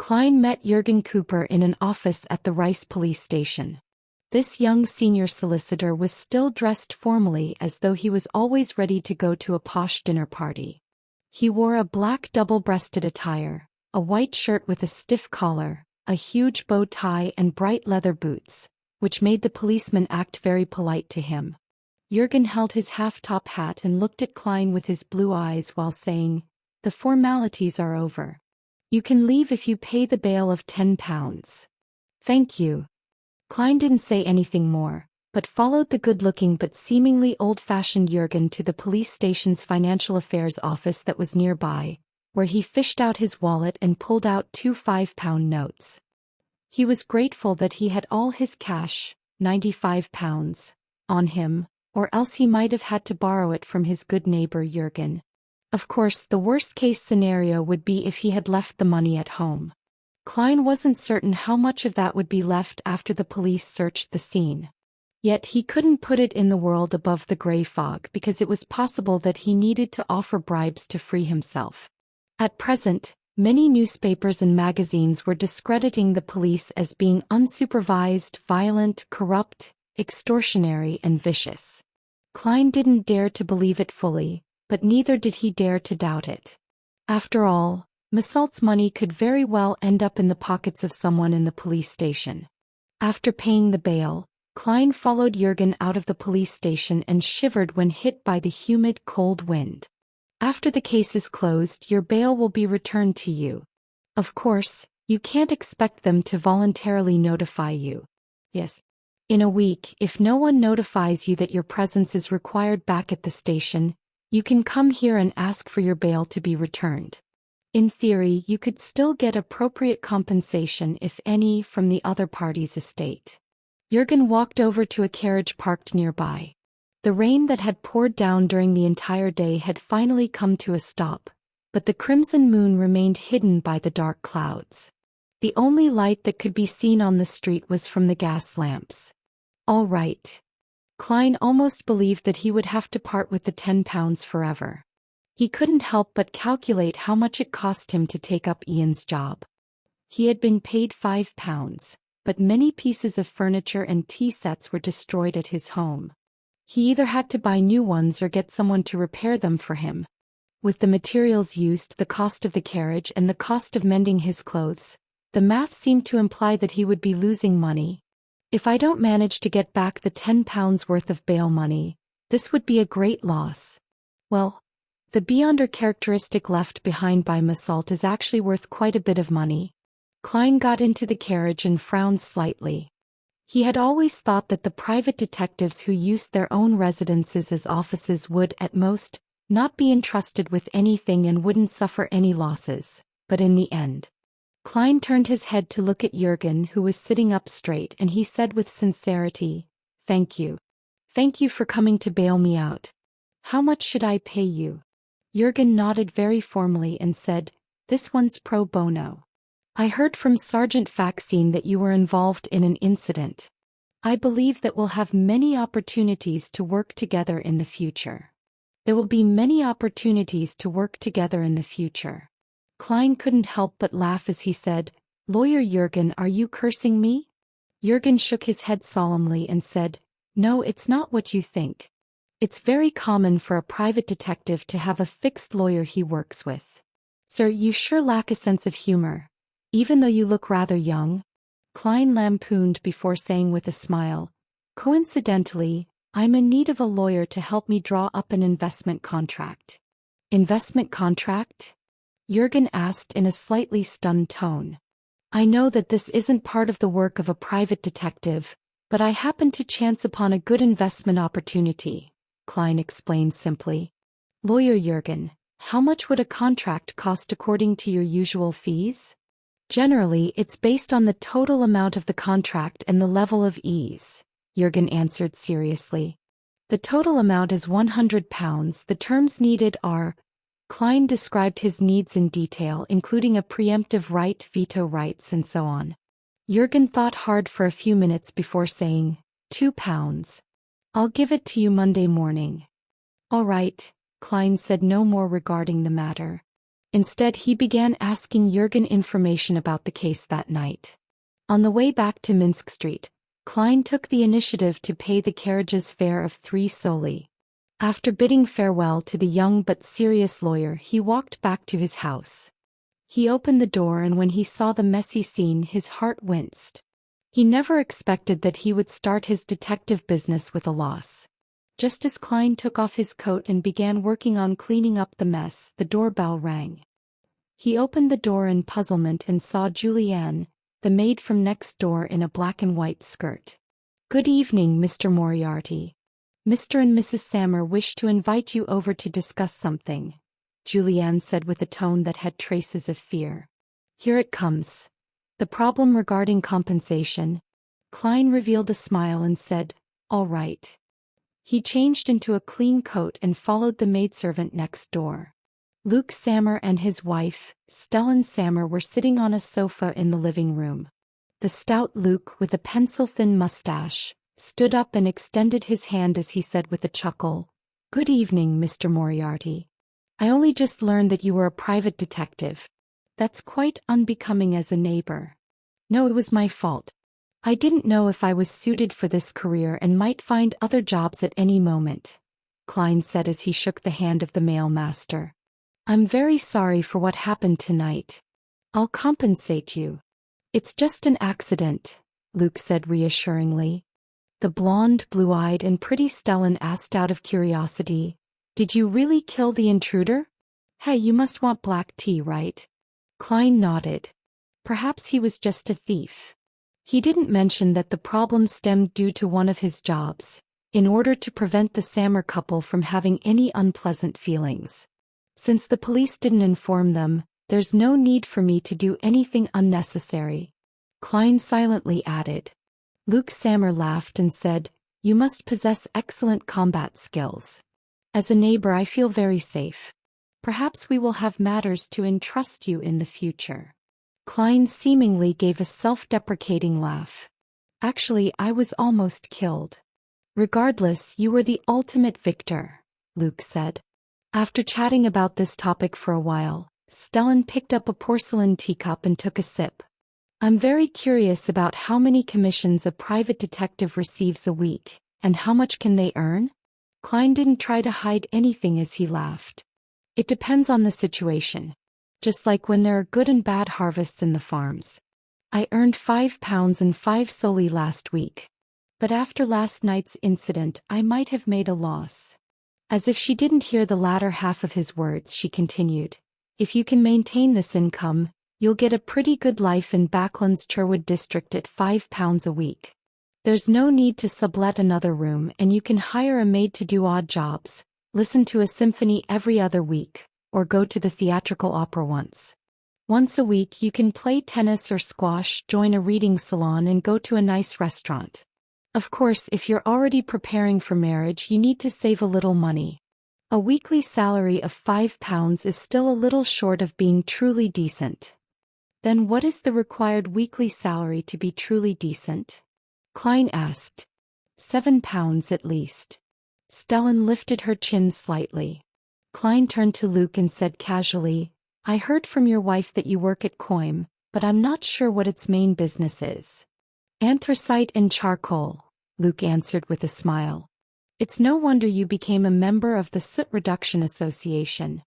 Klein met Jürgen Cooper in an office at the Rice police station. This young senior solicitor was still dressed formally as though he was always ready to go to a posh dinner party. He wore a black double-breasted attire, a white shirt with a stiff collar, a huge bow tie and bright leather boots, which made the policeman act very polite to him. Jürgen held his half-top hat and looked at Klein with his blue eyes while saying, "The formalities are over. You can leave if you pay the bail of £10. Thank you." Klein didn't say anything more, but followed the good-looking but seemingly old-fashioned Jürgen to the police station's financial affairs office that was nearby, where he fished out his wallet and pulled out 2 £5 notes. He was grateful that he had all his cash, £95, on him, or else he might have had to borrow it from his good neighbor Jürgen. Of course, the worst-case scenario would be if he had left the money at home. Klein wasn't certain how much of that would be left after the police searched the scene. Yet he couldn't put it in the world above the gray fog because it was possible that he needed to offer bribes to free himself. At present, many newspapers and magazines were discrediting the police as being unsupervised, violent, corrupt, extortionary, and vicious. Klein didn't dare to believe it fully, but neither did he dare to doubt it. After all, Massault's money could very well end up in the pockets of someone in the police station. After paying the bail, Klein followed Jürgen out of the police station and shivered when hit by the humid, cold wind. "After the case is closed, your bail will be returned to you. Of course, you can't expect them to voluntarily notify you. Yes. In a week, if no one notifies you that your presence is required back at the station, you can come here and ask for your bail to be returned. In theory, you could still get appropriate compensation, if any, from the other party's estate." Jürgen walked over to a carriage parked nearby. The rain that had poured down during the entire day had finally come to a stop, but the crimson moon remained hidden by the dark clouds. The only light that could be seen on the street was from the gas lamps. All right. Klein almost believed that he would have to part with the £10 forever. He couldn't help but calculate how much it cost him to take up Ian's job. He had been paid £5, but many pieces of furniture and tea sets were destroyed at his home. He either had to buy new ones or get someone to repair them for him. With the materials used, the cost of the carriage, and the cost of mending his clothes, the math seemed to imply that he would be losing money. "If I don't manage to get back the £10 worth of bail money, this would be a great loss. Well, the beyonder characteristic left behind by Massault is actually worth quite a bit of money." Klein got into the carriage and frowned slightly. He had always thought that the private detectives who used their own residences as offices would, at most, not be entrusted with anything and wouldn't suffer any losses, but in the end. Klein turned his head to look at Jürgen, who was sitting up straight, and he said with sincerity, "Thank you. Thank you for coming to bail me out. How much should I pay you?" Jürgen nodded very formally and said, "This one's pro bono. I heard from Sergeant Faxine that you were involved in an incident. I believe that we'll have many opportunities to work together in the future. There will be many opportunities to work together in the future." Klein couldn't help but laugh as he said, "Lawyer Jürgen, are you cursing me?" Jürgen shook his head solemnly and said, "No, it's not what you think. It's very common for a private detective to have a fixed lawyer he works with. Sir, you sure lack a sense of humor, even though you look rather young." Klein lampooned before saying with a smile, "Coincidentally, I'm in need of a lawyer to help me draw up an investment contract." "Investment contract?" Jürgen asked in a slightly stunned tone. "I know that this isn't part of the work of a private detective, but I happened to chance upon a good investment opportunity," Klein explained simply. "Lawyer Jürgen, how much would a contract cost according to your usual fees?" "Generally, it's based on the total amount of the contract and the level of ease," Jürgen answered seriously. "The total amount is £100. The terms needed are..." Klein described his needs in detail, including a preemptive right, veto rights, and so on. Jürgen thought hard for a few minutes before saying, £2. "I'll give it to you Monday morning." "All right," Klein said no more regarding the matter. Instead, he began asking Jürgen information about the case that night. On the way back to Minsk Street, Klein took the initiative to pay the carriage's fare of 3 soldi. After bidding farewell to the young but serious lawyer, he walked back to his house. He opened the door, and when he saw the messy scene, his heart winced. He never expected that he would start his detective business with a loss. Just as Klein took off his coat and began working on cleaning up the mess, the doorbell rang. He opened the door in puzzlement and saw Julianne, the maid from next door, in a black and white skirt. "Good evening, Mr. Moriarty. Mr. and Mrs. Sammer wish to invite you over to discuss something," Julianne said with a tone that had traces of fear. "Here it comes. The problem regarding compensation." Klein revealed a smile and said, "All right." He changed into a clean coat and followed the maidservant next door. Luke Sammer and his wife, Stellan Sammer, were sitting on a sofa in the living room. The stout Luke, with a pencil-thin mustache, stood up and extended his hand as he said with a chuckle, "Good evening, Mr. Moriarty. I only just learned that you were a private detective. That's quite unbecoming as a neighbor. No, it was my fault. I didn't know if I was suited for this career and might find other jobs at any moment," Klein said as he shook the hand of the mailmaster. "I'm very sorry for what happened tonight. I'll compensate you." "It's just an accident," Luke said reassuringly. The blonde, blue-eyed and pretty Stellan asked out of curiosity, "Did you really kill the intruder? Hey, you must want black tea, right?" Klein nodded. Perhaps he was just a thief. He didn't mention that the problem stemmed due to one of his jobs, in order to prevent the Sammer couple from having any unpleasant feelings. "Since the police didn't inform them, there's no need for me to do anything unnecessary," Klein silently added. Luke Sammer laughed and said, "You must possess excellent combat skills. As a neighbor, I feel very safe. Perhaps we will have matters to entrust you in the future." Klein seemingly gave a self-deprecating laugh. "Actually, I was almost killed." "Regardless, you were the ultimate victor," Luke said. After chatting about this topic for a while, Stellan picked up a porcelain teacup and took a sip. "I'm very curious about how many commissions a private detective receives a week, and how much can they earn?" Klein didn't try to hide anything as he laughed. "It depends on the situation. Just like when there are good and bad harvests in the farms. I earned £5 and 5 soldi last week. But after last night's incident, I might have made a loss." As if she didn't hear the latter half of his words, she continued, "If you can maintain this income, you'll get a pretty good life in Backland's Cherwood district at £5 a week. There's no need to sublet another room, and you can hire a maid to do odd jobs, listen to a symphony every other week, or go to the theatrical opera once. Once a week you can play tennis or squash, join a reading salon and go to a nice restaurant. Of course, if you're already preparing for marriage, you need to save a little money. A weekly salary of £5 is still a little short of being truly decent." "Then what is the required weekly salary to be truly decent?" Klein asked. £7 at least." Stellan lifted her chin slightly. Klein turned to Luke and said casually, "I heard from your wife that you work at Coim, but I'm not sure what its main business is." "Anthracite and charcoal," Luke answered with a smile. "It's no wonder you became a member of the Soot Reduction Association."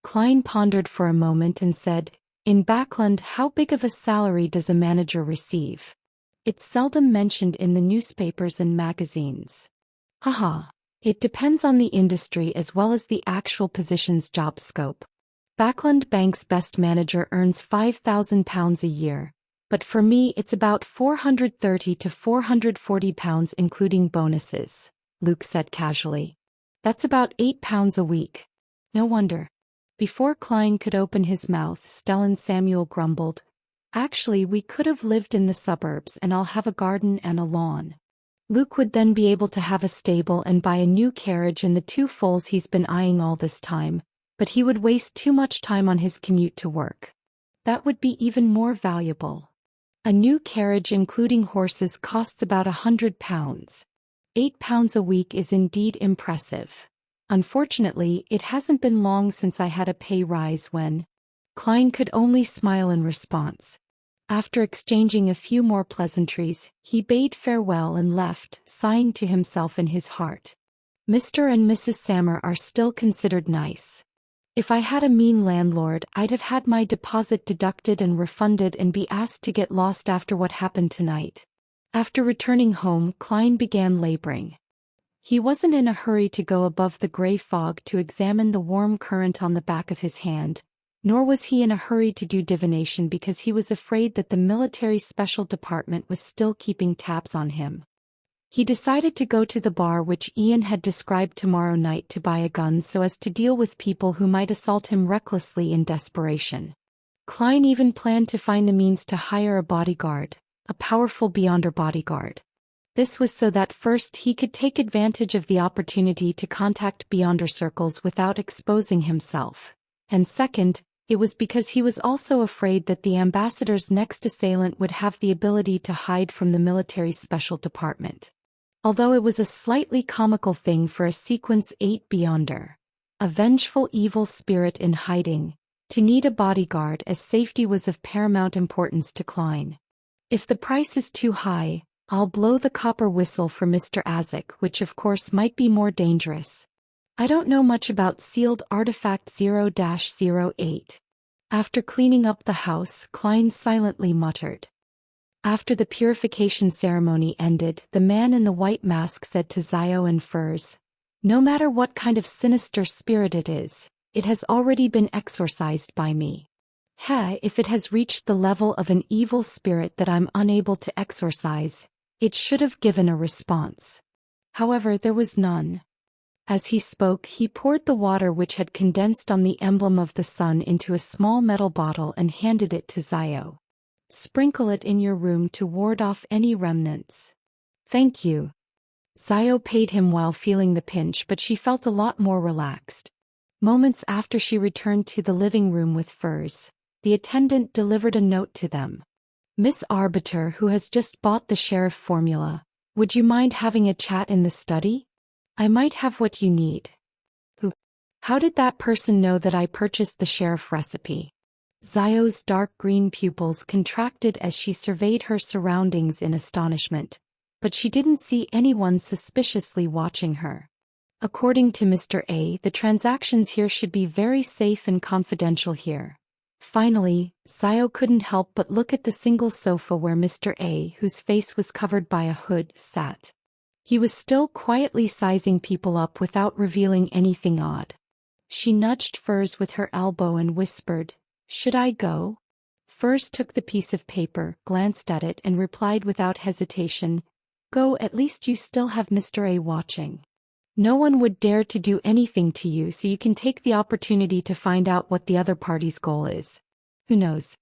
Klein pondered for a moment and said, "In Backland, how big of a salary does a manager receive?" "It's seldom mentioned in the newspapers and magazines." "Haha. It depends on the industry as well as the actual position's job scope. Backland Bank's best manager earns £5,000 a year, but for me it's about £430 to £440 including bonuses," Luke said casually. "That's about £8 a week. No wonder." Before Klein could open his mouth, Stellan Samuel grumbled, "Actually, we could have lived in the suburbs and I'll have a garden and a lawn. Luke would then be able to have a stable and buy a new carriage and the 2 foals he's been eyeing all this time, but he would waste too much time on his commute to work. That would be even more valuable. A new carriage including horses costs about £100. £8 a week is indeed impressive. Unfortunately, it hasn't been long since I had a pay rise when..." Klein could only smile in response. After exchanging a few more pleasantries, he bade farewell and left, sighing to himself in his heart. Mr. and Mrs. Sammer are still considered nice. If I had a mean landlord, I'd have had my deposit deducted and refunded and be asked to get lost after what happened tonight. After returning home, Klein began laboring. He wasn't in a hurry to go above the gray fog to examine the warm current on the back of his hand, nor was he in a hurry to do divination because he was afraid that the military special department was still keeping tabs on him. He decided to go to the bar which Ian had described tomorrow night to buy a gun so as to deal with people who might assault him recklessly in desperation. Klein even planned to find the means to hire a bodyguard, a powerful Beyonder bodyguard. This was so that first he could take advantage of the opportunity to contact Beyonder circles without exposing himself, and second, it was because he was also afraid that the ambassador's next assailant would have the ability to hide from the military special department. Although it was a slightly comical thing for a Sequence 8 Beyonder, a vengeful evil spirit in hiding, to need a bodyguard as safety was of paramount importance to Klein. If the price is too high, I'll blow the copper whistle for Mr. Azek, which of course might be more dangerous. I don't know much about sealed artifact 0-08. After cleaning up the house, Klein silently muttered. After the purification ceremony ended, the man in the white mask said to Zio and Furs, "No matter what kind of sinister spirit it is, it has already been exorcised by me. If it has reached the level of an evil spirit that I'm unable to exorcise, it should have given a response." However, there was none. As he spoke, he poured the water which had condensed on the emblem of the sun into a small metal bottle and handed it to Zio. "Sprinkle it in your room to ward off any remnants." "Thank you." Zio paid him while feeling the pinch, but she felt a lot more relaxed. Moments after she returned to the living room with Furs, the attendant delivered a note to them. "Miss Arbiter, who has just bought the sheriff formula, would you mind having a chat in the study? I might have what you need." "Who? How did that person know that I purchased the sheriff recipe?" Zio's dark green pupils contracted as she surveyed her surroundings in astonishment, but she didn't see anyone suspiciously watching her. "According to Mr. A, the transactions here should be very safe and confidential here." Finally, Zio couldn't help but look at the single sofa where Mr. A, whose face was covered by a hood, sat. He was still quietly sizing people up without revealing anything odd. She nudged Furs with her elbow and whispered, "Should I go?" Furs took the piece of paper, glanced at it and replied without hesitation, "Go, at least you still have Mr. A watching. No one would dare to do anything to you, so you can take the opportunity to find out what the other party's goal is. Who knows?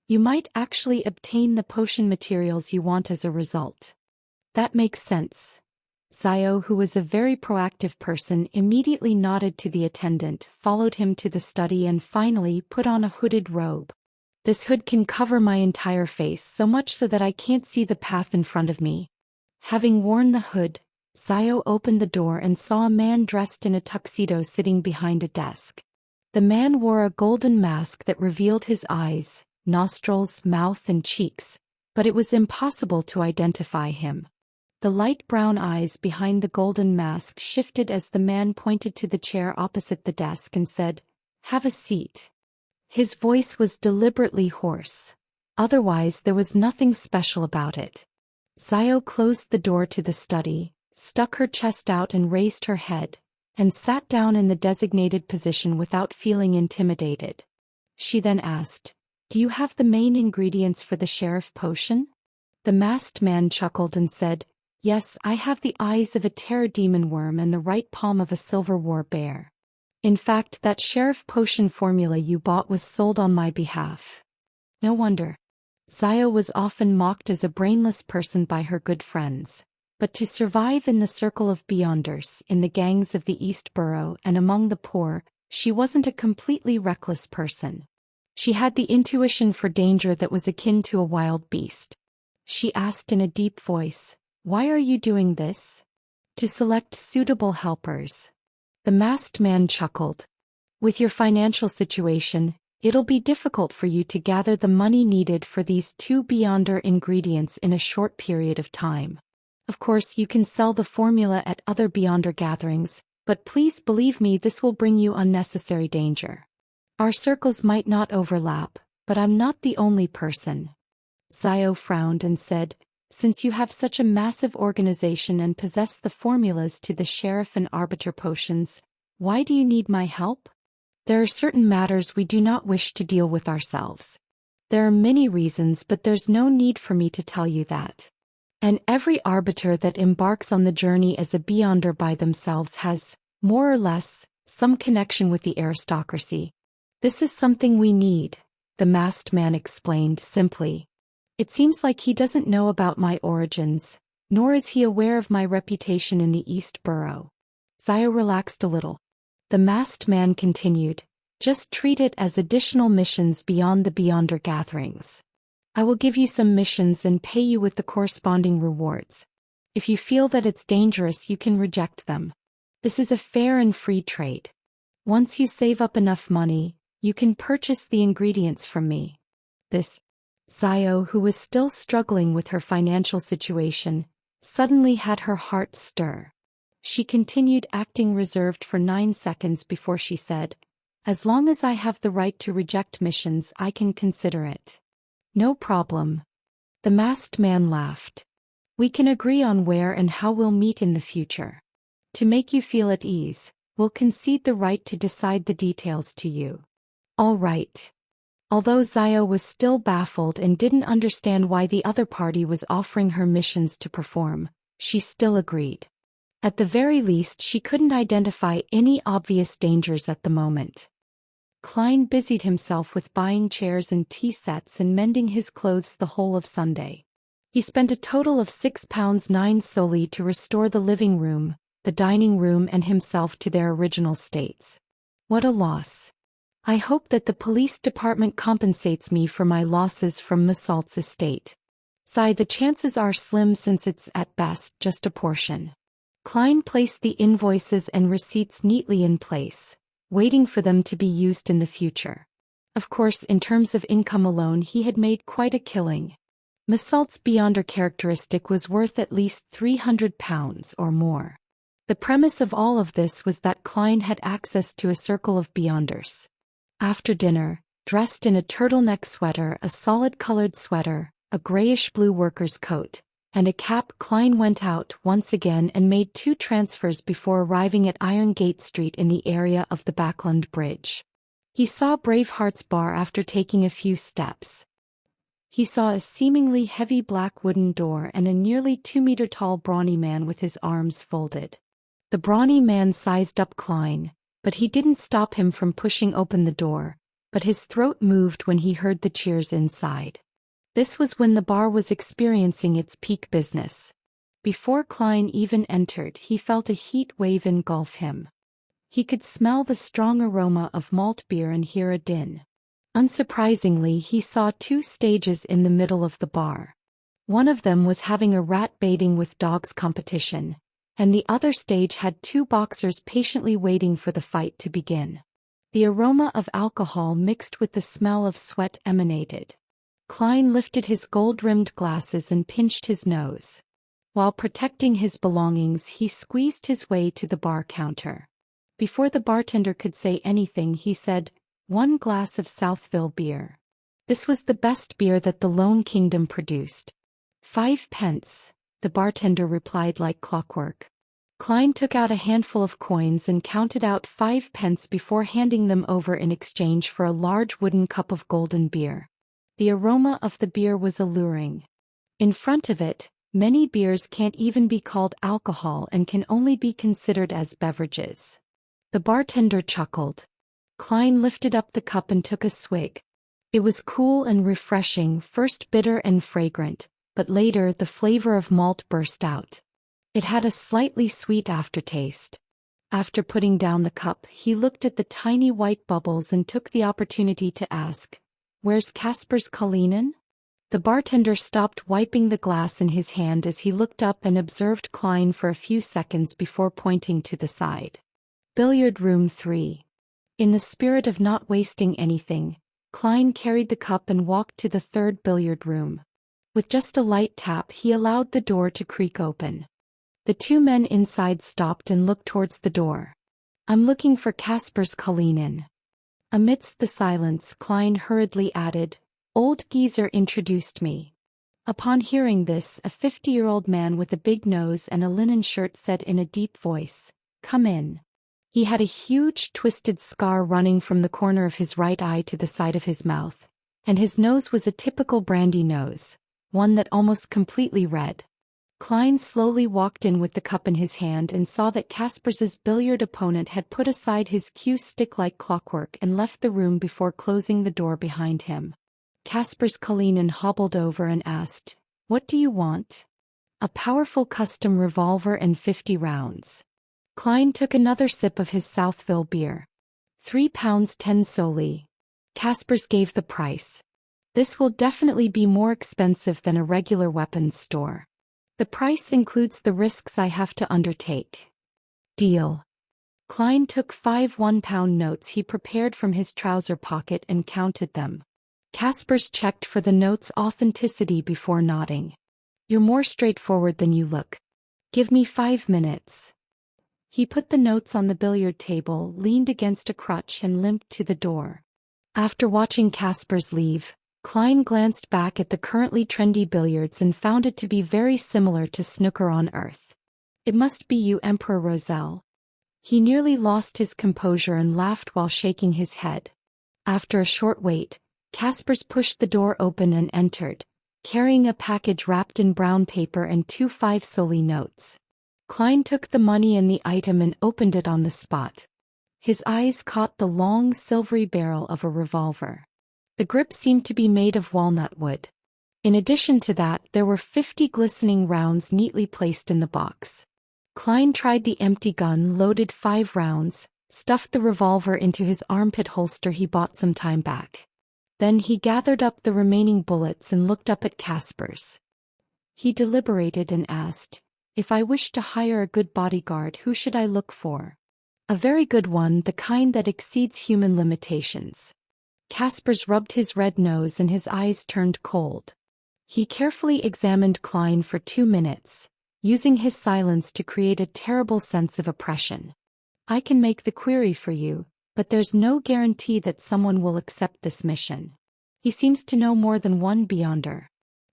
You might actually obtain the potion materials you want as a result." "That makes sense." Zio, who was a very proactive person, immediately nodded to the attendant, followed him to the study and finally put on a hooded robe. "This hood can cover my entire face, so much so that I can't see the path in front of me." Having worn the hood, Zio opened the door and saw a man dressed in a tuxedo sitting behind a desk. The man wore a golden mask that revealed his eyes, nostrils, mouth and cheeks, but it was impossible to identify him. The light brown eyes behind the golden mask shifted as the man pointed to the chair opposite the desk and said, "Have a seat." His voice was deliberately hoarse. Otherwise, there was nothing special about it. Zio closed the door to the study, stuck her chest out and raised her head, and sat down in the designated position without feeling intimidated. She then asked, "Do you have the main ingredients for the sheriff potion?" The masked man chuckled and said, "Yes, I have the eyes of a terror demon worm and the right palm of a silver war bear. In fact, that sheriff potion formula you bought was sold on my behalf." No wonder. Zio was often mocked as a brainless person by her good friends. But to survive in the circle of Beyonders, in the gangs of the East Borough and among the poor, she wasn't a completely reckless person. She had the intuition for danger that was akin to a wild beast. She asked in a deep voice, "Why are you doing this?" "To select suitable helpers." The masked man chuckled. "With your financial situation, It'll be difficult for you to gather the money needed for these 2 Beyonder ingredients in a short period of time. Of course, you can sell the formula at other Beyonder gatherings, but please believe me, this will bring you unnecessary danger. Our circles might not overlap, but I'm not the only person. Zio frowned and said, since you have such a massive organization and possess the formulas to the sheriff and arbiter potions, why do you need my help? There are certain matters we do not wish to deal with ourselves. There are many reasons, but there's no need for me to tell you that. And every arbiter that embarks on the journey as a Beyonder by themselves has, more or less, some connection with the aristocracy. This is something we need, the masked man explained simply. It seems like he doesn't know about my origins, nor is he aware of my reputation in the East Borough. Zio relaxed a little. The masked man continued, just treat it as additional missions beyond the Beyonder gatherings. I will give you some missions and pay you with the corresponding rewards. If you feel that it's dangerous, you can reject them. This is a fair and free trade. Once you save up enough money, you can purchase the ingredients from me. This Zio, who was still struggling with her financial situation, suddenly had her heart stir. She continued, acting reserved for 9 seconds before she said, as long as I have the right to reject missions, I can consider it. No problem. The masked man laughed. We can agree on where and how we'll meet in the future. To make you feel at ease, we'll concede the right to decide the details to you. All right. Although Zio was still baffled and didn't understand why the other party was offering her missions to perform, she still agreed. At the very least, she couldn't identify any obvious dangers at the moment. Klein busied himself with buying chairs and tea sets and mending his clothes the whole of Sunday. He spent a total of £6.9 solely to restore the living room, the dining room and himself to their original states. What a loss. I hope that the police department compensates me for my losses from Massault's estate. Sigh, the chances are slim since it's at best just a portion. Klein placed the invoices and receipts neatly in place, waiting for them to be used in the future. Of course, in terms of income alone, he had made quite a killing. Massault's Beyonder characteristic was worth at least £300 or more. The premise of all of this was that Klein had access to a circle of Beyonders. After dinner, dressed in a turtleneck sweater, a solid-colored sweater, a grayish-blue worker's coat, and a cap, Klein went out once again and made 2 transfers before arriving at Iron Gate Street in the area of the Backland Bridge. He saw Braveheart's bar after taking a few steps. He saw a seemingly heavy black wooden door and a nearly 2-meter-tall brawny man with his arms folded. The brawny man sized up Klein, but he didn't stop him from pushing open the door, but his throat moved when he heard the cheers inside. This was when the bar was experiencing its peak business. Before Klein even entered, he felt a heat wave engulf him. He could smell the strong aroma of malt beer and hear a din. Unsurprisingly, he saw 2 stages in the middle of the bar. One of them was having a rat baiting with dogs competition, and the other stage had 2 boxers patiently waiting for the fight to begin. The aroma of alcohol mixed with the smell of sweat emanated. Klein lifted his gold-rimmed glasses and pinched his nose. While protecting his belongings, he squeezed his way to the bar counter. Before the bartender could say anything, he said, 1 glass of Southville beer. This was the best beer that the Lone Kingdom produced. 5 pence, the bartender replied like clockwork. Klein took out a handful of coins and counted out 5 pence before handing them over in exchange for a large wooden cup of golden beer. The aroma of the beer was alluring. In front of it, many beers can't even be called alcohol and can only be considered as beverages. The bartender chuckled. Klein lifted up the cup and took a swig. It was cool and refreshing, first bitter and fragrant, but later the flavor of malt burst out. It had a slightly sweet aftertaste. After putting down the cup, he looked at the tiny white bubbles and took the opportunity to ask, "Where's Casper's Kalinin?" The bartender stopped wiping the glass in his hand as he looked up and observed Klein for a few seconds before pointing to the side. "Billiard room 3. In the spirit of not wasting anything, Klein carried the cup and walked to the third billiard room. With just a light tap, he allowed the door to creak open. The two men inside stopped and looked towards the door. "I'm looking for Kaspers Kalinin." Amidst the silence, Klein hurriedly added, "Old geezer introduced me." Upon hearing this, a 50-year-old man with a big nose and a linen shirt said in a deep voice, "Come in." He had a huge twisted scar running from the corner of his right eye to the side of his mouth, and his nose was a typical brandy nose, one that almost completely red. Klein slowly walked in with the cup in his hand and saw that Kaspers's billiard opponent had put aside his cue stick like clockwork and left the room before closing the door behind him. Kaspers Kalinin hobbled over and asked, "What do you want?" "A powerful custom revolver and 50 rounds. Klein took another sip of his Southville beer. £3 10 solely. Kaspers gave the price. "This will definitely be more expensive than a regular weapons store. The price includes the risks I have to undertake." "Deal." Klein took 5 £1 notes he prepared from his trouser pocket and counted them. Kaspers checked for the note's authenticity before nodding. "You're more straightforward than you look. Give me 5 minutes. He put the notes on the billiard table, leaned against a crutch and limped to the door. After watching Kaspers leave, Klein glanced back at the currently trendy billiards and found it to be very similar to snooker on Earth. "It must be you, Emperor Roselle." He nearly lost his composure and laughed while shaking his head. After a short wait, Kaspers pushed the door open and entered, carrying a package wrapped in brown paper and 2 5 solely notes. Klein took the money and the item and opened it on the spot. His eyes caught the long silvery barrel of a revolver. The grip seemed to be made of walnut wood. In addition to that, there were 50 glistening rounds neatly placed in the box. Klein tried the empty gun, loaded 5 rounds, stuffed the revolver into his armpit holster he bought some time back. Then he gathered up the remaining bullets and looked up at Kaspers. He deliberated and asked, "If I wish to hire a good bodyguard, who should I look for?" "A very good one, the kind that exceeds human limitations." Kaspers rubbed his red nose and his eyes turned cold. He carefully examined Klein for 2 minutes, using his silence to create a terrible sense of oppression. "I can make the query for you, but there's no guarantee that someone will accept this mission. He seems to know more than one beyonder."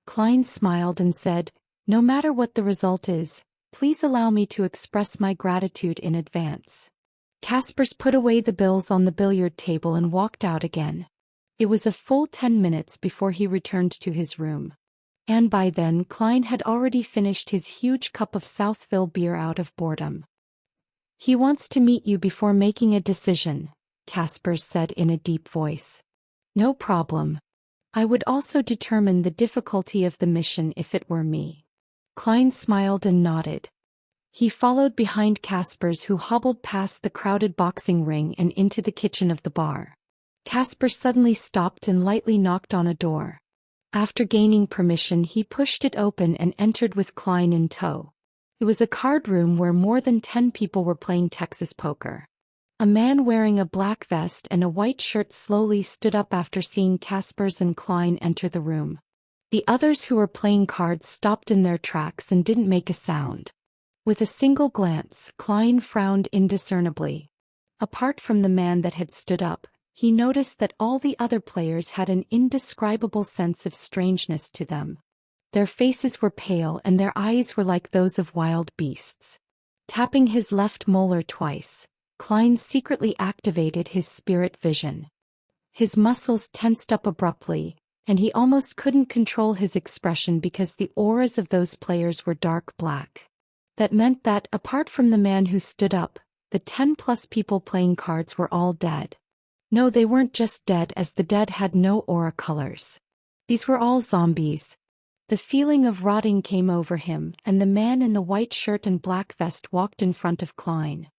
Klein smiled and said, "No matter what the result is, please allow me to express my gratitude in advance." Kaspers put away the bills on the billiard table and walked out again. It was a full 10 minutes before he returned to his room. And by then Klein had already finished his huge cup of Southville beer out of boredom. "He wants to meet you before making a decision," Kaspers said in a deep voice. "No problem. I would also determine the difficulty of the mission if it were me." Klein smiled and nodded. He followed behind Kaspers, who hobbled past the crowded boxing ring and into the kitchen of the bar. Kaspers suddenly stopped and lightly knocked on a door. After gaining permission, he pushed it open and entered with Klein in tow. It was a card room where more than 10 people were playing Texas poker. A man wearing a black vest and a white shirt slowly stood up after seeing Kaspers and Klein enter the room. The others who were playing cards stopped in their tracks and didn't make a sound. With a single glance, Klein frowned indiscernibly. Apart from the man that had stood up, he noticed that all the other players had an indescribable sense of strangeness to them. Their faces were pale and their eyes were like those of wild beasts. Tapping his left molar twice, Klein secretly activated his spirit vision. His muscles tensed up abruptly, and he almost couldn't control his expression because the auras of those players were dark black. That meant that, apart from the man who stood up, the 10+ people playing cards were all dead. No, they weren't just dead, as the dead had no aura colors. These were all zombies. The feeling of rotting came over him, and the man in the white shirt and black vest walked in front of Klein.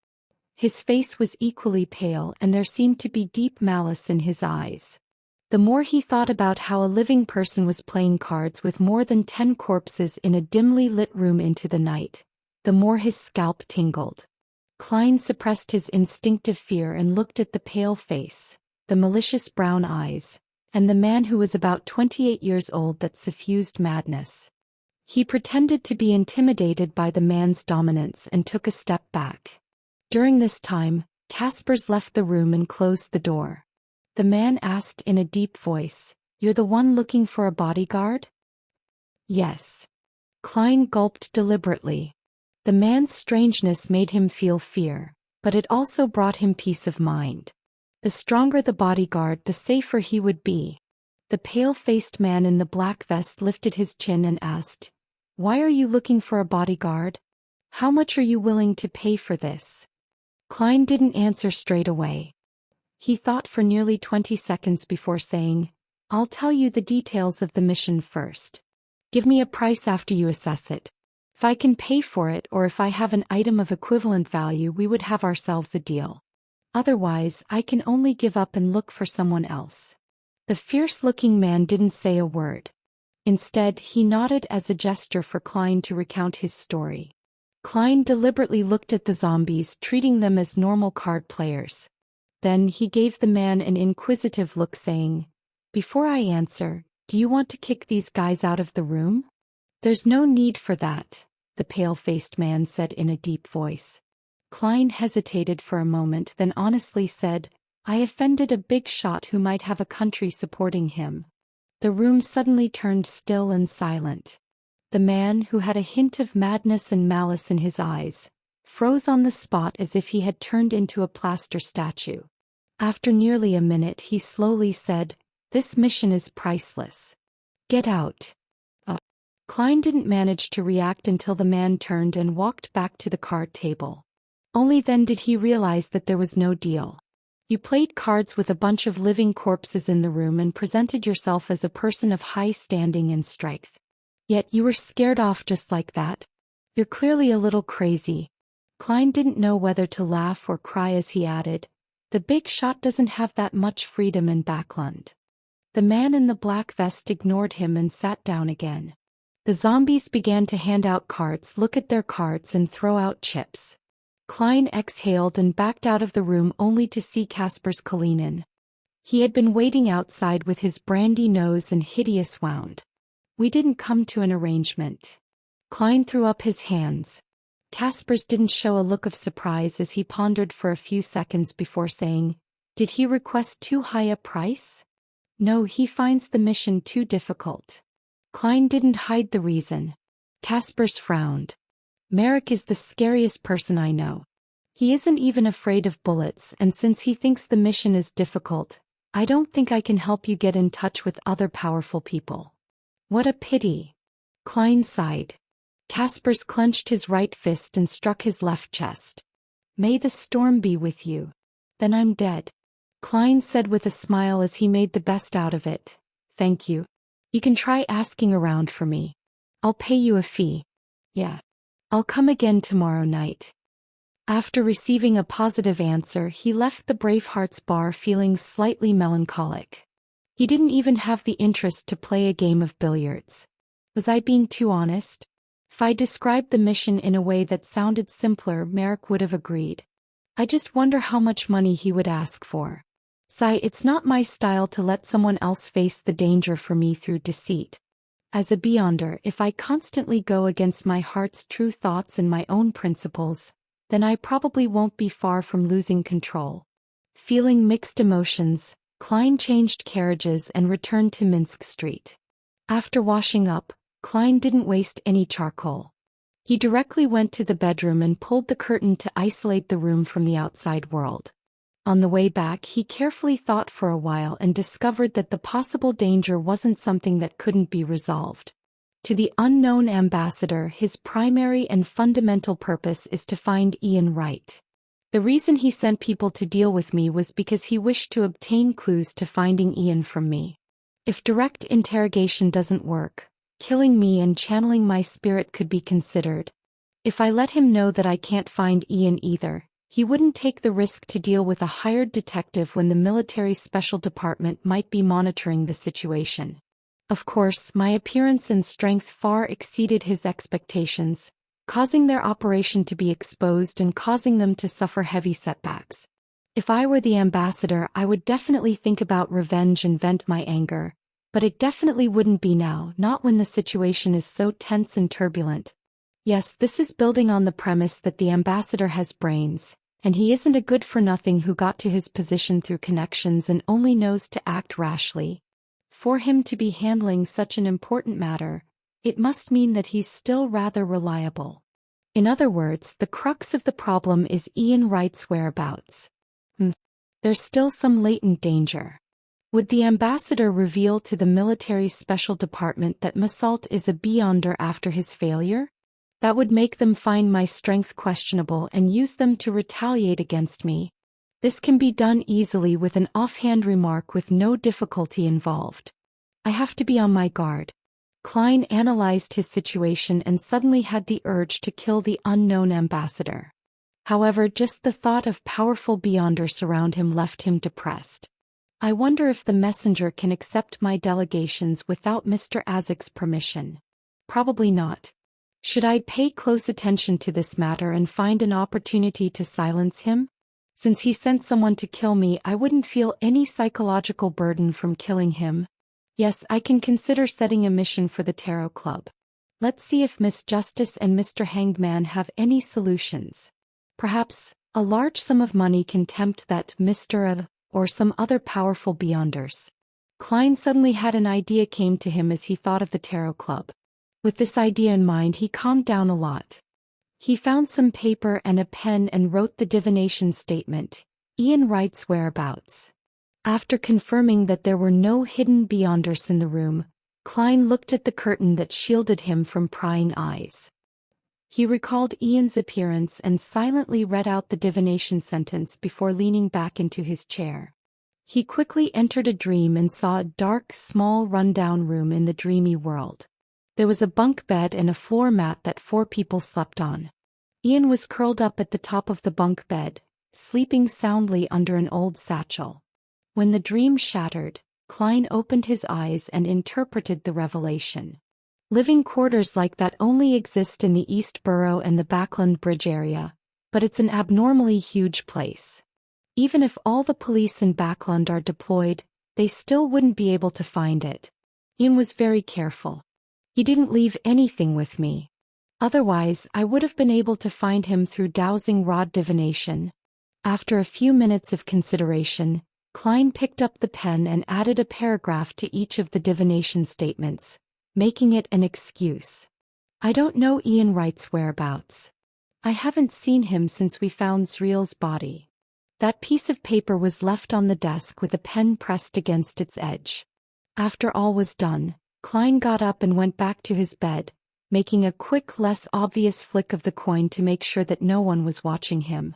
His face was equally pale, and there seemed to be deep malice in his eyes. The more he thought about how a living person was playing cards with more than 10 corpses in a dimly lit room into the night, the more his scalp tingled. Klein suppressed his instinctive fear and looked at the pale face, the malicious brown eyes, and the man who was about 28 years old that suffused madness. He pretended to be intimidated by the man's dominance and took a step back. During this time, Kaspers left the room and closed the door. The man asked in a deep voice, "You're the one looking for a bodyguard?" "Yes." Klein gulped deliberately. The man's strangeness made him feel fear, but it also brought him peace of mind. The stronger the bodyguard, the safer he would be. The pale-faced man in the black vest lifted his chin and asked, "Why are you looking for a bodyguard? How much are you willing to pay for this?" Klein didn't answer straight away. He thought for nearly 20 seconds before saying, "I'll tell you the details of the mission first. Give me a price after you assess it. If I can pay for it or if I have an item of equivalent value, we would have ourselves a deal. Otherwise, I can only give up and look for someone else." The fierce-looking man didn't say a word. Instead, he nodded as a gesture for Klein to recount his story. Klein deliberately looked at the zombies, treating them as normal card players. Then he gave the man an inquisitive look, saying, "Before I answer, do you want to kick these guys out of the room?" "There's no need for that," the pale-faced man said in a deep voice. Klein hesitated for a moment, then honestly said, "I offended a big shot who might have a country supporting him." The room suddenly turned still and silent. The man, who had a hint of madness and malice in his eyes, froze on the spot as if he had turned into a plaster statue. After nearly a minute he slowly said, "This mission is priceless. Get out." Klein didn't manage to react until the man turned and walked back to the card table. Only then did he realize that there was no deal. You played cards with a bunch of living corpses in the room and presented yourself as a person of high standing and strength. Yet you were scared off just like that. You're clearly a little crazy. Klein didn't know whether to laugh or cry as he added, "The big shot doesn't have that much freedom in Backland." The man in the black vest ignored him and sat down again. The zombies began to hand out cards, look at their cards and throw out chips. Klein exhaled and backed out of the room only to see Kaspers Kalinin. He had been waiting outside with his brandy nose and hideous wound. "We didn't come to an arrangement." Klein threw up his hands. Kaspers didn't show a look of surprise as he pondered for a few seconds before saying, "Did he request too high a price?" "No, he finds the mission too difficult." Klein didn't hide the reason. Kaspers frowned. "Merrick is the scariest person I know. He isn't even afraid of bullets, and since he thinks the mission is difficult, I don't think I can help you get in touch with other powerful people." "What a pity." Klein sighed. Kaspers clenched his right fist and struck his left chest. "May the storm be with you." "Then I'm dead," Klein said with a smile as he made the best out of it. "Thank you. You can try asking around for me. I'll pay you a fee." "Yeah. I'll come again tomorrow night." After receiving a positive answer, he left the Bravehearts bar feeling slightly melancholic. He didn't even have the interest to play a game of billiards. Was I being too honest? If I described the mission in a way that sounded simpler, Merrick would have agreed. I just wonder how much money he would ask for. It's not my style to let someone else face the danger for me through deceit. As a Beyonder, if I constantly go against my heart's true thoughts and my own principles, then I probably won't be far from losing control. Feeling mixed emotions, Klein changed carriages and returned to Minsk Street. After washing up, Klein didn't waste any charcoal. He directly went to the bedroom and pulled the curtain to isolate the room from the outside world. On the way back, he carefully thought for a while and discovered that the possible danger wasn't something that couldn't be resolved. To the unknown ambassador, his primary and fundamental purpose is to find Ian Wright. The reason he sent people to deal with me was because he wished to obtain clues to finding Ian from me. If direct interrogation doesn't work, killing me and channeling my spirit could be considered. If I let him know that I can't find Ian either, he wouldn't take the risk to deal with a hired detective when the military special department might be monitoring the situation. Of course, my appearance and strength far exceeded his expectations, causing their operation to be exposed and causing them to suffer heavy setbacks. If I were the ambassador, I would definitely think about revenge and vent my anger, but it definitely wouldn't be now, not when the situation is so tense and turbulent. Yes, this is building on the premise that the ambassador has brains, and he isn't a good-for-nothing who got to his position through connections and only knows to act rashly. For him to be handling such an important matter, it must mean that he's still rather reliable. In other words, the crux of the problem is Ian Wright's whereabouts. There's still some latent danger. Would the ambassador reveal to the military special department that Massault is a beyonder after his failure? That would make them find my strength questionable and use them to retaliate against me. This can be done easily with an offhand remark with no difficulty involved. I have to be on my guard. Klein analyzed his situation and suddenly had the urge to kill the unknown ambassador. However, just the thought of powerful beyonders around him left him depressed. I wonder if the messenger can accept my delegations without Mr. Azek's permission. Probably not. Should I pay close attention to this matter and find an opportunity to silence him? Since he sent someone to kill me, I wouldn't feel any psychological burden from killing him. Yes, I can consider setting a mission for the Tarot Club. Let's see if Miss Justice and Mr. Hanged Man have any solutions. Perhaps a large sum of money can tempt that Mr. or some other powerful beyonders. Klein suddenly had an idea came to him as he thought of the Tarot Club. With this idea in mind, he calmed down a lot. He found some paper and a pen and wrote the divination statement, Ian Wright's whereabouts. After confirming that there were no hidden beyonders in the room, Klein looked at the curtain that shielded him from prying eyes. He recalled Ian's appearance and silently read out the divination sentence before leaning back into his chair. He quickly entered a dream and saw a dark, small, run-down room in the dreamy world. There was a bunk bed and a floor mat that 4 people slept on. Ian was curled up at the top of the bunk bed, sleeping soundly under an old satchel. When the dream shattered, Klein opened his eyes and interpreted the revelation. Living quarters like that only exist in the East Borough and the Backland Bridge area, but it's an abnormally huge place. Even if all the police in Backland are deployed, they still wouldn't be able to find it. Ian was very careful. He didn't leave anything with me. Otherwise, I would have been able to find him through dowsing rod divination. After a few minutes of consideration, Klein picked up the pen and added a paragraph to each of the divination statements, making it an excuse. I don't know Ian Wright's whereabouts. I haven't seen him since we found Zriel's body. That piece of paper was left on the desk with a pen pressed against its edge. After all was done, Klein got up and went back to his bed, making a quick, less obvious flick of the coin to make sure that no one was watching him.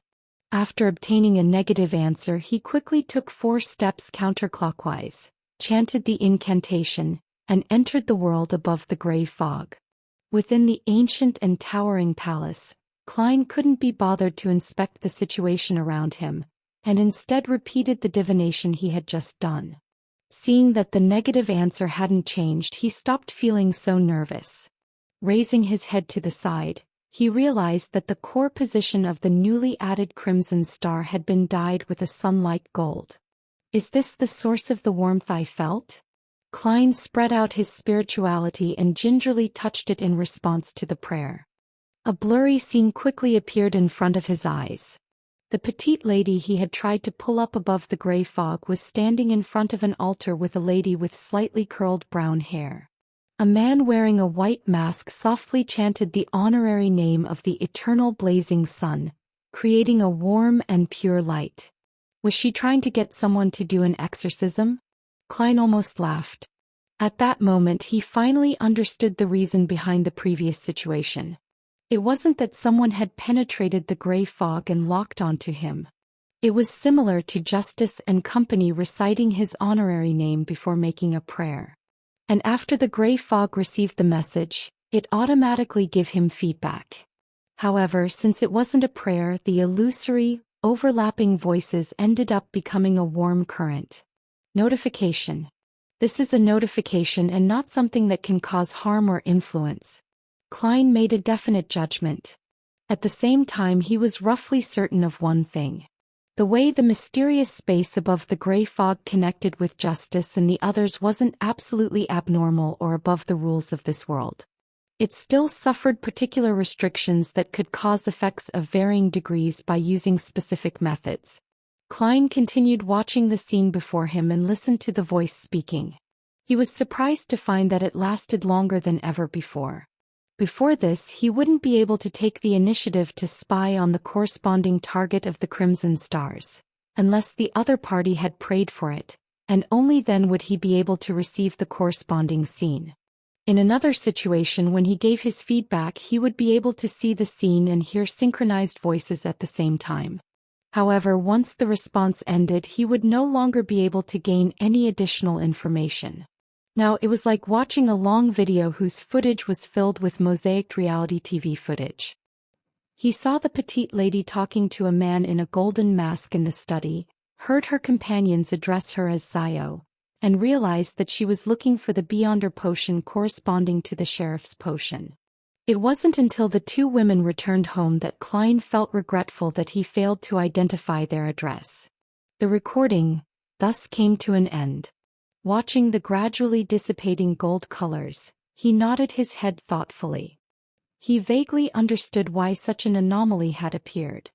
After obtaining a negative answer, he quickly took 4 steps counterclockwise, chanted the incantation, and entered the world above the gray fog. Within the ancient and towering palace, Klein couldn't be bothered to inspect the situation around him, and instead repeated the divination he had just done. Seeing that the negative answer hadn't changed, he stopped feeling so nervous. Raising his head to the side, he realized that the core position of the newly added crimson star had been dyed with a sunlight gold. Is this the source of the warmth I felt? Klein spread out his spirituality and gingerly touched it in response to the prayer. A blurry scene quickly appeared in front of his eyes. The petite lady he had tried to pull up above the gray fog was standing in front of an altar with a lady with slightly curled brown hair. A man wearing a white mask softly chanted the honorary name of the eternal blazing sun, creating a warm and pure light. Was she trying to get someone to do an exorcism? Klein almost laughed. At that moment he finally understood the reason behind the previous situation. It wasn't that someone had penetrated the gray fog and locked onto him. It was similar to Justice and Company reciting his honorary name before making a prayer. And after the gray fog received the message, it automatically gave him feedback. However, since it wasn't a prayer, the illusory, overlapping voices ended up becoming a warm current. Notification. This is a notification and not something that can cause harm or influence. Klein made a definite judgment. At the same time, he was roughly certain of one thing. The way the mysterious space above the gray fog connected with justice and the others wasn't absolutely abnormal or above the rules of this world. It still suffered particular restrictions that could cause effects of varying degrees by using specific methods. Klein continued watching the scene before him and listened to the voice speaking. He was surprised to find that it lasted longer than ever before. Before this, he wouldn't be able to take the initiative to spy on the corresponding target of the Crimson Stars, unless the other party had prayed for it, and only then would he be able to receive the corresponding scene. In another situation, when he gave his feedback, he would be able to see the scene and hear synchronized voices at the same time. However, once the response ended, he would no longer be able to gain any additional information. Now it was like watching a long video whose footage was filled with mosaiced reality TV footage. He saw the petite lady talking to a man in a golden mask in the study, heard her companions address her as Zio, and realized that she was looking for the Beyonder potion corresponding to the sheriff's potion. It wasn't until the two women returned home that Klein felt regretful that he failed to identify their address. The recording, thus, came to an end. Watching the gradually dissipating gold colors, he nodded his head thoughtfully. He vaguely understood why such an anomaly had appeared.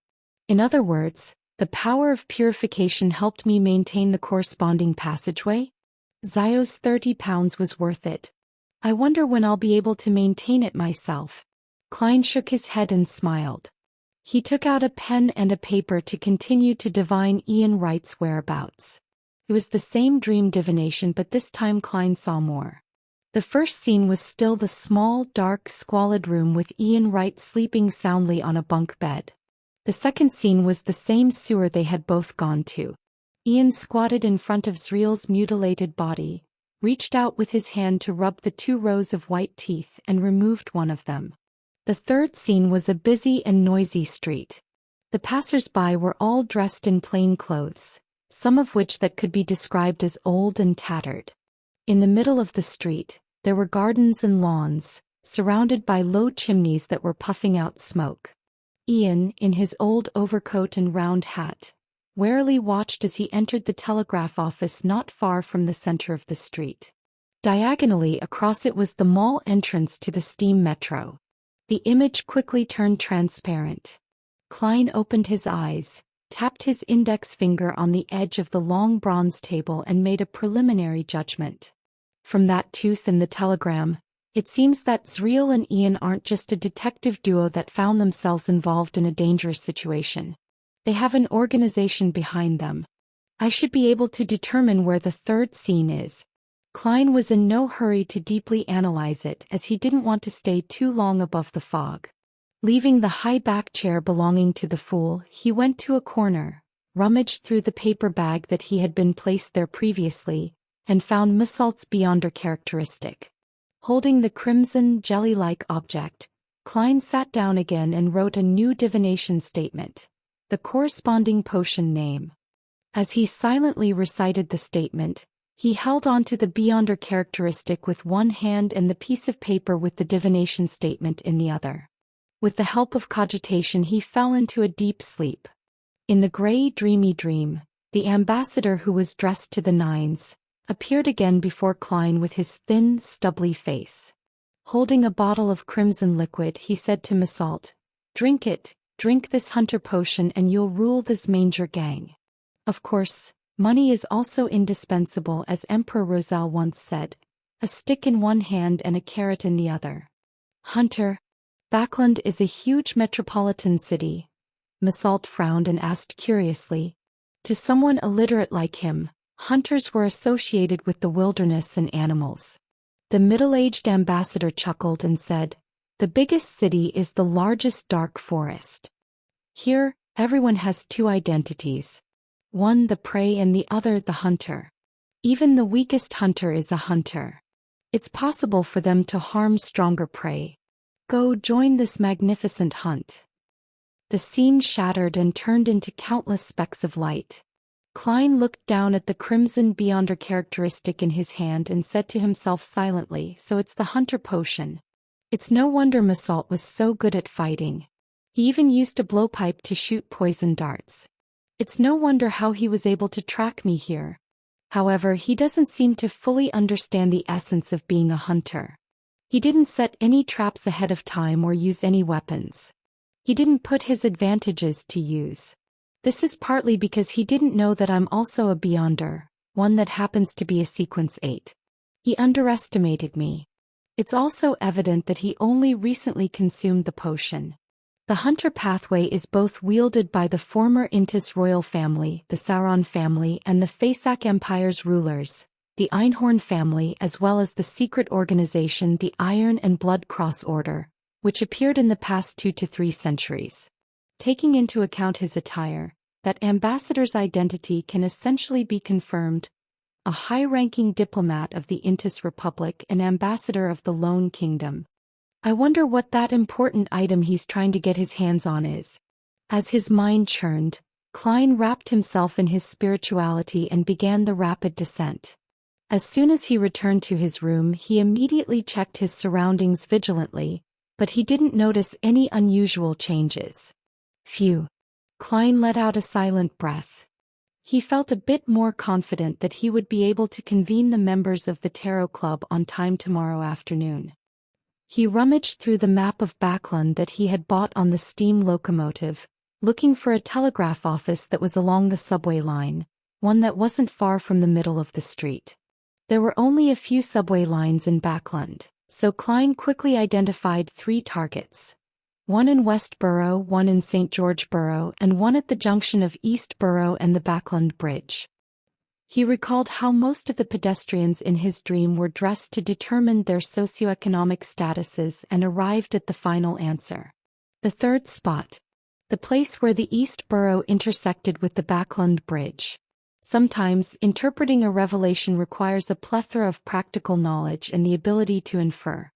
In other words, the power of purification helped me maintain the corresponding passageway? Zio's 30 pounds was worth it. I wonder when I'll be able to maintain it myself. Klein shook his head and smiled. He took out a pen and a paper to continue to divine Ian Wright's whereabouts. It was the same dream divination, but this time Klein saw more. The first scene was still the small, dark, squalid room with Ian Wright sleeping soundly on a bunk bed. The second scene was the same sewer they had both gone to. Ian squatted in front of Zriel's mutilated body, reached out with his hand to rub the 2 rows of white teeth and removed one of them. The third scene was a busy and noisy street. The passers-by were all dressed in plain clothes, some of which that could be described as old and tattered. In the middle of the street, there were gardens and lawns, surrounded by low chimneys that were puffing out smoke. Ian, in his old overcoat and round hat, warily watched as he entered the telegraph office not far from the center of the street. Diagonally across it was the mall entrance to the steam metro. The image quickly turned transparent. Klein opened his eyes, tapped his index finger on the edge of the long bronze table and made a preliminary judgment. From that tooth in the telegram, it seems that Zriel and Ian aren't just a detective duo that found themselves involved in a dangerous situation. They have an organization behind them. I should be able to determine where the third scene is. Klein was in no hurry to deeply analyze it, as he didn't want to stay too long above the fog. Leaving the high-back chair belonging to the fool, he went to a corner, rummaged through the paper bag that he had been placed there previously, and found Missalt's Beyonder characteristic. Holding the crimson, jelly-like object, Klein sat down again and wrote a new divination statement, the corresponding potion name. As he silently recited the statement, he held on to the Beyonder characteristic with one hand and the piece of paper with the divination statement in the other. With the help of cogitation, he fell into a deep sleep. In the gray, dreamy dream, the ambassador, who was dressed to the nines, appeared again before Klein with his thin, stubbly face. Holding a bottle of crimson liquid, he said to Missalt, "Drink it, drink this hunter potion and you'll rule this manger gang." Of course, money is also indispensable, as Emperor Rosal once said, a stick in one hand and a carrot in the other. Hunter. Backland is a huge metropolitan city. Missalt frowned and asked curiously. To someone illiterate like him, hunters were associated with the wilderness and animals. The middle-aged ambassador chuckled and said, "The biggest city is the largest dark forest. Here, everyone has 2 identities. One the prey and the other the hunter. Even the weakest hunter is a hunter. It's possible for them to harm stronger prey. Go join this magnificent hunt." The scene shattered and turned into countless specks of light. Klein looked down at the crimson Beyonder characteristic in his hand and said to himself silently, "So it's the hunter potion. It's no wonder Missalt was so good at fighting. He even used a blowpipe to shoot poison darts. It's no wonder how he was able to track me here. However, he doesn't seem to fully understand the essence of being a hunter. He didn't set any traps ahead of time or use any weapons. He didn't put his advantages to use. This is partly because he didn't know that I'm also a Beyonder, one that happens to be a Sequence 8. He underestimated me. It's also evident that he only recently consumed the potion. The hunter pathway is both wielded by the former Intis royal family, the Sauron family, and the Faesak Empire's rulers, the Einhorn family, as well as the secret organization the Iron and Blood Cross Order, which appeared in the past 2 to 3 centuries. Taking into account his attire, that ambassador's identity can essentially be confirmed: a high-ranking diplomat of the Intis Republic and ambassador of the Lone Kingdom. I wonder what that important item he's trying to get his hands on is. As his mind churned, Klein wrapped himself in his spirituality and began the rapid descent. As soon as he returned to his room, he immediately checked his surroundings vigilantly, but he didn't notice any unusual changes. Phew. Klein let out a silent breath. He felt a bit more confident that he would be able to convene the members of the Tarot Club on time tomorrow afternoon. He rummaged through the map of Backlund that he had bought on the steam locomotive, looking for a telegraph office that was along the subway line, one that wasn't far from the middle of the street. There were only a few subway lines in Backlund, so Klein quickly identified 3 targets: one in Westborough, one in St. George Borough, and one at the junction of East Borough and the Backlund Bridge. He recalled how most of the pedestrians in his dream were dressed to determine their socioeconomic statuses and arrived at the final answer. The 3rd spot. The place where the East Borough intersected with the Backlund Bridge. Sometimes, interpreting a revelation requires a plethora of practical knowledge and the ability to infer.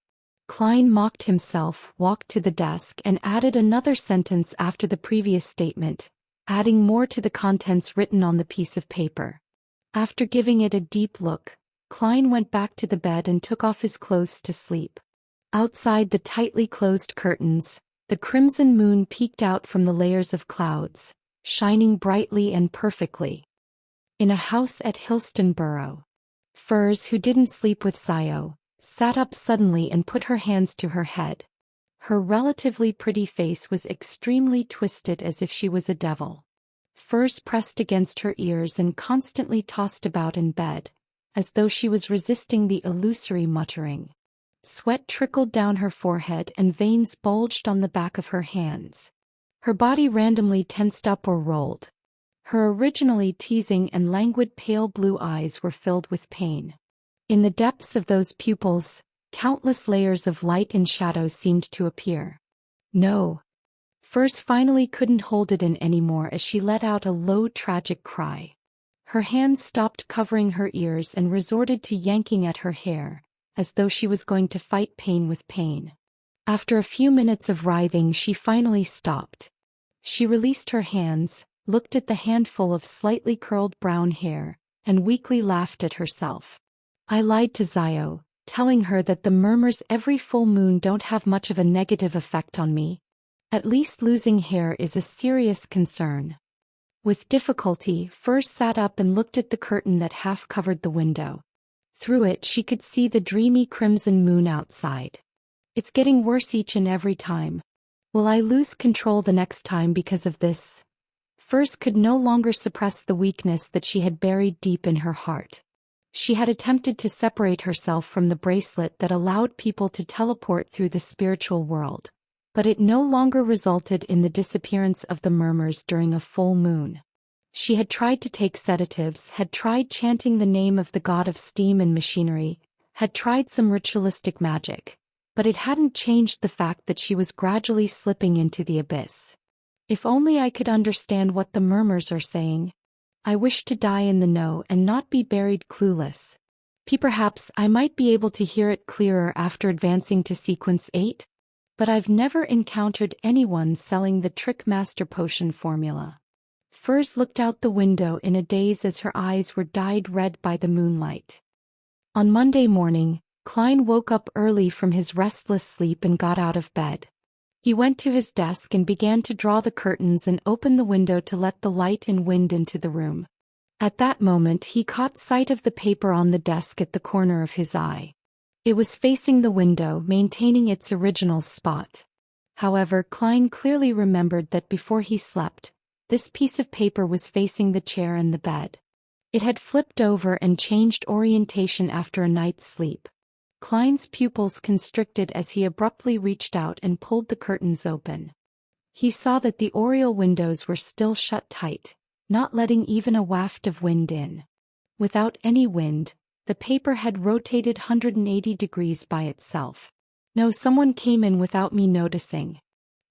Klein mocked himself, walked to the desk, and added another sentence after the previous statement, adding more to the contents written on the piece of paper. After giving it a deep look, Klein went back to the bed and took off his clothes to sleep. Outside the tightly closed curtains, the crimson moon peeked out from the layers of clouds, shining brightly and perfectly. In a house at Hillston Borough, Furs, who didn't sleep with Sayo, sat up suddenly and put her hands to her head. Her relatively pretty face was extremely twisted as if she was a devil. Furs pressed against her ears and constantly tossed about in bed, as though she was resisting the illusory muttering. Sweat trickled down her forehead and veins bulged on the back of her hands. Her body randomly tensed up or rolled. Her originally teasing and languid pale blue eyes were filled with pain. In the depths of those pupils, countless layers of light and shadow seemed to appear. No. Furs finally couldn't hold it in anymore as she let out a low tragic cry. Her hands stopped covering her ears and resorted to yanking at her hair, as though she was going to fight pain with pain. After a few minutes of writhing, she finally stopped. She released her hands, looked at the handful of slightly curled brown hair, and weakly laughed at herself. I lied to Zayo, telling her that the murmurs every full moon don't have much of a negative effect on me. At least losing hair is a serious concern. With difficulty, Furs sat up and looked at the curtain that half covered the window. Through it she could see the dreamy crimson moon outside. It's getting worse each and every time. Will I lose control the next time because of this? Furs could no longer suppress the weakness that she had buried deep in her heart. She had attempted to separate herself from the bracelet that allowed people to teleport through the spiritual world, but it no longer resulted in the disappearance of the murmurs during a full moon. She had tried to take sedatives, had tried chanting the name of the god of steam and machinery, had tried some ritualistic magic, but it hadn't changed the fact that she was gradually slipping into the abyss. If only I could understand what the murmurs are saying. I wish to die in the know and not be buried clueless. Perhaps I might be able to hear it clearer after advancing to Sequence 8? But I've never encountered anyone selling the Trick Master Potion formula. Furs looked out the window in a daze as her eyes were dyed red by the moonlight. On Monday morning, Klein woke up early from his restless sleep and got out of bed. He went to his desk and began to draw the curtains and open the window to let the light and wind into the room. At that moment he caught sight of the paper on the desk at the corner of his eye. It was facing the window, maintaining its original spot. However, Klein clearly remembered that before he slept, this piece of paper was facing the chair and the bed. It had flipped over and changed orientation after a night's sleep. Klein's pupils constricted as he abruptly reached out and pulled the curtains open. He saw that the oriel windows were still shut tight, not letting even a waft of wind in. Without any wind, the paper had rotated 180 degrees by itself. No, someone came in without me noticing.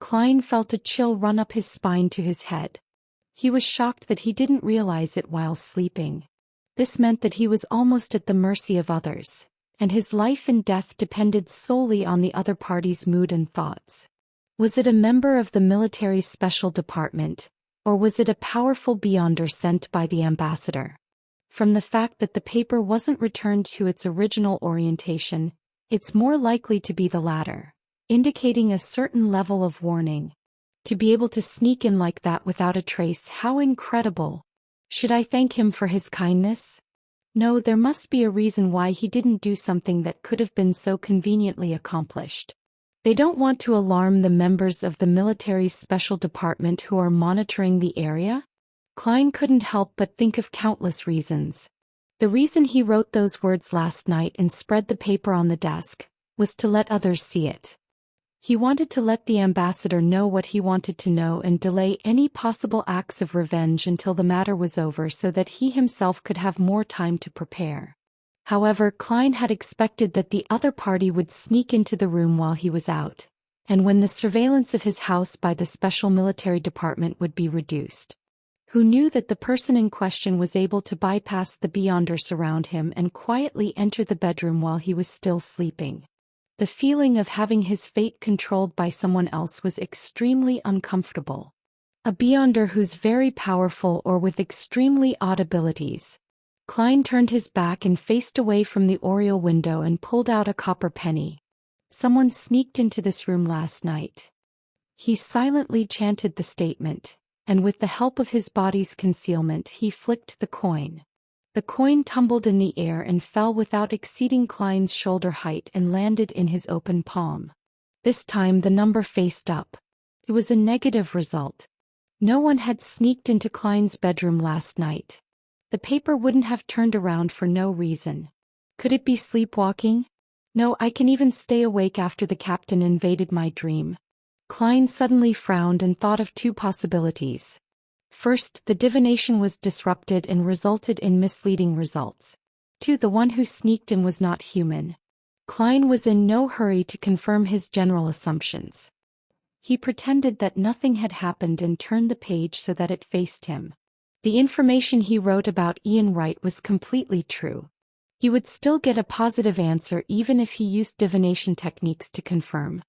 Klein felt a chill run up his spine to his head. He was shocked that he didn't realize it while sleeping. This meant that he was almost at the mercy of others, and his life and death depended solely on the other party's mood and thoughts. Was it a member of the military's special department, or was it a powerful beyonder sent by the ambassador? From the fact that the paper wasn't returned to its original orientation, it's more likely to be the latter, indicating a certain level of warning. To be able to sneak in like that without a trace, how incredible! Should I thank him for his kindness? No, there must be a reason why he didn't do something that could have been so conveniently accomplished. They don't want to alarm the members of the military's special department who are monitoring the area? Klein couldn't help but think of countless reasons. The reason he wrote those words last night and spread the paper on the desk was to let others see it. He wanted to let the ambassador know what he wanted to know and delay any possible acts of revenge until the matter was over so that he himself could have more time to prepare. However, Klein had expected that the other party would sneak into the room while he was out, and when the surveillance of his house by the special military department would be reduced. Who knew that the person in question was able to bypass the beyonders around him and quietly enter the bedroom while he was still sleeping. The feeling of having his fate controlled by someone else was extremely uncomfortable. A beyonder who's very powerful or with extremely odd abilities. Klein turned his back and faced away from the oriel window and pulled out a copper penny. Someone sneaked into this room last night. He silently chanted the statement, and with the help of his body's concealment he flicked the coin. The coin tumbled in the air and fell without exceeding Klein's shoulder height and landed in his open palm. This time the number faced up. It was a negative result. No one had sneaked into Klein's bedroom last night. The paper wouldn't have turned around for no reason. Could it be sleepwalking? No, I can even stay awake after the captain invaded my dream. Klein suddenly frowned and thought of two possibilities. First, the divination was disrupted and resulted in misleading results. 2. The one who sneaked in was not human. Klein was in no hurry to confirm his general assumptions. He pretended that nothing had happened and turned the page so that it faced him. The information he wrote about Ian Wright was completely true. He would still get a positive answer even if he used divination techniques to confirm.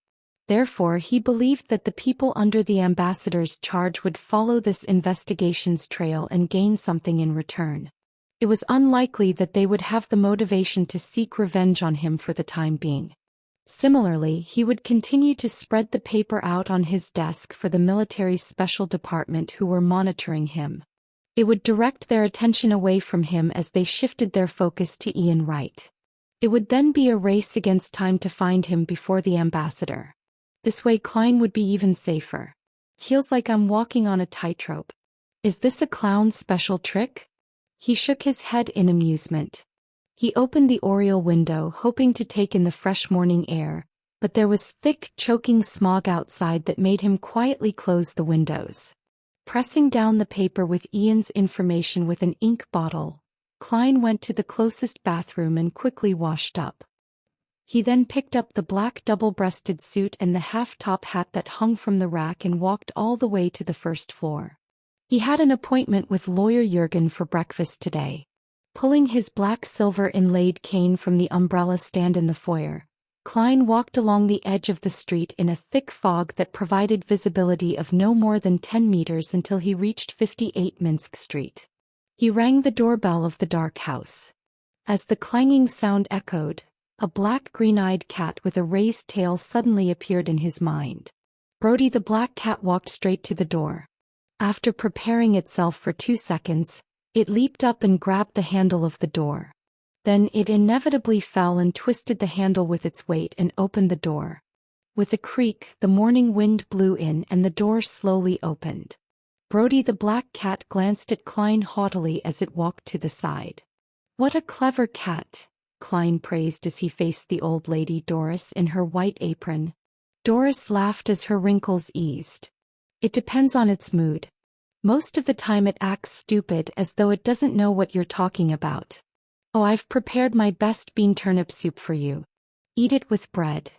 Therefore, he believed that the people under the ambassador's charge would follow this investigation's trail and gain something in return. It was unlikely that they would have the motivation to seek revenge on him for the time being. Similarly, he would continue to spread the paper out on his desk for the military's special department who were monitoring him. It would direct their attention away from him as they shifted their focus to Ian Wright. It would then be a race against time to find him before the ambassador. This way Klein would be even safer. Feels like I'm walking on a tightrope. Is this a clown's special trick? He shook his head in amusement. He opened the oriel window hoping to take in the fresh morning air, but there was thick, choking smog outside that made him quietly close the windows. Pressing down the paper with Ian's information with an ink bottle, Klein went to the closest bathroom and quickly washed up. He then picked up the black double-breasted suit and the half-top hat that hung from the rack and walked all the way to the first floor. He had an appointment with lawyer Jurgen for breakfast today. Pulling his black silver inlaid cane from the umbrella stand in the foyer, Klein walked along the edge of the street in a thick fog that provided visibility of no more than 10 meters until he reached 58 Minsk Street. He rang the doorbell of the dark house. As the clanging sound echoed, a black green-eyed cat with a raised tail suddenly appeared in his mind. Brody the black cat walked straight to the door. After preparing itself for 2 seconds, it leaped up and grabbed the handle of the door. Then it inevitably fell and twisted the handle with its weight and opened the door. With a creak, the morning wind blew in and the door slowly opened. Brody the black cat glanced at Klein haughtily as it walked to the side. "What a clever cat," Klein praised as he faced the old lady Doris in her white apron. Doris laughed as her wrinkles eased. "It depends on its mood. Most of the time it acts stupid as though it doesn't know what you're talking about. Oh, I've prepared my best bean turnip soup for you. Eat it with bread."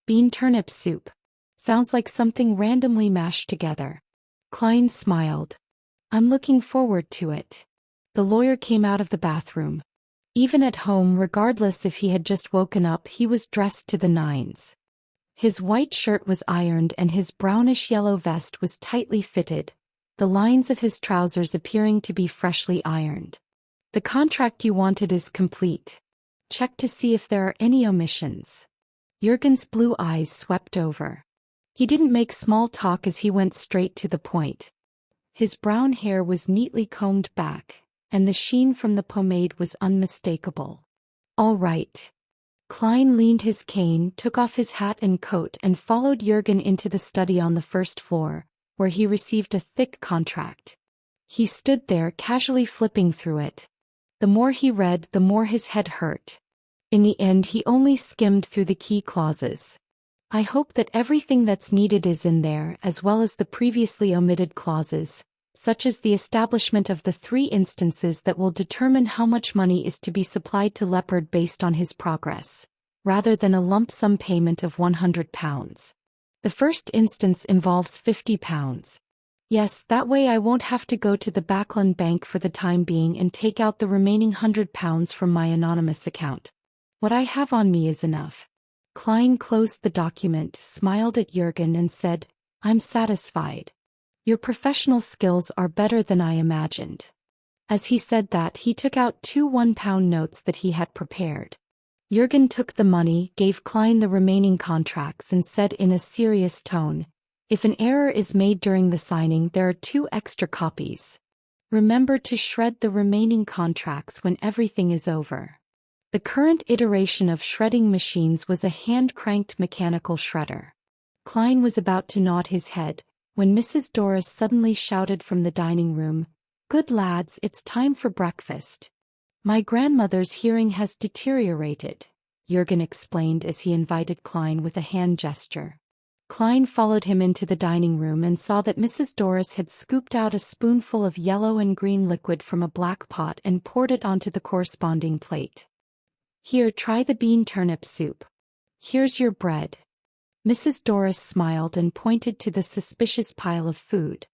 Bean turnip soup. Sounds like something randomly mashed together. Klein smiled. "I'm looking forward to it." The lawyer came out of the bathroom. Even at home, regardless if he had just woken up, he was dressed to the nines. His white shirt was ironed and his brownish-yellow vest was tightly fitted, the lines of his trousers appearing to be freshly ironed. "The contract you wanted is complete. Check to see if there are any omissions." Jürgen's blue eyes swept over. He didn't make small talk as he went straight to the point. His brown hair was neatly combed back, and the sheen from the pomade was unmistakable. "All right." Klein leaned his cane, took off his hat and coat and followed Jürgen into the study on the first floor, where he received a thick contract. He stood there casually flipping through it. The more he read, the more his head hurt. In the end, he only skimmed through the key clauses. "I hope that everything that's needed is in there, as well as the previously omitted clauses, such as the establishment of the 3 instances that will determine how much money is to be supplied to Leopard based on his progress, rather than a lump sum payment of £100. The first instance involves £50. Yes, that way I won't have to go to the Backland Bank for the time being and take out the remaining £100 from my anonymous account. What I have on me is enough." Klein closed the document, smiled at Jürgen and said, "I'm satisfied. Your professional skills are better than I imagined." As he said that, he took out 2 £1 notes that he had prepared. Jürgen took the money, gave Klein the remaining contracts and said in a serious tone, "If an error is made during the signing, there are 2 extra copies. Remember to shred the remaining contracts when everything is over." The current iteration of shredding machines was a hand-cranked mechanical shredder. Klein was about to nod his head, when Mrs. Doris suddenly shouted from the dining room, "Good lads, it's time for breakfast." "My grandmother's hearing has deteriorated," Jürgen explained as he invited Klein with a hand gesture. Klein followed him into the dining room and saw that Mrs. Doris had scooped out a spoonful of yellow and green liquid from a black pot and poured it onto the corresponding plate. "Here, try the bean turnip soup. Here's your bread." Mrs. Doris smiled and pointed to the suspicious pile of food.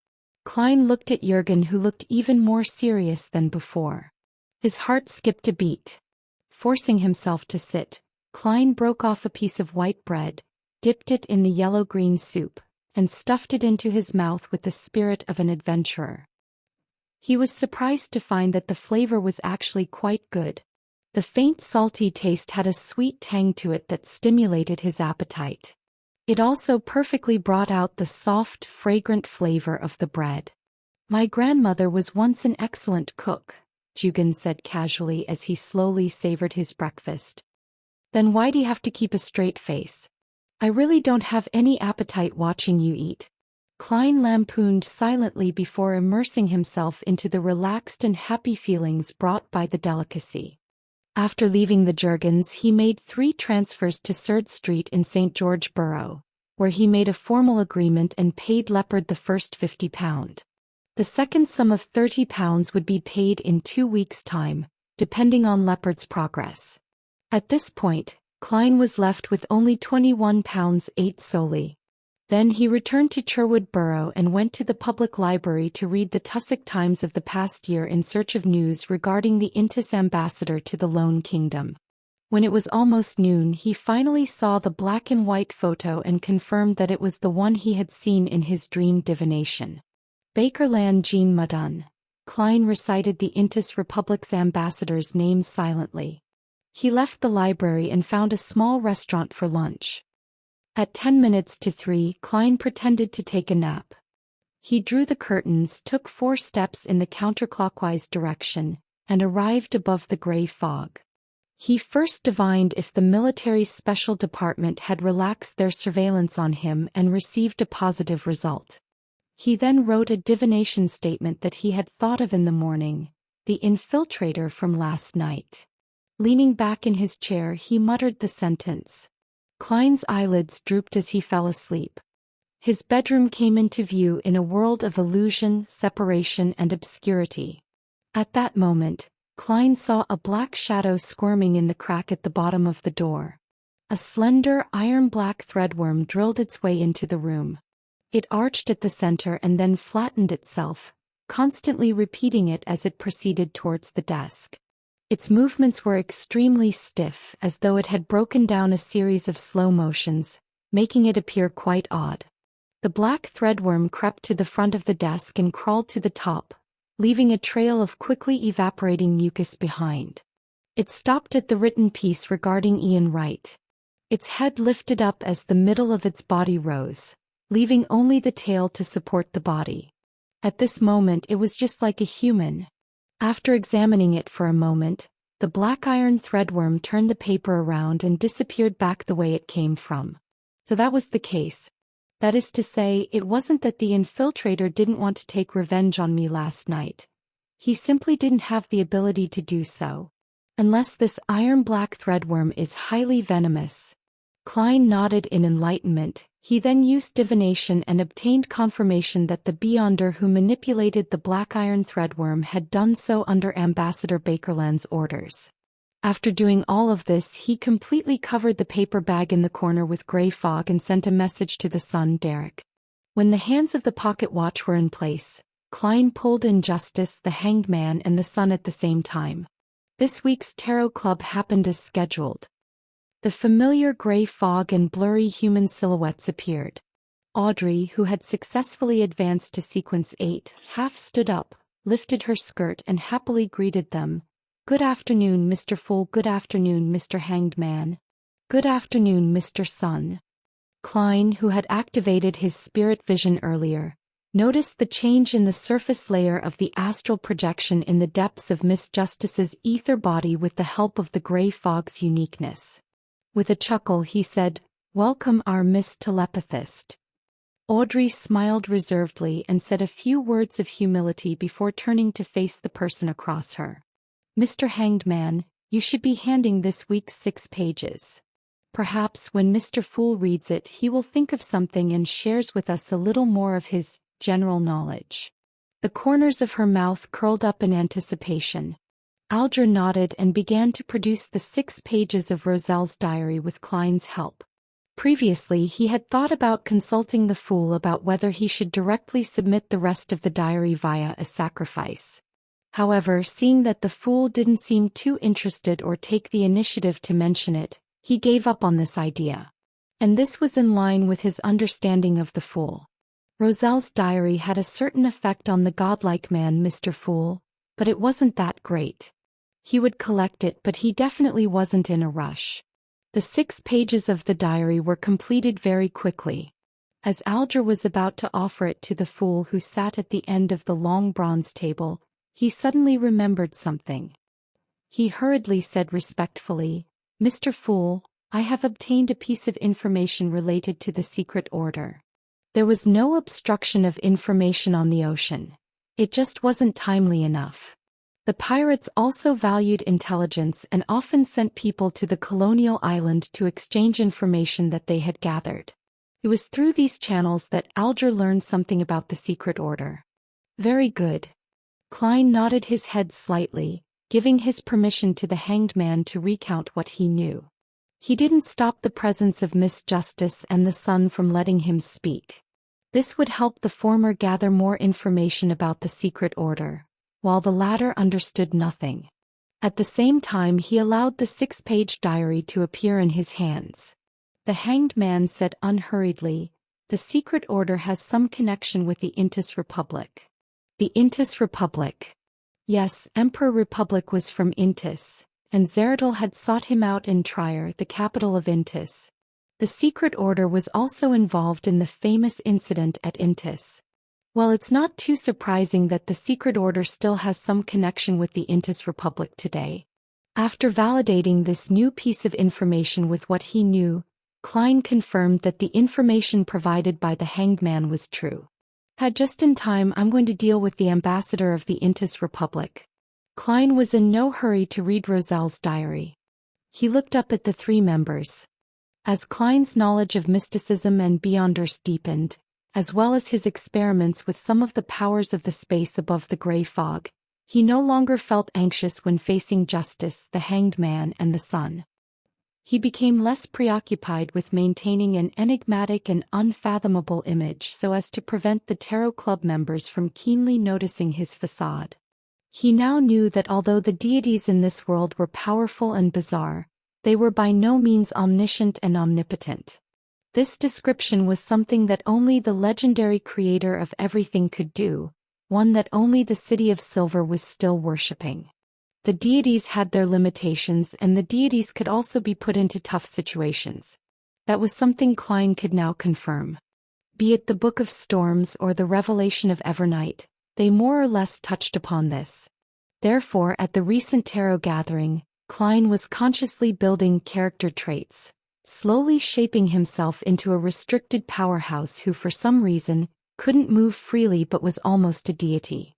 Klein looked at Jürgen, who looked even more serious than before. His heart skipped a beat. Forcing himself to sit, Klein broke off a piece of white bread, dipped it in the yellow-green soup, and stuffed it into his mouth with the spirit of an adventurer. He was surprised to find that the flavor was actually quite good. The faint salty taste had a sweet tang to it that stimulated his appetite. It also perfectly brought out the soft, fragrant flavor of the bread. "My grandmother was once an excellent cook," Jürgen said casually as he slowly savored his breakfast. "Then why do you have to keep a straight face? I really don't have any appetite watching you eat." Klein lampooned silently before immersing himself into the relaxed and happy feelings brought by the delicacy. After leaving the Jürgens, he made 3 transfers to Surd Street in St. George Borough, where he made a formal agreement and paid Leopard the first £50. The second sum of £30 would be paid in 2 weeks' time, depending on Leopard's progress. At this point, Klein was left with only £21.08 solely. Then he returned to Cherwood Borough and went to the public library to read the Tussock Times of the past year in search of news regarding the Intis ambassador to the Lone Kingdom. When it was almost noon, he finally saw the black and white photo and confirmed that it was the one he had seen in his dream divination. Bakerland Jean Madun. Klein recited the Intis Republic's ambassador's name silently. He left the library and found a small restaurant for lunch. At 3:10, Klein pretended to take a nap. He drew the curtains, took 4 steps in the counterclockwise direction, and arrived above the gray fog. He first divined if the military special department had relaxed their surveillance on him and received a positive result. He then wrote a divination statement that he had thought of in the morning, the infiltrator from last night. Leaning back in his chair, he muttered the sentence. Klein's eyelids drooped as he fell asleep. His bedroom came into view in a world of illusion, separation, and obscurity. At that moment, Klein saw a black shadow squirming in the crack at the bottom of the door. A slender, iron-black threadworm drilled its way into the room. It arched at the center and then flattened itself, constantly repeating it as it proceeded towards the desk. Its movements were extremely stiff, as though it had broken down a series of slow motions, making it appear quite odd. The black threadworm crept to the front of the desk and crawled to the top, leaving a trail of quickly evaporating mucus behind. It stopped at the written piece regarding Ian Wright. Its head lifted up as the middle of its body rose, leaving only the tail to support the body. At this moment it was just like a human. After examining it for a moment, the black iron threadworm turned the paper around and disappeared back the way it came from. So that was the case. That is to say, it wasn't that the infiltrator didn't want to take revenge on me last night. He simply didn't have the ability to do so. Unless this iron-black threadworm is highly venomous. Klein nodded in enlightenment. He then used divination and obtained confirmation that the Beyonder who manipulated the black iron threadworm had done so under Ambassador Bakerland's orders. After doing all of this, he completely covered the paper bag in the corner with gray fog and sent a message to the son, Derek. When the hands of the pocket watch were in place, Klein pulled in Justice, the Hanged Man, and the Sun at the same time. This week's Tarot Club happened as scheduled. The familiar gray fog and blurry human silhouettes appeared. Audrey, who had successfully advanced to sequence 8, half stood up, lifted her skirt and happily greeted them. Good afternoon, Mr. Fool. Good afternoon, Mr. Hanged Man. Good afternoon, Mr. Sun. Klein, who had activated his spirit vision earlier, noticed the change in the surface layer of the astral projection in the depths of Miss Justice's ether body with the help of the gray fog's uniqueness. With a chuckle he said, "Welcome, our Miss Telepathist." Audrey smiled reservedly and said a few words of humility before turning to face the person across her. "Mr. Hanged Man, you should be handing this week's 6 pages. Perhaps when Mr. Fool reads it he will think of something and shares with us a little more of his general knowledge." The corners of her mouth curled up in anticipation. Alger nodded and began to produce the 6 pages of Roselle's diary with Klein's help. Previously he had thought about consulting the Fool about whether he should directly submit the rest of the diary via a sacrifice. However, seeing that the Fool didn't seem too interested or take the initiative to mention it, he gave up on this idea. And this was in line with his understanding of the Fool. Roselle's diary had a certain effect on the godlike man Mr. Fool, but it wasn't that great. He would collect it, but he definitely wasn't in a rush. The 6 pages of the diary were completed very quickly. As Alger was about to offer it to the Fool who sat at the end of the long bronze table, he suddenly remembered something. He hurriedly said respectfully, "Mr. Fool, I have obtained a piece of information related to the secret order." There was no obstruction of information on the ocean. It just wasn't timely enough. The pirates also valued intelligence and often sent people to the colonial island to exchange information that they had gathered. It was through these channels that Alger learned something about the secret order. Very good. Klein nodded his head slightly, giving his permission to the Hanged Man to recount what he knew. He didn't stop the presence of Miss Justice and the Sun from letting him speak. This would help the former gather more information about the secret order, while the latter understood nothing. At the same time he allowed the 6-page diary to appear in his hands. The Hanged Man said unhurriedly, "The secret order has some connection with the Intis Republic." The Intis Republic. Yes, Emperor Republic was from Intis, and Zeratul had sought him out in Trier, the capital of Intis. The secret order was also involved in the famous incident at Intis. Well, it's not too surprising that the secret order still has some connection with the Intis Republic today. After validating this new piece of information with what he knew, Klein confirmed that the information provided by the hanged man was true. Just in time, I'm going to deal with the ambassador of the Intis Republic. Klein was in no hurry to read Roselle's diary. He looked up at the three members. As Klein's knowledge of mysticism and Beyonders deepened, as well as his experiments with some of the powers of the space above the gray fog, he no longer felt anxious when facing justice, the hanged man, and the sun. He became less preoccupied with maintaining an enigmatic and unfathomable image so as to prevent the Tarot Club members from keenly noticing his facade. He now knew that although the deities in this world were powerful and bizarre, they were by no means omniscient and omnipotent. This description was something that only the legendary creator of everything could do, one that only the City of Silver was still worshipping. The deities had their limitations, and the deities could also be put into tough situations. That was something Klein could now confirm. Be it the Book of Storms or the Revelation of Evernight, they more or less touched upon this. Therefore, at the recent tarot gathering, Klein was consciously building character traits, slowly shaping himself into a restricted powerhouse who for some reason couldn't move freely but was almost a deity.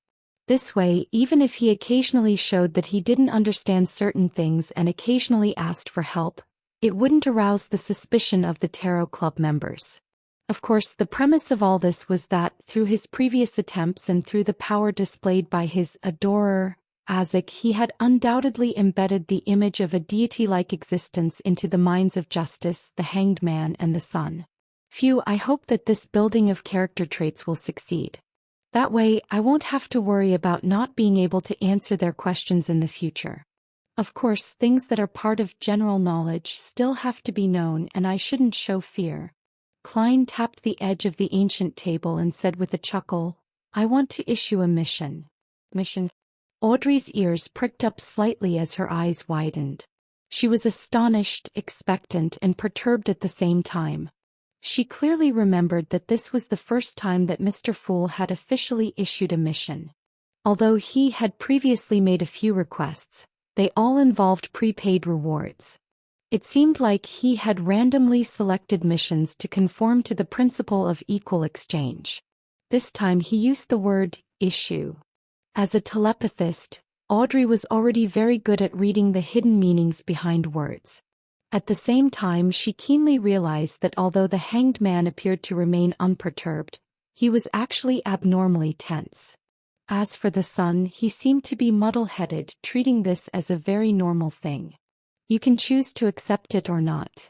This way, even if he occasionally showed that he didn't understand certain things and occasionally asked for help, it wouldn't arouse the suspicion of the Tarot Club members. Of course, the premise of all this was that, through his previous attempts and through the power displayed by his adorer, Isaac, he had undoubtedly embedded the image of a deity-like existence into the minds of Justice, the Hanged Man, and the Sun. Phew, I hope that this building of character traits will succeed. That way, I won't have to worry about not being able to answer their questions in the future. Of course, things that are part of general knowledge still have to be known, and I shouldn't show fear. Klein tapped the edge of the ancient table and said with a chuckle, "I want to issue a mission." Mission? Audrey's ears pricked up slightly as her eyes widened. She was astonished, expectant, and perturbed at the same time. She clearly remembered that this was the first time that Mr. Fool had officially issued a mission. Although he had previously made a few requests, they all involved prepaid rewards. It seemed like he had randomly selected missions to conform to the principle of equal exchange. This time he used the word issue. As a telepathist, Audrey was already very good at reading the hidden meanings behind words. At the same time, she keenly realized that although the hanged man appeared to remain unperturbed, he was actually abnormally tense. As for the sun, he seemed to be muddle-headed, treating this as a very normal thing. You can choose to accept it or not.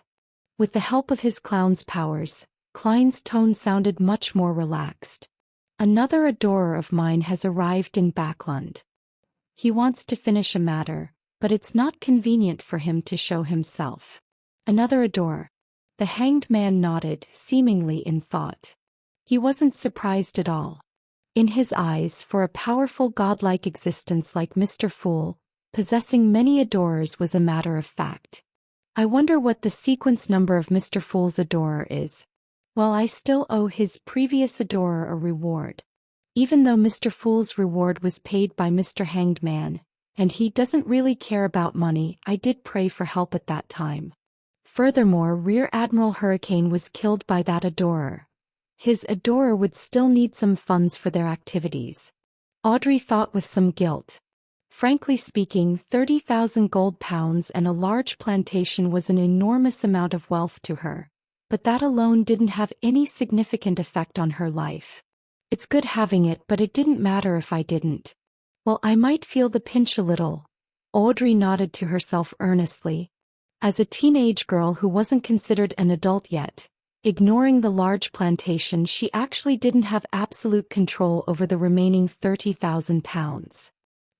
With the help of his clown's powers, Klein's tone sounded much more relaxed. Another adorer of mine has arrived in Backlund. He wants to finish a matter, but it's not convenient for him to show himself. Another adorer. The hanged man nodded, seemingly in thought. He wasn't surprised at all. In his eyes, for a powerful godlike existence like Mr. Fool, possessing many adorers was a matter of fact. I wonder what the sequence number of Mr. Fool's adorer is. Well, I still owe his previous adorer a reward. Even though Mr. Fool's reward was paid by Mr. Hanged Man, and he doesn't really care about money, I did pray for help at that time. Furthermore, Rear Admiral Hurricane was killed by that adorer. His adorer would still need some funds for their activities. Audrey thought with some guilt. Frankly speaking, 30,000 gold pounds and a large plantation was an enormous amount of wealth to her. But that alone didn't have any significant effect on her life. It's good having it, but it didn't matter if I didn't. Well, I might feel the pinch a little. Audrey nodded to herself earnestly. As a teenage girl who wasn't considered an adult yet, ignoring the large plantation, she actually didn't have absolute control over the remaining 30,000 pounds.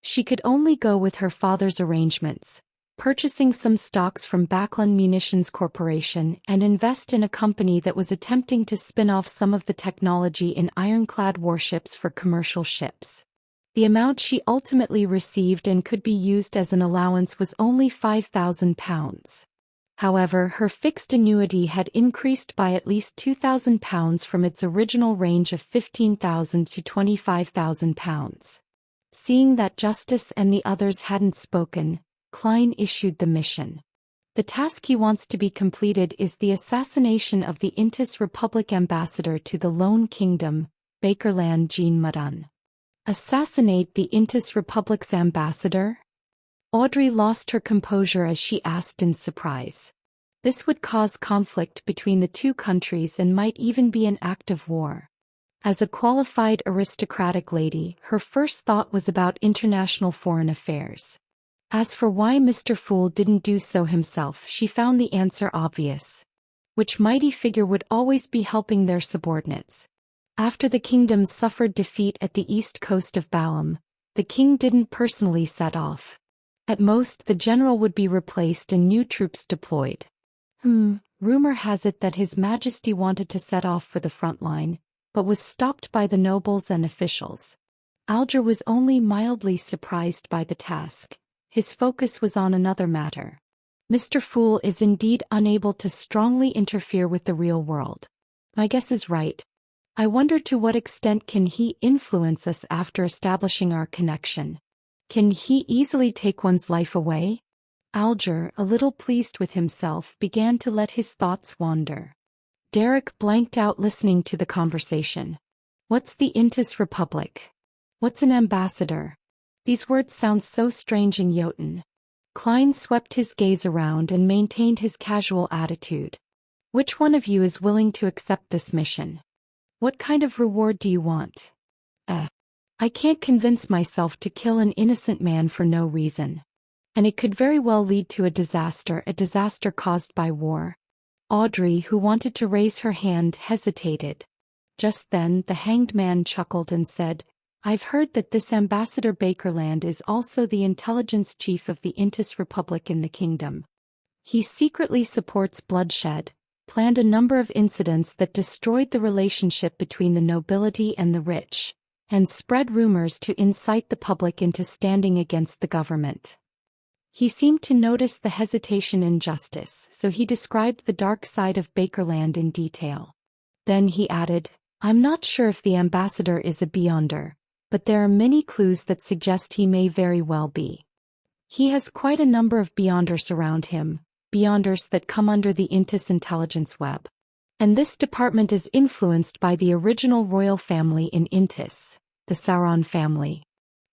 She could only go with her father's arrangements, purchasing some stocks from Backlund Munitions Corporation and invest in a company that was attempting to spin off some of the technology in ironclad warships for commercial ships. The amount she ultimately received and could be used as an allowance was only 5,000 pounds. However, her fixed annuity had increased by at least £2,000 from its original range of £15,000 to £25,000. Seeing that Justice and the others hadn't spoken, Klein issued the mission. The task he wants to be completed is the assassination of the Intis Republic ambassador to the Lone Kingdom, Bakerland Jean Mudun. Assassinate the Intis Republic's ambassador? Audrey lost her composure as she asked in surprise. This would cause conflict between the two countries and might even be an act of war. As a qualified aristocratic lady, her first thought was about international foreign affairs. As for why Mr. Fool didn't do so himself, she found the answer obvious. Which mighty figure would always be helping their subordinates? After the kingdom suffered defeat at the east coast of Balam, the king didn't personally set off. At most, the general would be replaced and new troops deployed. Rumor has it that His Majesty wanted to set off for the front line, but was stopped by the nobles and officials. Alger was only mildly surprised by the task. His focus was on another matter. Mr. Fool is indeed unable to strongly interfere with the real world. My guess is right. I wonder to what extent can he influence us after establishing our connection. Can he easily take one's life away? Alger, a little pleased with himself, began to let his thoughts wander. Derek blanked out listening to the conversation. What's the Intis Republic? What's an ambassador? These words sound so strange in Jotun. Klein swept his gaze around and maintained his casual attitude. Which one of you is willing to accept this mission? What kind of reward do you want? I can't convince myself to kill an innocent man for no reason. And it could very well lead to a disaster caused by war. Audrey, who wanted to raise her hand, hesitated. Just then, the hanged man chuckled and said, I've heard that this Ambassador Bakerland is also the intelligence chief of the Intis Republic in the kingdom. He secretly supports bloodshed, planned a number of incidents that destroyed the relationship between the nobility and the rich, and spread rumors to incite the public into standing against the government. He seemed to notice the hesitation in Justice, so he described the dark side of Bakerland in detail. Then he added, I'm not sure if the ambassador is a Beyonder, but there are many clues that suggest he may very well be. He has quite a number of Beyonders around him, Beyonders that come under the Intis intelligence web. And this department is influenced by the original royal family in Intis, the Sauron family.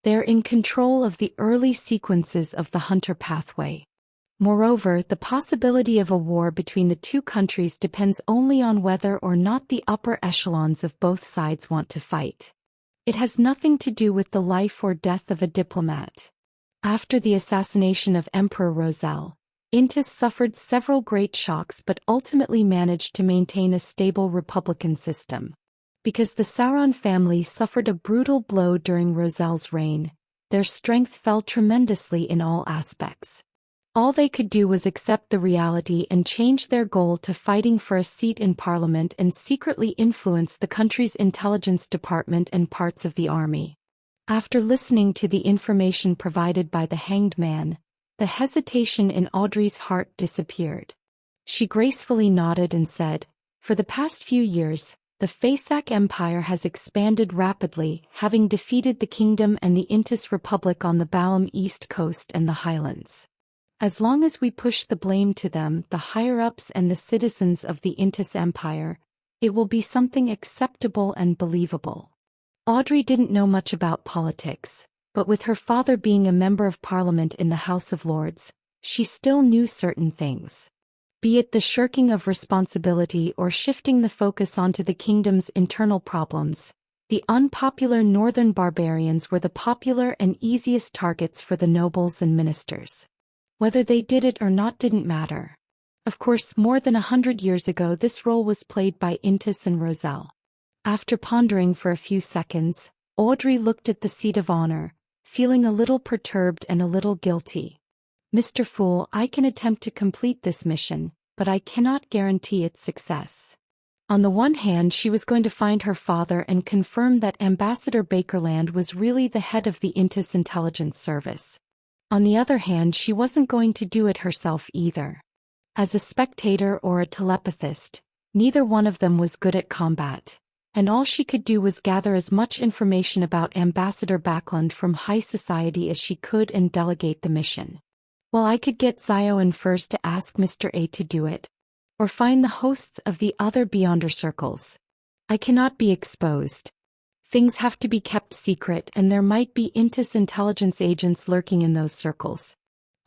They're in control of the early sequences of the Hunter pathway. Moreover, the possibility of a war between the two countries depends only on whether or not the upper echelons of both sides want to fight. It has nothing to do with the life or death of a diplomat. After the assassination of Emperor Roselle, Intis suffered several great shocks but ultimately managed to maintain a stable republican system. Because the Sauron family suffered a brutal blow during Roselle's reign, their strength fell tremendously in all aspects. All they could do was accept the reality and change their goal to fighting for a seat in parliament and secretly influence the country's intelligence department and parts of the army. After listening to the information provided by the hanged man, the hesitation in Audrey's heart disappeared. She gracefully nodded and said, For the past few years, the Faesac Empire has expanded rapidly, having defeated the kingdom and the Intis Republic on the Balam East Coast and the Highlands. As long as we push the blame to them, the higher-ups and the citizens of the Intis Empire, it will be something acceptable and believable. Audrey didn't know much about politics, but with her father being a member of parliament in the House of Lords, she still knew certain things. Be it the shirking of responsibility or shifting the focus onto the kingdom's internal problems, the unpopular northern barbarians were the popular and easiest targets for the nobles and ministers. Whether they did it or not didn't matter. Of course, more than 100 years ago this role was played by Intis and Roselle. After pondering for a few seconds, Audrey looked at the seat of honor, feeling a little perturbed and a little guilty. Mr. Fool, I can attempt to complete this mission, but I cannot guarantee its success. On the one hand, she was going to find her father and confirm that Ambassador Bakerland was really the head of the Intis intelligence service. On the other hand, she wasn't going to do it herself either. As a spectator or a telepathist, neither one of them was good at combat, and all she could do was gather as much information about Ambassador Backlund from high society as she could and delegate the mission. Well, I could get Zion first to ask Mr. A to do it, or find the hosts of the other Beyonder circles. I cannot be exposed. Things have to be kept secret, and there might be Intis intelligence agents lurking in those circles.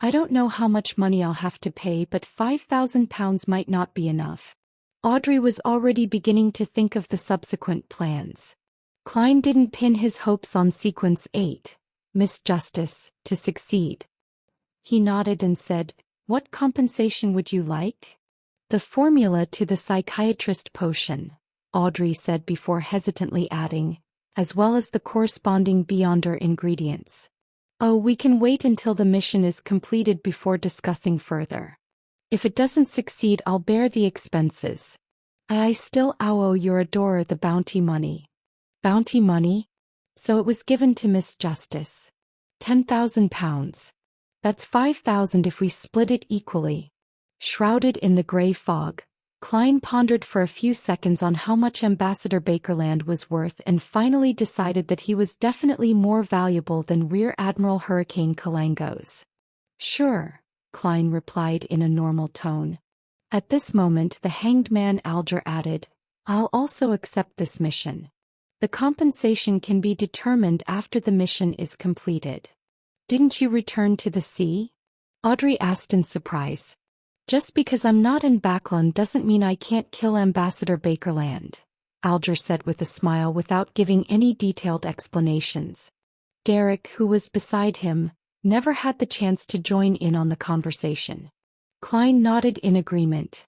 I don't know how much money I'll have to pay, but £5,000 might not be enough. Audrey was already beginning to think of the subsequent plans. Klein didn't pin his hopes on Sequence 8, Miss Justice, to succeed. He nodded and said, "What compensation would you like?" "The formula to the psychiatrist potion," Audrey said before hesitantly adding, "as well as the corresponding Beyonder ingredients." "Oh, we can wait until the mission is completed before discussing further. If it doesn't succeed, I'll bear the expenses. I still owe your adorer the bounty money." "Bounty money?" "So it was given to Miss Justice. £10,000. That's 5,000 if we split it equally." Shrouded in the grey fog, Klein pondered for a few seconds on how much Ambassador Bakerland was worth and finally decided that he was definitely more valuable than Rear Admiral Hurricane Kalangos. "Sure," Klein replied in a normal tone. At this moment the hanged man Alger added, "I'll also accept this mission. The compensation can be determined after the mission is completed." "Didn't you return to the sea?" Audrey asked in surprise. "Just because I'm not in Backlund doesn't mean I can't kill Ambassador Bakerland," Alger said with a smile without giving any detailed explanations. Derek, who was beside him, never had the chance to join in on the conversation. Klein nodded in agreement.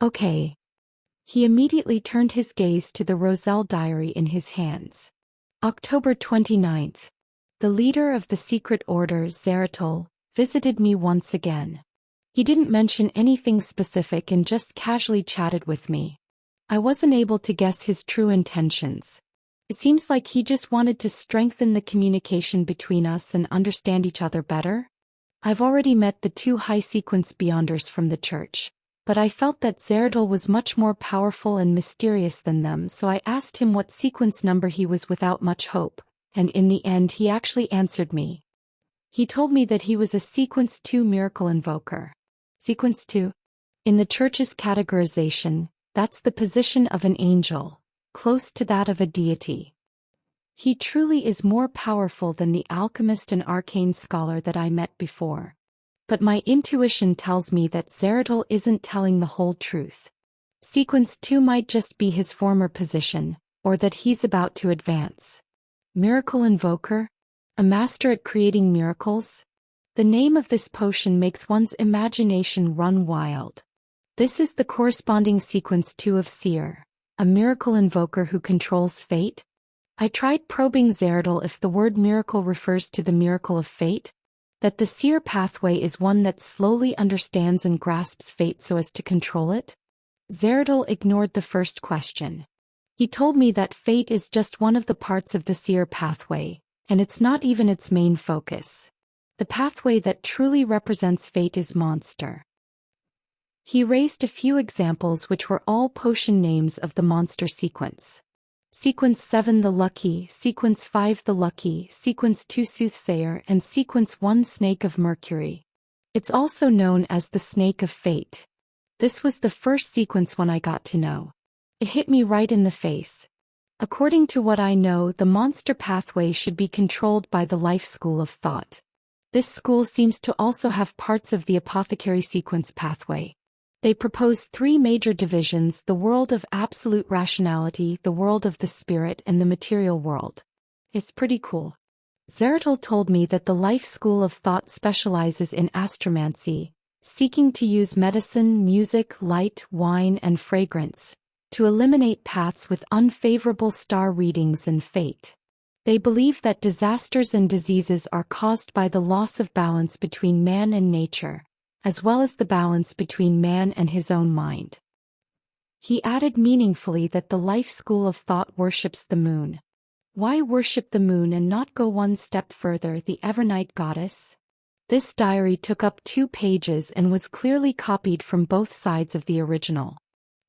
"Okay." He immediately turned his gaze to the Roselle diary in his hands. October 29th. The leader of the secret order, Zeratul, visited me once again. He didn't mention anything specific and just casually chatted with me. I wasn't able to guess his true intentions. It seems like he just wanted to strengthen the communication between us and understand each other better. I've already met the two high-sequence Beyonders from the church, but I felt that Zeratul was much more powerful and mysterious than them, so I asked him what sequence number he was without much hope, and in the end he actually answered me. He told me that he was a Sequence 2 miracle invoker. Sequence 2? In the church's categorization, that's the position of an angel, close to that of a deity. He truly is more powerful than the alchemist and arcane scholar that I met before. But my intuition tells me that Zeratul isn't telling the whole truth. Sequence 2 might just be his former position, or that he's about to advance. Miracle Invoker? A master at creating miracles? The name of this potion makes one's imagination run wild. This is the corresponding Sequence 2 of Seer, a miracle invoker who controls fate? I tried probing Zeratul if the word miracle refers to the miracle of fate, that the Seer pathway is one that slowly understands and grasps fate so as to control it. Zeratul ignored the first question. He told me that fate is just one of the parts of the Seer pathway, and it's not even its main focus. The pathway that truly represents fate is monster. He raised a few examples which were all potion names of the monster sequence. Sequence 7 the Lucky, Sequence 5 the Lucky, Sequence 2 Soothsayer, and Sequence 1 Snake of Mercury. It's also known as the Snake of Fate. This was the first sequence one I got to know. It hit me right in the face. According to what I know, the monster pathway should be controlled by the life school of thought. This school seems to also have parts of the apothecary sequence pathway. They propose 3 major divisions: the world of absolute rationality, the world of the spirit, and the material world. It's pretty cool. Zeratul told me that the life school of thought specializes in astromancy, seeking to use medicine, music, light, wine, and fragrance to eliminate paths with unfavorable star readings and fate. They believe that disasters and diseases are caused by the loss of balance between man and nature, as well as the balance between man and his own mind. He added meaningfully that the life school of thought worships the moon. Why worship the moon and not go one step further, the Evernight goddess? This diary took up 2 pages and was clearly copied from both sides of the original.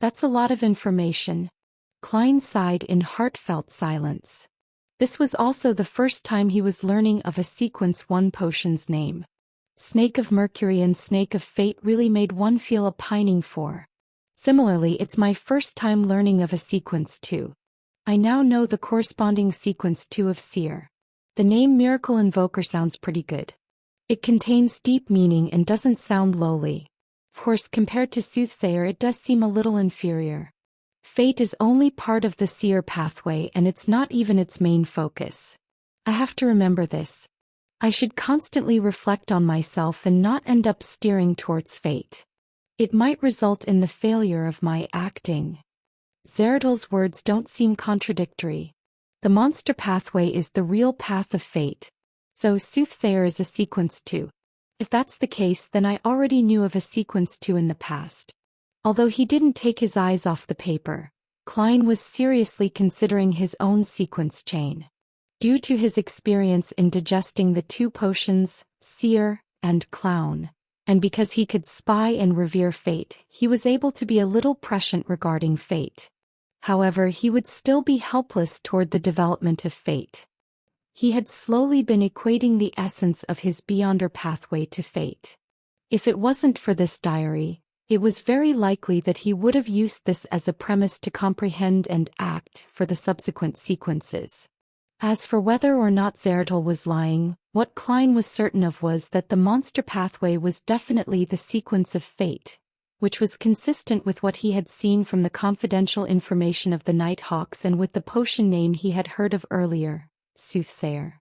That's a lot of information. Klein sighed in heartfelt silence. This was also the first time he was learning of a Sequence 1 potion's name. Snake of Mercury and Snake of Fate really made one feel a pining for. Similarly, it's my first time learning of a Sequence 2. I now know the corresponding Sequence 2 of Seer. The name Miracle Invoker sounds pretty good. It contains deep meaning and doesn't sound lowly. Of course, compared to Soothsayer, it does seem a little inferior. Fate is only part of the Seer pathway and it's not even its main focus. I have to remember this. I should constantly reflect on myself and not end up steering towards fate. It might result in the failure of my acting. Zeratl's words don't seem contradictory. The monster pathway is the real path of fate. So Soothsayer is a Sequence 2. If that's the case, then I already knew of a Sequence 2 in the past. Although he didn't take his eyes off the paper, Klein was seriously considering his own sequence chain. Due to his experience in digesting the 2 potions, Seer and Clown, and because he could spy and revere fate, he was able to be a little prescient regarding fate. However, he would still be helpless toward the development of fate. He had slowly been equating the essence of his Beyonder pathway to fate. If it wasn't for this diary, it was very likely that he would have used this as a premise to comprehend and act for the subsequent sequences. As for whether or not Zeratol was lying, what Klein was certain of was that the monster pathway was definitely the sequence of fate, which was consistent with what he had seen from the confidential information of the Nighthawks and with the potion name he had heard of earlier, Soothsayer.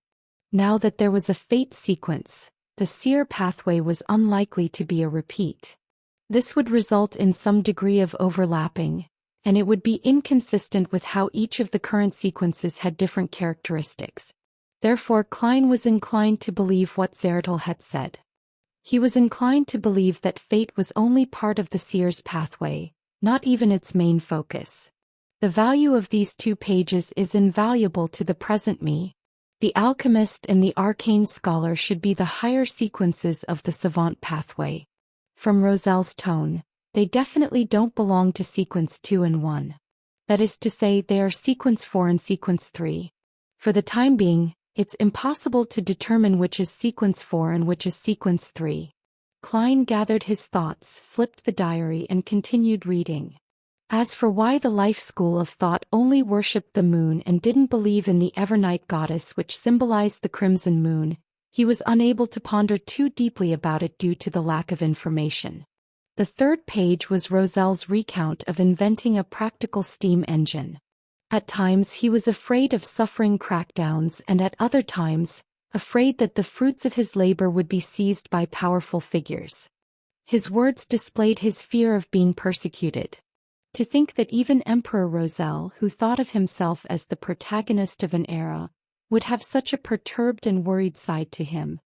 Now that there was a fate sequence, the Seer pathway was unlikely to be a repeat. This would result in some degree of overlapping, and it would be inconsistent with how each of the current sequences had different characteristics. Therefore, Klein was inclined to believe what Zeratol had said. He was inclined to believe that fate was only part of the Seer's pathway, not even its main focus. The value of these 2 pages is invaluable to the present me. The Alchemist and the Arcane Scholar should be the higher sequences of the Savant pathway. From Roselle's tone, they definitely don't belong to Sequence 2 and 1. That is to say, they are Sequence 4 and Sequence 3. For the time being, it's impossible to determine which is Sequence 4 and which is Sequence 3. Klein gathered his thoughts, flipped the diary and continued reading. As for why the life school of thought only worshipped the moon and didn't believe in the Evernight goddess which symbolized the crimson moon, he was unable to ponder too deeply about it due to the lack of information. The 3rd page was Roselle's recount of inventing a practical steam engine. At times he was afraid of suffering crackdowns and at other times, afraid that the fruits of his labor would be seized by powerful figures. His words displayed his fear of being persecuted. To think that even Emperor Roselle, who thought of himself as the protagonist of an era, would have such a perturbed and worried side to him.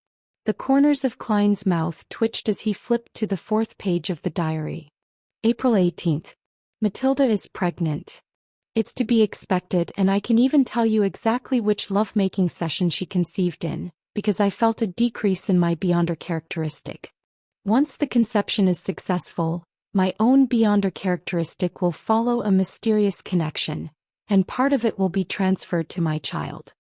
The corners of Klein's mouth twitched as he flipped to the 4th page of the diary. April 18th. Matilda is pregnant. It's to be expected, and I can even tell you exactly which lovemaking session she conceived in, because I felt a decrease in my Beyonder characteristic. Once the conception is successful, my own Beyonder characteristic will follow a mysterious connection, and part of it will be transferred to my child.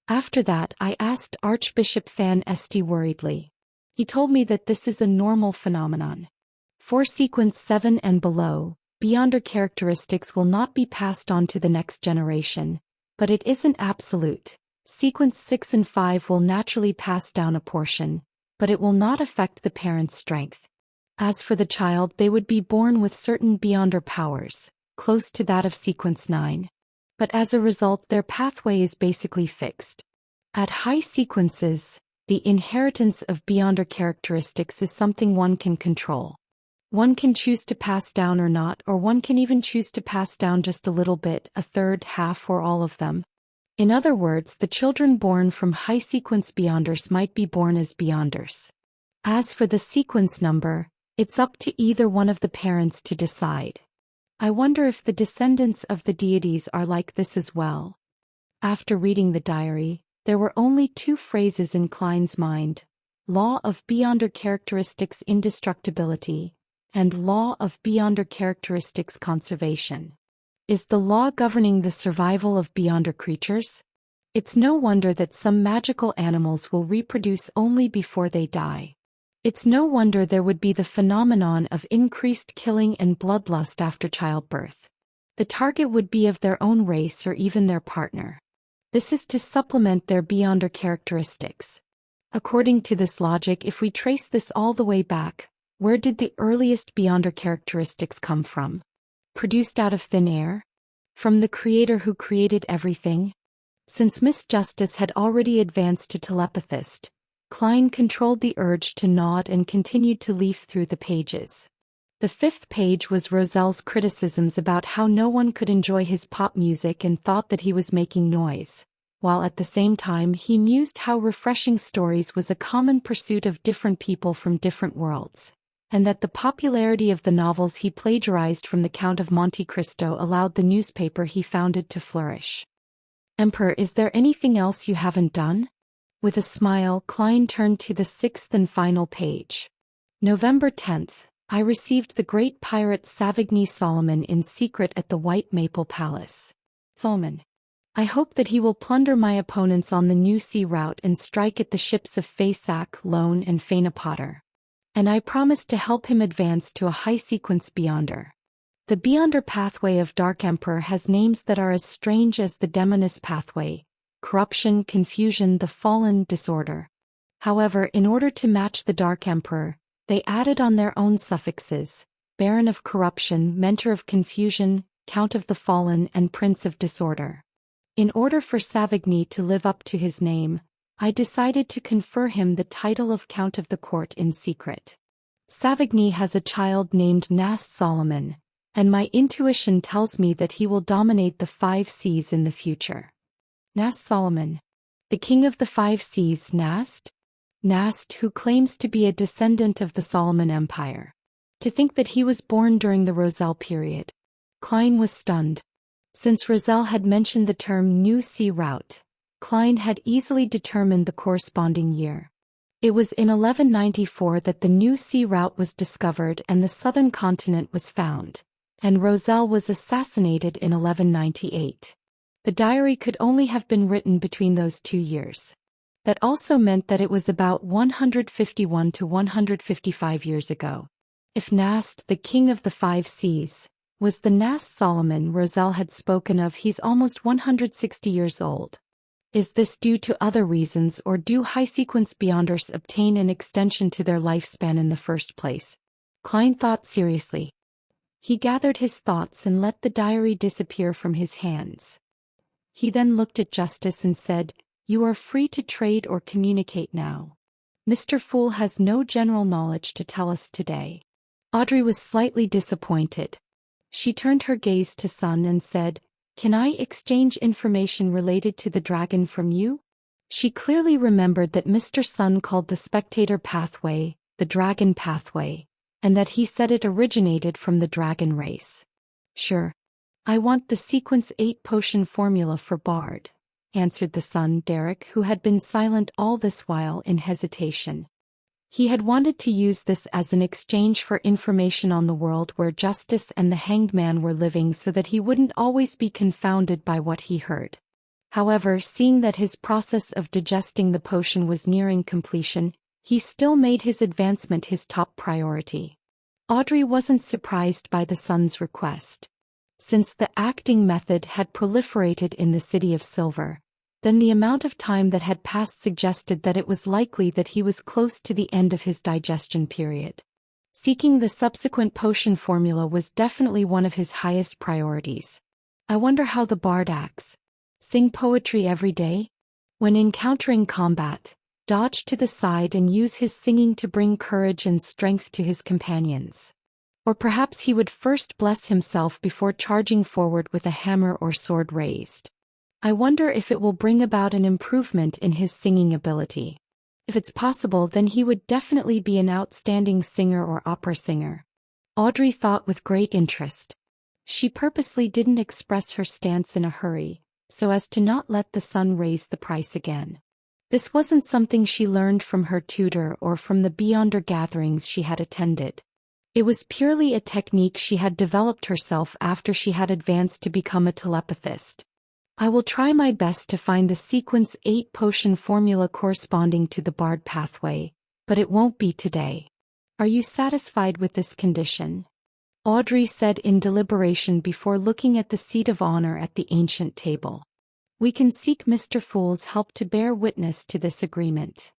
After that, I asked Archbishop Van Este worriedly. He told me that this is a normal phenomenon. For Sequence 7 and below, Beyonder characteristics will not be passed on to the next generation, but it isn't absolute. Sequence 6 and 5 will naturally pass down a portion, but it will not affect the parent's strength. As for the child, they would be born with certain Beyonder powers, close to that of Sequence 9. But as a result, their pathway is basically fixed. At high sequences, the inheritance of Beyonder characteristics is something one can control. One can choose to pass down or not, or one can even choose to pass down just a little bit, a third, half, or all of them. In other words, the children born from high sequence Beyonders might be born as Beyonders. As for the sequence number, it's up to either one of the parents to decide. I wonder if the descendants of the deities are like this as well. After reading the diary, there were only 2 phrases in Klein's mind: Law of Beyonder Characteristics Indestructibility, and Law of Beyonder Characteristics Conservation. Is the law governing the survival of Beyonder creatures? It's no wonder that some magical animals will reproduce only before they die. It's no wonder there would be the phenomenon of increased killing and bloodlust after childbirth. The target would be of their own race or even their partner. This is to supplement their Beyonder characteristics. According to this logic, if we trace this all the way back, where did the earliest Beyonder characteristics come from? Produced out of thin air? From the Creator who created everything? Since Miss Justice had already advanced to telepathist, Klein controlled the urge to nod and continued to leaf through the pages. The 5th page was Roselle's criticisms about how no one could enjoy his pop music and thought that he was making noise, while at the same time he mused how refreshing stories was a common pursuit of different people from different worlds, and that the popularity of the novels he plagiarized from the Count of Monte Cristo allowed the newspaper he founded to flourish. Emperor, is there anything else you haven't done? With a smile, Klein turned to the 6th and final page. November 10th, I received the great pirate Savigny Solomon in secret at the White Maple Palace. Solomon. I hope that he will plunder my opponents on the New Sea route and strike at the ships of Faysac, Lone and Fana Potter. And I promise to help him advance to a high sequence Beyonder. The Beyonder pathway of Dark Emperor has names that are as strange as the Demoness pathway: corruption, confusion, the fallen, disorder. However, in order to match the Dark Emperor, they added on their own suffixes: Baron of Corruption, Mentor of Confusion, Count of the Fallen, and Prince of Disorder. In order for Savigny to live up to his name, I decided to confer him the title of Count of the Court in secret. Savigny has a child named Nast Solomon, and my intuition tells me that he will dominate the 5 seas in the future. Nast Solomon. The king of the 5 seas, Nast? Nast, who claims to be a descendant of the Solomon Empire. To think that he was born during the Roselle period. Klein was stunned. Since Roselle had mentioned the term New Sea route, Klein had easily determined the corresponding year. It was in 1194 that the New Sea route was discovered and the southern continent was found, and Roselle was assassinated in 1198. The diary could only have been written between those 2 years. That also meant that it was about 151 to 155 years ago. If Nast, the king of the 5 seas, was the Nast Solomon Roselle had spoken of, he's almost 160 years old. Is this due to other reasons, or do high-sequence Beyonders obtain an extension to their lifespan in the first place? Klein thought seriously. He gathered his thoughts and let the diary disappear from his hands. He then looked at Justice and said, "You are free to trade or communicate now. Mr. Fool has no general knowledge to tell us today." Audrey was slightly disappointed. She turned her gaze to Sun and said, "Can I exchange information related to the dragon from you?" She clearly remembered that Mr. Sun called the spectator pathway the dragon pathway, and that he said it originated from the dragon race. "Sure. I want the sequence 8 potion formula for Bard," answered the Sun, Derek, who had been silent all this while in hesitation. He had wanted to use this as an exchange for information on the world where Justice and the Hanged Man were living, so that he wouldn't always be confounded by what he heard. However, seeing that his process of digesting the potion was nearing completion, he still made his advancement his top priority. Audrey wasn't surprised by the Sun's request. Since the acting method had proliferated in the City of Silver, then the amount of time that had passed suggested that it was likely that he was close to the end of his digestion period. Seeking the subsequent potion formula was definitely one of his highest priorities. I wonder how the Bard acts. Sing poetry every day? When encountering combat, dodge to the side and use his singing to bring courage and strength to his companions. Or perhaps he would first bless himself before charging forward with a hammer or sword raised. I wonder if it will bring about an improvement in his singing ability. If it's possible, then he would definitely be an outstanding singer or opera singer. Audrey thought with great interest. She purposely didn't express her stance in a hurry, so as to not let the Sun raise the price again. This wasn't something she learned from her tutor or from the Beyonder gatherings she had attended. It was purely a technique she had developed herself after she had advanced to become a telepathist. I will try my best to find the sequence 8 potion formula corresponding to the Bard pathway, but it won't be today. Are you satisfied with this condition? Audrey said in deliberation before looking at the seat of honor at the ancient table. We can seek Mr. Fool's help to bear witness to this agreement.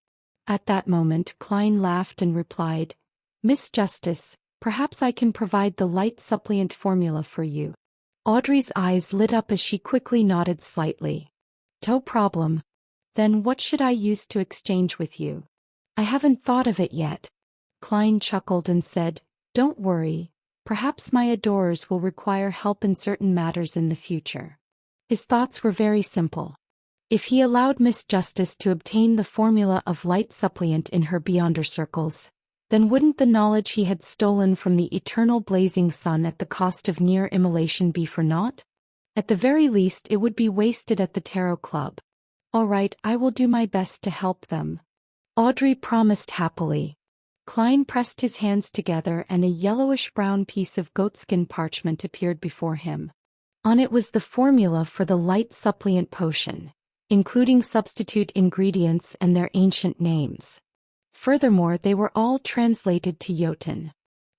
At that moment Klein laughed and replied, Miss Justice, perhaps I can provide the light supplement formula for you. Audrey's eyes lit up as she quickly nodded slightly. No problem. Then what should I use to exchange with you? I haven't thought of it yet. Klein chuckled and said, Don't worry, perhaps my adorers will require help in certain matters in the future. His thoughts were very simple. If he allowed Miss Justice to obtain the formula of light supplement in her Beyonder circles, then wouldn't the knowledge he had stolen from the eternal blazing sun at the cost of near immolation be for naught? At the very least it would be wasted at the Tarot Club. All right, I will do my best to help them. Audrey promised happily. Klein pressed his hands together and a yellowish-brown piece of goatskin parchment appeared before him. On it was the formula for the light supplement potion, including substitute ingredients and their ancient names. Furthermore, they were all translated to Jotun.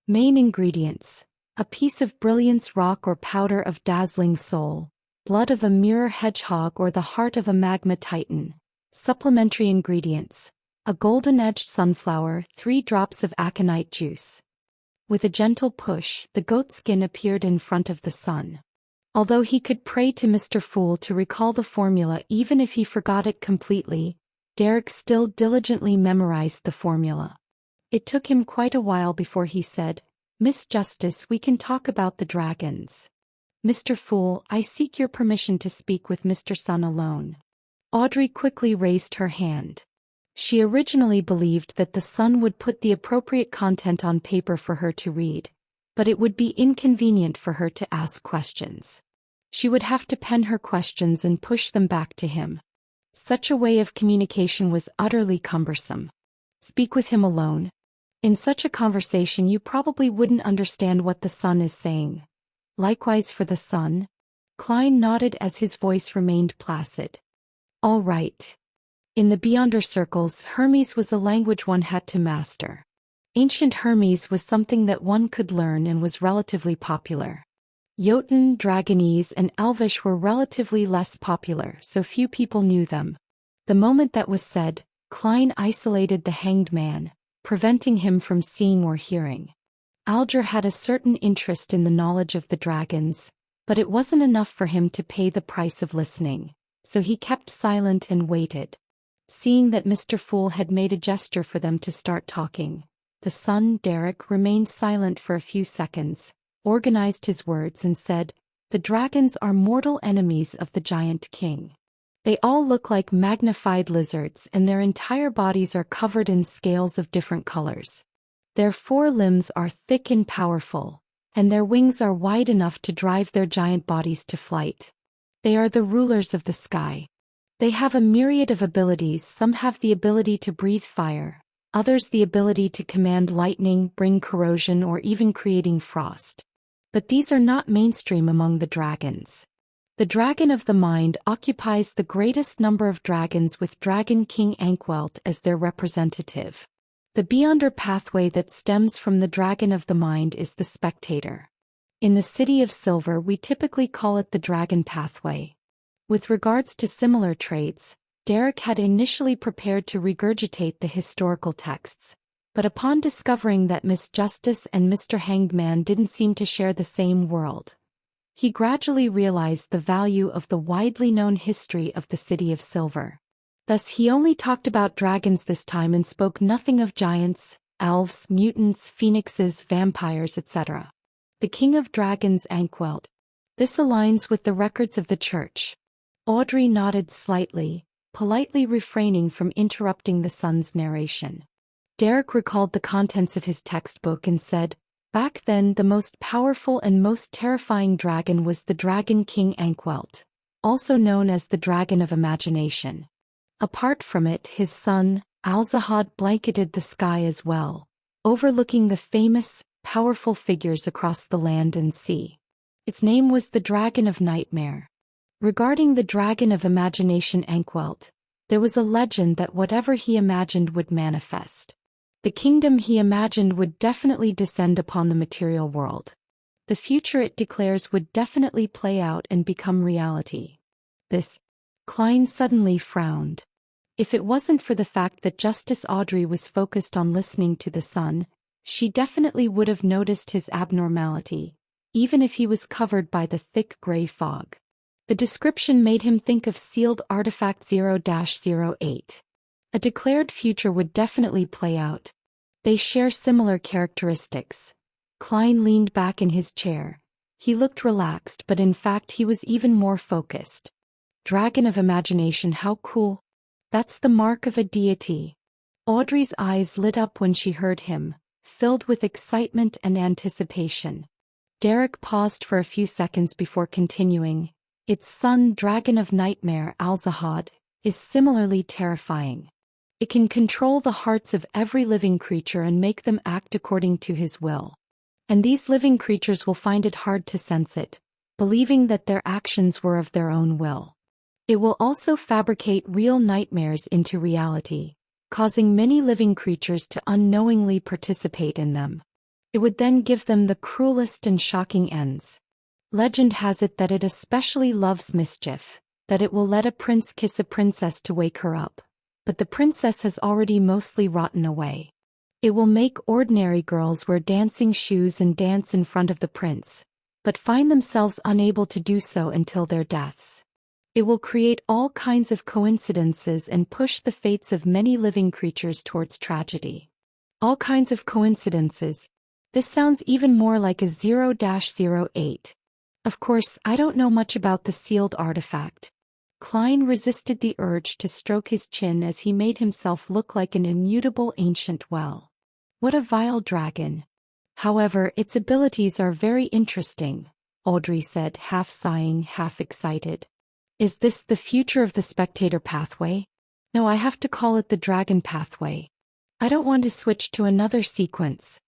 Main ingredients: a piece of brilliance rock or powder of dazzling soul, blood of a mirror hedgehog or the heart of a magma titan. Supplementary ingredients: a golden-edged sunflower, 3 drops of aconite juice. With a gentle push, the goatskin appeared in front of the sun. Although he could pray to Mr. Fool to recall the formula even if he forgot it completely, Derek still diligently memorized the formula. It took him quite a while before he said, Miss Justice, we can talk about the dragons. Mr. Fool, I seek your permission to speak with Mr. Sun alone. Audrey quickly raised her hand. She originally believed that the Sun would put the appropriate content on paper for her to read, but it would be inconvenient for her to ask questions. She would have to pen her questions and push them back to him. Such a way of communication was utterly cumbersome. Speak with him alone. In such a conversation you probably wouldn't understand what the Sun is saying. Likewise for the Sun. Klein nodded as his voice remained placid. All right. In the Beyonder circles, Hermes was a language one had to master. Ancient Hermes was something that one could learn and was relatively popular. Jotun, Dragonese, and Elvish were relatively less popular, so few people knew them. The moment that was said, Klein isolated the hanged man, preventing him from seeing or hearing. Alger had a certain interest in the knowledge of the dragons, but it wasn't enough for him to pay the price of listening, so he kept silent and waited. Seeing that Mr. Fool had made a gesture for them to start talking, the Sun, Derek, remained silent for a few seconds, organized his words and said, The dragons are mortal enemies of the giant king. They all look like magnified lizards and their entire bodies are covered in scales of different colors. Their 4 limbs are thick and powerful, and their wings are wide enough to drive their giant bodies to flight. They are the rulers of the sky. They have a myriad of abilities. Some have the ability to breathe fire, others the ability to command lightning, bring corrosion, or even creating frost. But these are not mainstream among the dragons. The Dragon of the Mind occupies the greatest number of dragons, with Dragon King Ankwelt as their representative. The Beyonder pathway that stems from the Dragon of the Mind is the Spectator. In the City of Silver we typically call it the Dragon Pathway. With regards to similar traits, Derek had initially prepared to regurgitate the historical texts, but upon discovering that Miss Justice and Mr. Hanged Man didn't seem to share the same world, he gradually realized the value of the widely known history of the City of Silver. Thus he only talked about dragons this time and spoke nothing of giants, elves, mutants, phoenixes, vampires, etc. The King of Dragons Ankwelt. This aligns with the records of the Church. Audrey nodded slightly, politely refraining from interrupting the Sun's narration. Derek recalled the contents of his textbook and said, Back then the most powerful and most terrifying dragon was the Dragon King Ankwelt, also known as the Dragon of Imagination. Apart from it, his son, Alzahad, blanketed the sky as well, overlooking the famous, powerful figures across the land and sea. Its name was the Dragon of Nightmare. Regarding the Dragon of Imagination Ankwelt, there was a legend that whatever he imagined would manifest. The kingdom he imagined would definitely descend upon the material world. The future, it declares, would definitely play out and become reality. Klein suddenly frowned. If it wasn't for the fact that Justice Audrey was focused on listening to the sun, she definitely would have noticed his abnormality, even if he was covered by the thick gray fog. The description made him think of sealed artifact 0-08. A declared future would definitely play out. They share similar characteristics. Klein leaned back in his chair. He looked relaxed, but in fact he was even more focused. Dragon of Imagination, how cool. That's the mark of a deity. Audrey's eyes lit up when she heard him, filled with excitement and anticipation. Derek paused for a few seconds before continuing. Its son, Dragon of Nightmare, Alzahad, is similarly terrifying. It can control the hearts of every living creature and make them act according to his will. And these living creatures will find it hard to sense it, believing that their actions were of their own will. It will also fabricate real nightmares into reality, causing many living creatures to unknowingly participate in them. It would then give them the cruelest and shocking ends. Legend has it that it especially loves mischief, that it will let a prince kiss a princess to wake her up, but the princess has already mostly rotten away. It will make ordinary girls wear dancing shoes and dance in front of the prince, but find themselves unable to do so until their deaths. It will create all kinds of coincidences and push the fates of many living creatures towards tragedy. All kinds of coincidences. This sounds even more like a 0-08. Of course, I don't know much about the sealed artifact. Klein resisted the urge to stroke his chin as he made himself look like an immutable ancient well. What a vile dragon. However, its abilities are very interesting, Audrey said, half sighing, half excited. Is this the future of the spectator pathway? No, I have to call it the dragon pathway. I don't want to switch to another sequence.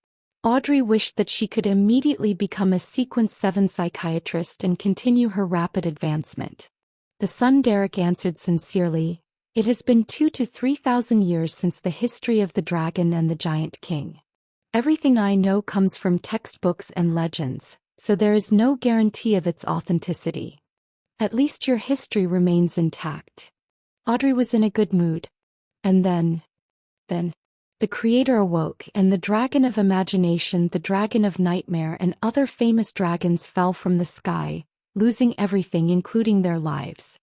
Audrey wished that she could immediately become a Sequence 7 psychiatrist and continue her rapid advancement. The son Derek answered sincerely, "It has been 2,000 to 3,000 years since the history of the dragon and the giant king. Everything I know comes from textbooks and legends, so there is no guarantee of its authenticity. At least your history remains intact." Audrey was in a good mood. And then, the creator awoke, and the Dragon of Imagination, the Dragon of Nightmare, and other famous dragons fell from the sky, losing everything including their lives.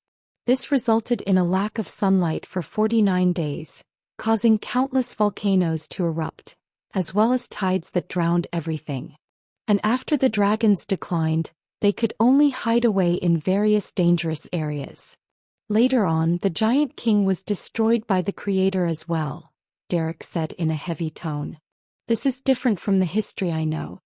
This resulted in a lack of sunlight for 49 days, causing countless volcanoes to erupt, as well as tides that drowned everything. And after the dragons declined, they could only hide away in various dangerous areas. Later on, the giant king was destroyed by the creator as well, Derek said in a heavy tone. This is different from the history I know.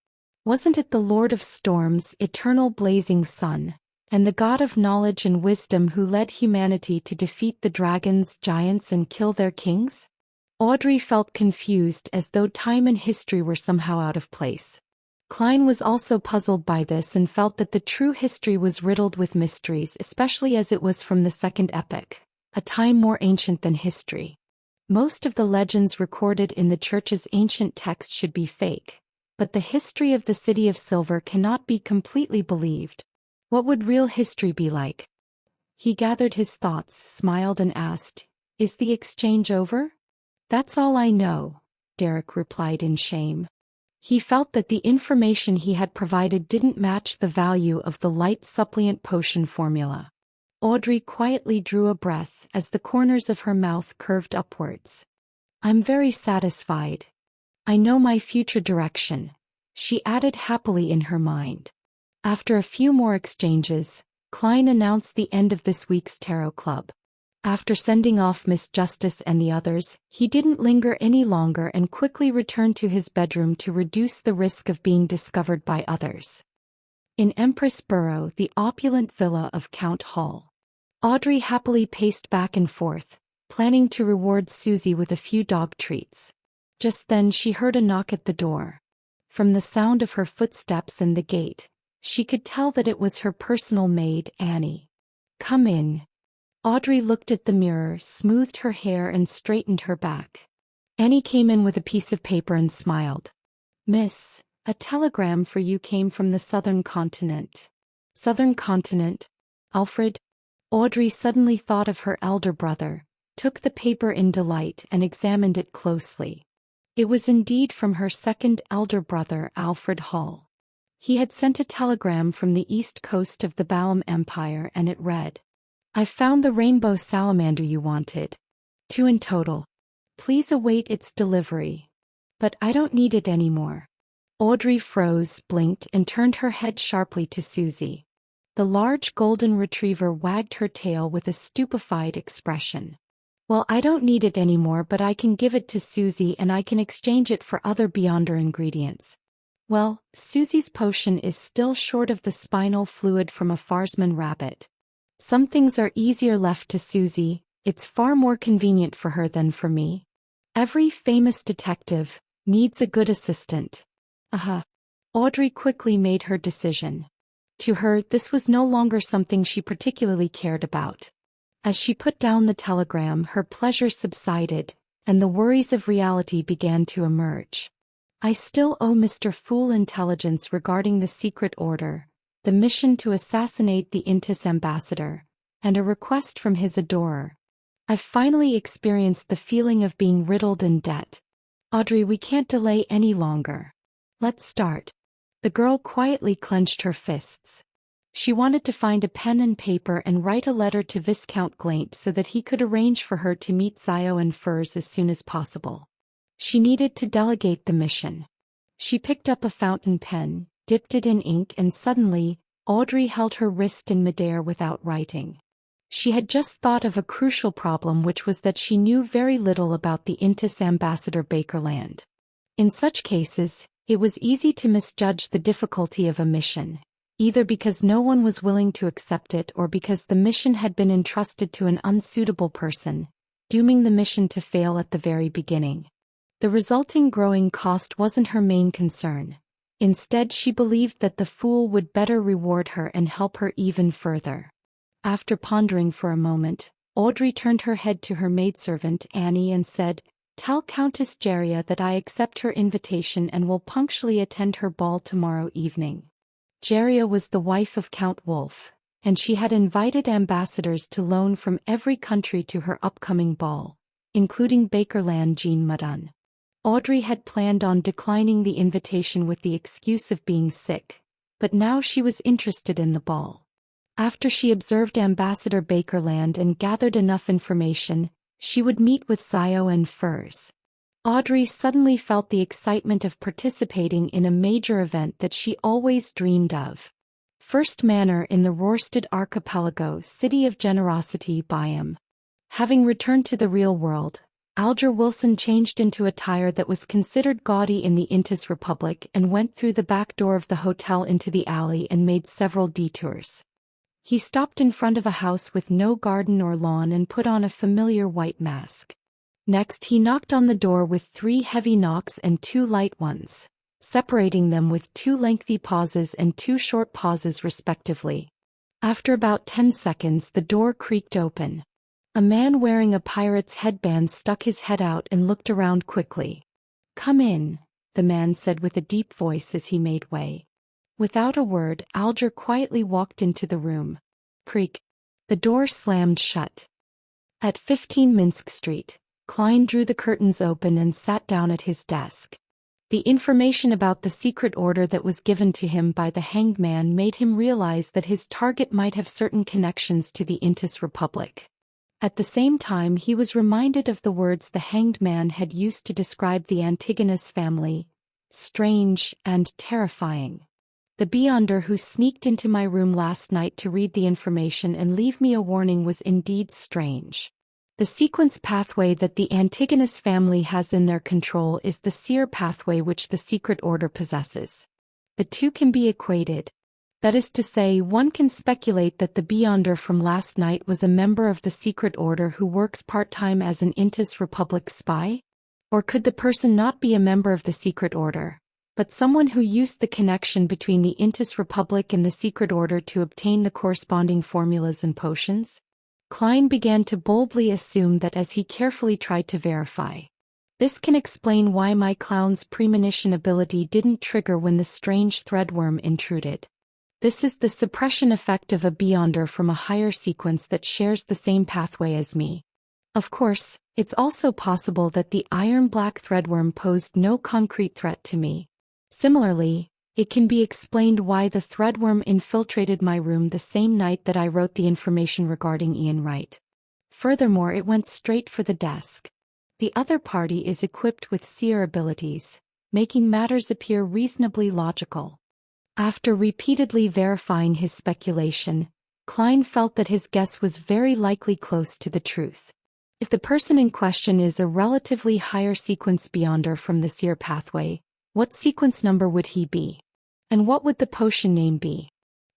Wasn't it the Lord of Storms, eternal blazing sun, and the God of knowledge and wisdom who led humanity to defeat the dragons, giants, and kill their kings? Audrey felt confused, as though time and history were somehow out of place. Klein was also puzzled by this and felt that the true history was riddled with mysteries, especially as it was from the Second Epoch, a time more ancient than history. Most of the legends recorded in the church's ancient text should be fake, but the history of the City of Silver cannot be completely believed. What would real history be like? He gathered his thoughts, smiled and asked, "Is the exchange over?" "That's all I know," Derek replied in shame. He felt that the information he had provided didn't match the value of the light supplement potion formula. Audrey quietly drew a breath as the corners of her mouth curved upwards. "I'm very satisfied. I know my future direction," she added happily in her mind. After a few more exchanges, Klein announced the end of this week's Tarot Club. After sending off Miss Justice and the others, he didn't linger any longer and quickly returned to his bedroom to reduce the risk of being discovered by others. In Empress Borough, the opulent villa of Count Hall, Audrey happily paced back and forth, planning to reward Susie with a few dog treats. Just then she heard a knock at the door. From the sound of her footsteps and the gate, she could tell that it was her personal maid, Annie. "Come in." Audrey looked at the mirror, smoothed her hair and straightened her back. Annie came in with a piece of paper and smiled. "Miss, a telegram for you came from the southern continent." "Southern continent? Alfred?" Audrey suddenly thought of her elder brother, took the paper in delight and examined it closely. It was indeed from her second elder brother, Alfred Hall. He had sent a telegram from the east coast of the Balam Empire, and it read, "I found the rainbow salamander you wanted. 2 in total. Please await its delivery. But I don't need it anymore." Audrey froze, blinked, and turned her head sharply to Susie. The large golden retriever wagged her tail with a stupefied expression. "Well, I don't need it anymore, but I can give it to Susie and I can exchange it for other Beyonder ingredients." "Well, Susie's potion is still short of the spinal fluid from a Farsman rabbit. Some things are easier left to Susie, it's far more convenient for her than for me. Every famous detective needs a good assistant." Audrey quickly made her decision. To her, this was no longer something she particularly cared about. As she put down the telegram, her pleasure subsided, and the worries of reality began to emerge. "I still owe Mr. Fool intelligence regarding the secret order, the mission to assassinate the Intis ambassador, and a request from his adorer. I've finally experienced the feeling of being riddled in debt. Audrey, we can't delay any longer. Let's start." The girl quietly clenched her fists. She wanted to find a pen and paper and write a letter to Viscount Glaint so that he could arrange for her to meet Zio and Furs as soon as possible. She needed to delegate the mission. She picked up a fountain pen, dipped it in ink, and suddenly, Audrey held her wrist in midair without writing. She had just thought of a crucial problem, which was that she knew very little about the Intis ambassador Bakerland. In such cases, it was easy to misjudge the difficulty of a mission, either because no one was willing to accept it or because the mission had been entrusted to an unsuitable person, dooming the mission to fail at the very beginning. The resulting growing cost wasn't her main concern. Instead, she believed that the Fool would better reward her and help her even further. After pondering for a moment, Audrey turned her head to her maidservant Annie and said, "Tell Countess Jeria that I accept her invitation and will punctually attend her ball tomorrow evening." Jeria was the wife of Count Wolf, and she had invited ambassadors to loan from every country to her upcoming ball, including Bakerland Jean Madun. Audrey had planned on declining the invitation with the excuse of being sick, but now she was interested in the ball. After she observed Ambassador Bakerland and gathered enough information, she would meet with Zio and Furs. Audrey suddenly felt the excitement of participating in a major event that she always dreamed of. First Manor in the Rorstad Archipelago, City of Generosity, Byam. Having returned to the real world, Alger Wilson changed into attire that was considered gaudy in the Intis Republic and went through the back door of the hotel into the alley and made several detours. He stopped in front of a house with no garden or lawn and put on a familiar white mask. Next, he knocked on the door with 3 heavy knocks and 2 light ones, separating them with 2 lengthy pauses and 2 short pauses respectively. After about 10 seconds, the door creaked open. A man wearing a pirate's headband stuck his head out and looked around quickly. "Come in," the man said with a deep voice as he made way. Without a word, Alger quietly walked into the room. Creak. The door slammed shut. At 15 Minsk Street, Klein drew the curtains open and sat down at his desk. The information about the secret order that was given to him by the Hanged Man made him realize that his target might have certain connections to the Intis Republic. At the same time, he was reminded of the words the Hanged Man had used to describe the Antigonus family: strange and terrifying. The Beyonder who sneaked into my room last night to read the information and leave me a warning was indeed strange. The sequence pathway that the Antigonus family has in their control is the seer pathway which the secret order possesses. The two can be equated. That is to say, one can speculate that the Beyonder from last night was a member of the secret order who works part-time as an Intis Republic spy? Or could the person not be a member of the secret order, but someone who used the connection between the Intis Republic and the secret order to obtain the corresponding formulas and potions? Klein began to boldly assume that as he carefully tried to verify. This can explain why my clown's premonition ability didn't trigger when the strange threadworm intruded. This is the suppression effect of a Beyonder from a higher sequence that shares the same pathway as me. Of course, it's also possible that the iron black threadworm posed no concrete threat to me. Similarly, it can be explained why the threadworm infiltrated my room the same night that I wrote the information regarding Ian Wright. Furthermore, it went straight for the desk. The other party is equipped with seer abilities, making matters appear reasonably logical. After repeatedly verifying his speculation, Klein felt that his guess was very likely close to the truth. If the person in question is a relatively higher sequence Beyonder from the seer pathway, what sequence number would he be? And what would the potion name be?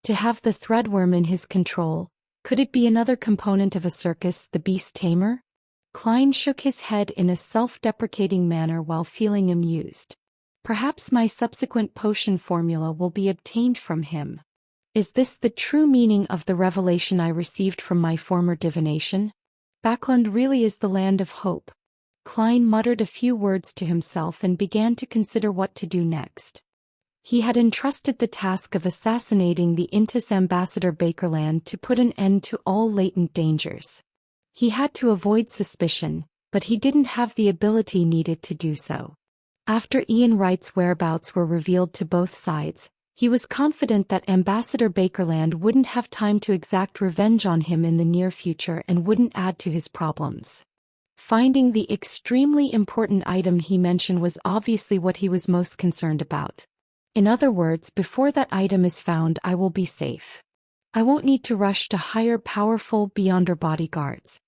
To have the threadworm in his control, could it be another component of a circus, the beast tamer? Klein shook his head in a self-deprecating manner while feeling amused. Perhaps my subsequent potion formula will be obtained from him. Is this the true meaning of the revelation I received from my former divination? Backland really is the land of hope. Klein muttered a few words to himself and began to consider what to do next. He had entrusted the task of assassinating the Intis ambassador Bakerland to put an end to all latent dangers. He had to avoid suspicion, but he didn't have the ability needed to do so. After Ian Wright's whereabouts were revealed to both sides, he was confident that Ambassador Bakerland wouldn't have time to exact revenge on him in the near future and wouldn't add to his problems. Finding the extremely important item he mentioned was obviously what he was most concerned about. In other words, before that item is found, I will be safe. I won't need to rush to hire powerful Beyonder bodyguards.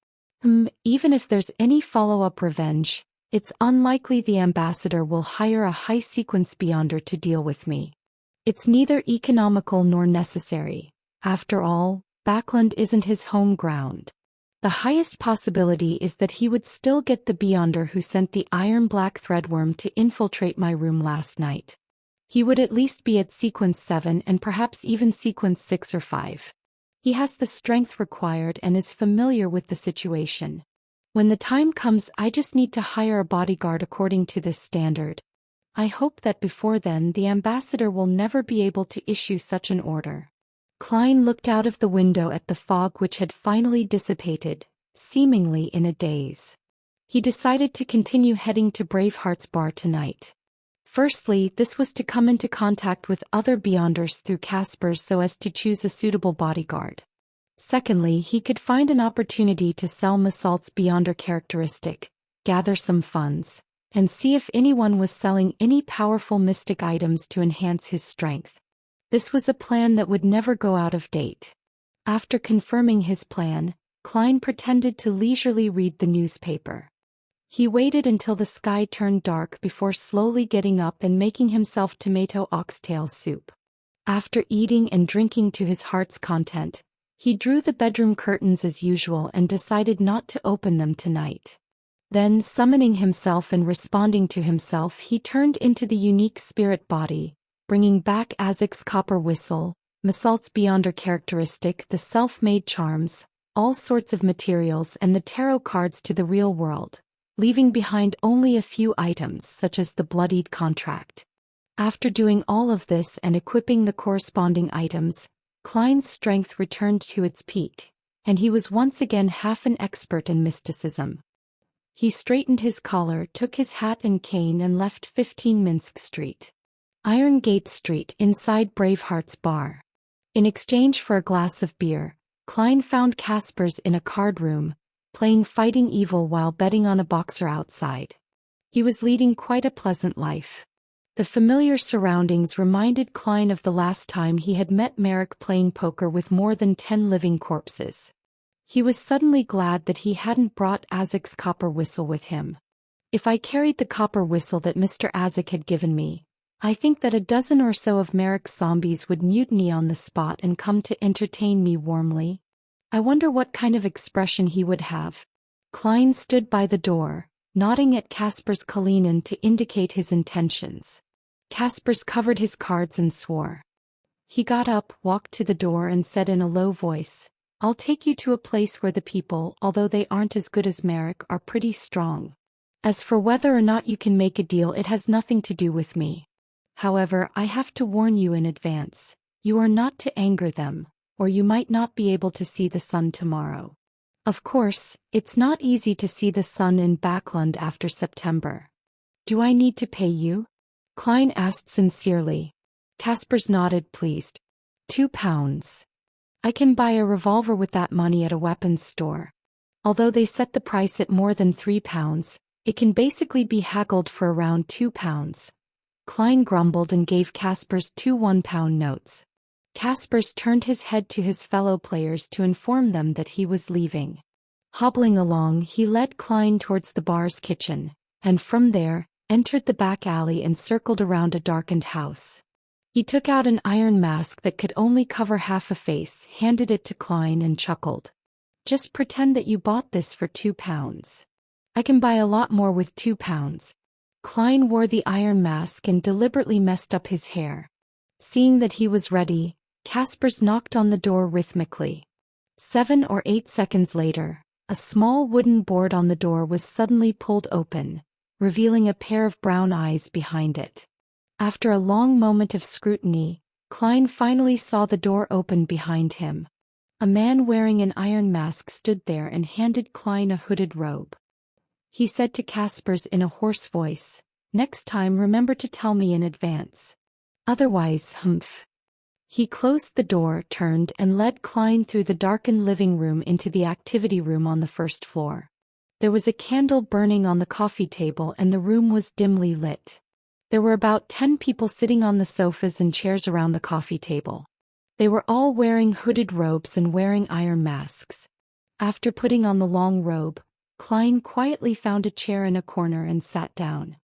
Even if there's any follow-up revenge, it's unlikely the ambassador will hire a high-sequence Beyonder to deal with me. It's neither economical nor necessary. After all, Backland isn't his home ground. The highest possibility is that he would still get the Beyonder who sent the iron-black threadworm to infiltrate my room last night. He would at least be at sequence 7 and perhaps even sequence 6 or 5. He has the strength required and is familiar with the situation. When the time comes, I just need to hire a bodyguard according to this standard. I hope that before then the ambassador will never be able to issue such an order. Klein looked out of the window at the fog which had finally dissipated, seemingly in a daze. He decided to continue heading to Braveheart's bar tonight. Firstly, this was to come into contact with other Beyonders through Casper's so as to choose a suitable bodyguard. Secondly, he could find an opportunity to sell Masalt's Beyonder characteristic, gather some funds, and see if anyone was selling any powerful mystic items to enhance his strength. This was a plan that would never go out of date. After confirming his plan, Klein pretended to leisurely read the newspaper. He waited until the sky turned dark before slowly getting up and making himself tomato oxtail soup. After eating and drinking to his heart's content, he drew the bedroom curtains as usual and decided not to open them tonight. Then, summoning himself and responding to himself, he turned into the unique spirit body, bringing back Azek's copper whistle, Masalt's Beyonder characteristic, the self-made charms, all sorts of materials and the tarot cards to the real world, leaving behind only a few items such as the bloodied contract. After doing all of this and equipping the corresponding items, Klein's strength returned to its peak, and he was once again half an expert in mysticism. He straightened his collar, took his hat and cane and left 15 Minsk Street. Iron Gate Street inside Braveheart's bar. In exchange for a glass of beer, Klein found Casper's in a card room, playing Fighting Evil while betting on a boxer outside. He was leading quite a pleasant life. The familiar surroundings reminded Klein of the last time he had met Merrick playing poker with more than 10 living corpses. He was suddenly glad that he hadn't brought Azek's copper whistle with him. If I carried the copper whistle that Mr. Azek had given me, I think that a dozen or so of Merrick's zombies would mutiny on the spot and come to entertain me warmly. I wonder what kind of expression he would have. Klein stood by the door, nodding at Kasper's Kalinin to indicate his intentions. Kaspers covered his cards and swore. He got up, walked to the door and said in a low voice, "I'll take you to a place where the people, although they aren't as good as Merrick, are pretty strong. As for whether or not you can make a deal, it has nothing to do with me. However, I have to warn you in advance, you are not to anger them, or you might not be able to see the sun tomorrow. Of course, it's not easy to see the sun in Backlund after September. Do I need to pay you?" Klein asked sincerely. Kaspers nodded, pleased. £2. I can buy a revolver with that money at a weapons store. Although they set the price at more than £3, it can basically be haggled for around £2. Klein grumbled and gave Kaspers 2 £1 notes. Kaspers turned his head to his fellow players to inform them that he was leaving. Hobbling along, he led Klein towards the bar's kitchen, and from there, entered the back alley and circled around a darkened house. He took out an iron mask that could only cover half a face, handed it to Klein and chuckled. "Just pretend that you bought this for £2. I can buy a lot more with £2. Klein wore the iron mask and deliberately messed up his hair. Seeing that he was ready, Kaspers knocked on the door rhythmically. 7 or 8 seconds later, a small wooden board on the door was suddenly pulled open, revealing a pair of brown eyes behind it. After a long moment of scrutiny, Klein finally saw the door open behind him. A man wearing an iron mask stood there and handed Klein a hooded robe. He said to Kaspers in a hoarse voice, "Next time remember to tell me in advance. Otherwise, humph." He closed the door, turned and led Klein through the darkened living room into the activity room on the first floor. There was a candle burning on the coffee table and the room was dimly lit. There were about 10 people sitting on the sofas and chairs around the coffee table. They were all wearing hooded robes and wearing iron masks. After putting on the long robe, Klein quietly found a chair in a corner and sat down.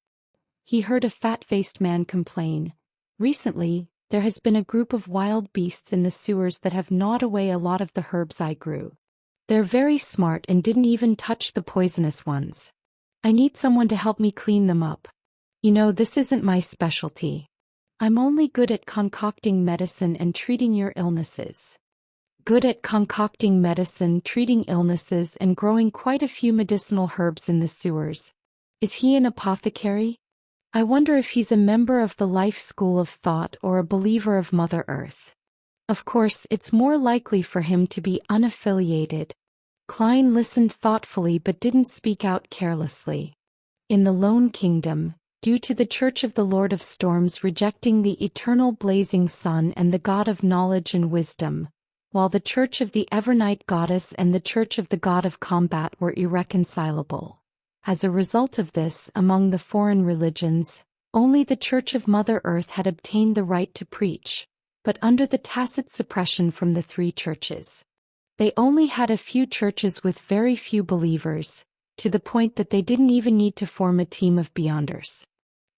He heard a fat-faced man complain, "Recently, there has been a group of wild beasts in the sewers that have gnawed away a lot of the herbs I grew. They're very smart and didn't even touch the poisonous ones. I need someone to help me clean them up. You know, this isn't my specialty. I'm only good at concocting medicine and treating your illnesses." Good at concocting medicine, treating illnesses and growing quite a few medicinal herbs in the sewers. Is he an apothecary? I wonder if he's a member of the Life School of Thought or a believer of Mother Earth. Of course, it's more likely for him to be unaffiliated. Klein listened thoughtfully but didn't speak out carelessly. In the Lone Kingdom, due to the Church of the Lord of Storms rejecting the eternal blazing sun and the God of knowledge and wisdom, while the Church of the Evernight Goddess and the Church of the God of Combat were irreconcilable. As a result of this, among the foreign religions, only the Church of Mother Earth had obtained the right to preach, but under the tacit suppression from the 3 churches. They only had a few churches with very few believers, to the point that they didn't even need to form a team of Beyonders.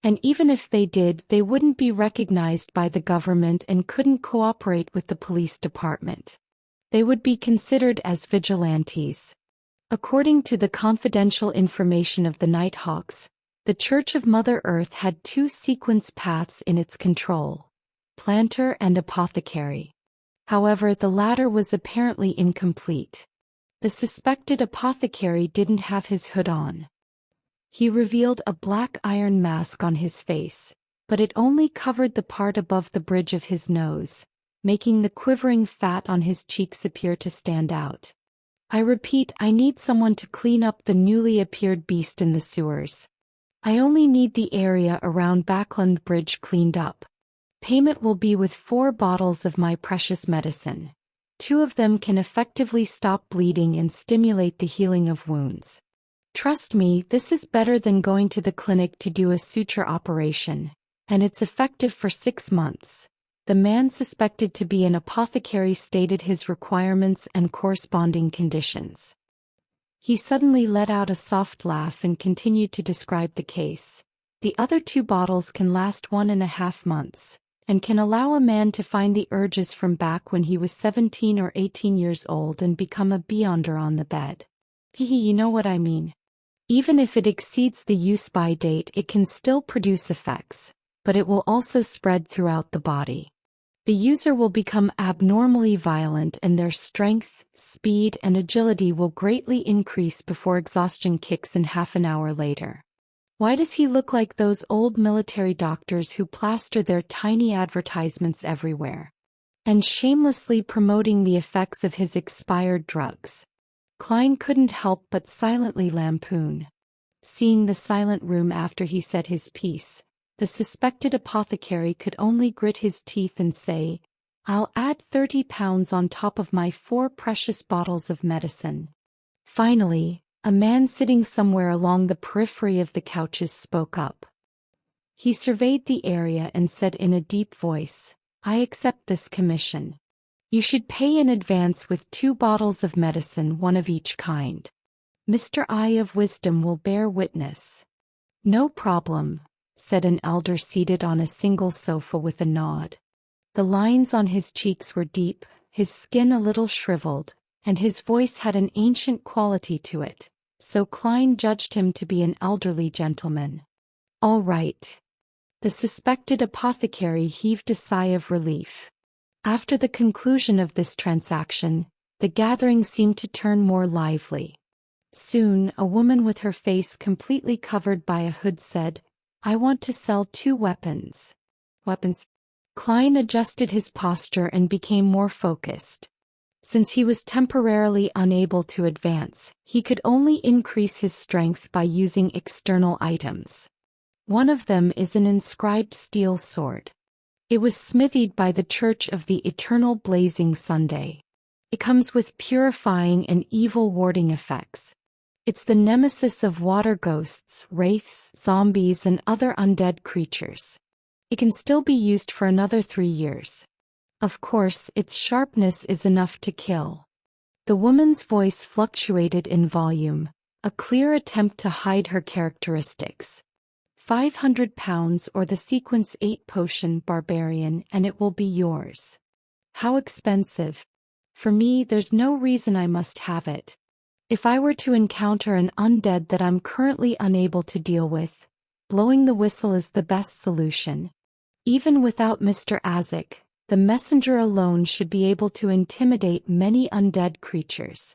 And even if they did, they wouldn't be recognized by the government and couldn't cooperate with the police department. They would be considered as vigilantes. According to the confidential information of the Nighthawks, the Church of Mother Earth had 2 sequence paths in its control: planter and apothecary. However, the latter was apparently incomplete. The suspected apothecary didn't have his hood on. He revealed a black iron mask on his face, but it only covered the part above the bridge of his nose, making the quivering fat on his cheeks appear to stand out. I repeat, I need someone to clean up the newly appeared beast in the sewers. I only need the area around Backlund Bridge cleaned up. Payment will be with 4 bottles of my precious medicine. 2 of them can effectively stop bleeding and stimulate the healing of wounds. Trust me, this is better than going to the clinic to do a suture operation, and it's effective for 6 months. The man suspected to be an apothecary stated his requirements and corresponding conditions. He suddenly let out a soft laugh and continued to describe the case. The other 2 bottles can last 1.5 months, and can allow a man to find the urges from back when he was 17 or 18 years old and become a beyonder on the bed. You know what I mean. Even if it exceeds the use-by date, it can still produce effects, but it will also spread throughout the body. The user will become abnormally violent and their strength, speed, and agility will greatly increase before exhaustion kicks in half an hour later. Why does he look like those old military doctors who plaster their tiny advertisements everywhere? And shamelessly promoting the effects of his expired drugs. Klein couldn't help but silently lampoon. Seeing the silent room after he said his piece, the suspected apothecary could only grit his teeth and say, "I'll add 30 pounds on top of my 4 precious bottles of medicine." Finally, a man sitting somewhere along the periphery of the couches spoke up. He surveyed the area and said in a deep voice, "I accept this commission. You should pay in advance with 2 bottles of medicine, 1 of each kind. Mr. Eye of Wisdom will bear witness." "No problem," said an elder seated on a single sofa with a nod. The lines on his cheeks were deep, his skin a little shriveled, and his voice had an ancient quality to it, so Klein judged him to be an elderly gentleman. "All right." The suspected apothecary heaved a sigh of relief. After the conclusion of this transaction, the gathering seemed to turn more lively. Soon, a woman with her face completely covered by a hood said, "I want to sell 2 weapons." "Weapons?" Klein adjusted his posture and became more focused. Since he was temporarily unable to advance, he could only increase his strength by using external items. One of them is an inscribed steel sword. It was smithied by the Church of the Eternal Blazing Sunday. It comes with purifying and evil warding effects. It's the nemesis of water ghosts, wraiths, zombies, and other undead creatures. It can still be used for another 3 years. Of course, its sharpness is enough to kill. The woman's voice fluctuated in volume, a clear attempt to hide her characteristics. 500 pounds or the Sequence 8 potion Barbarian and it will be yours. How expensive? For me, there's no reason I must have it. If I were to encounter an undead that I'm currently unable to deal with, blowing the whistle is the best solution. Even without Mr. Azek, the messenger alone should be able to intimidate many undead creatures.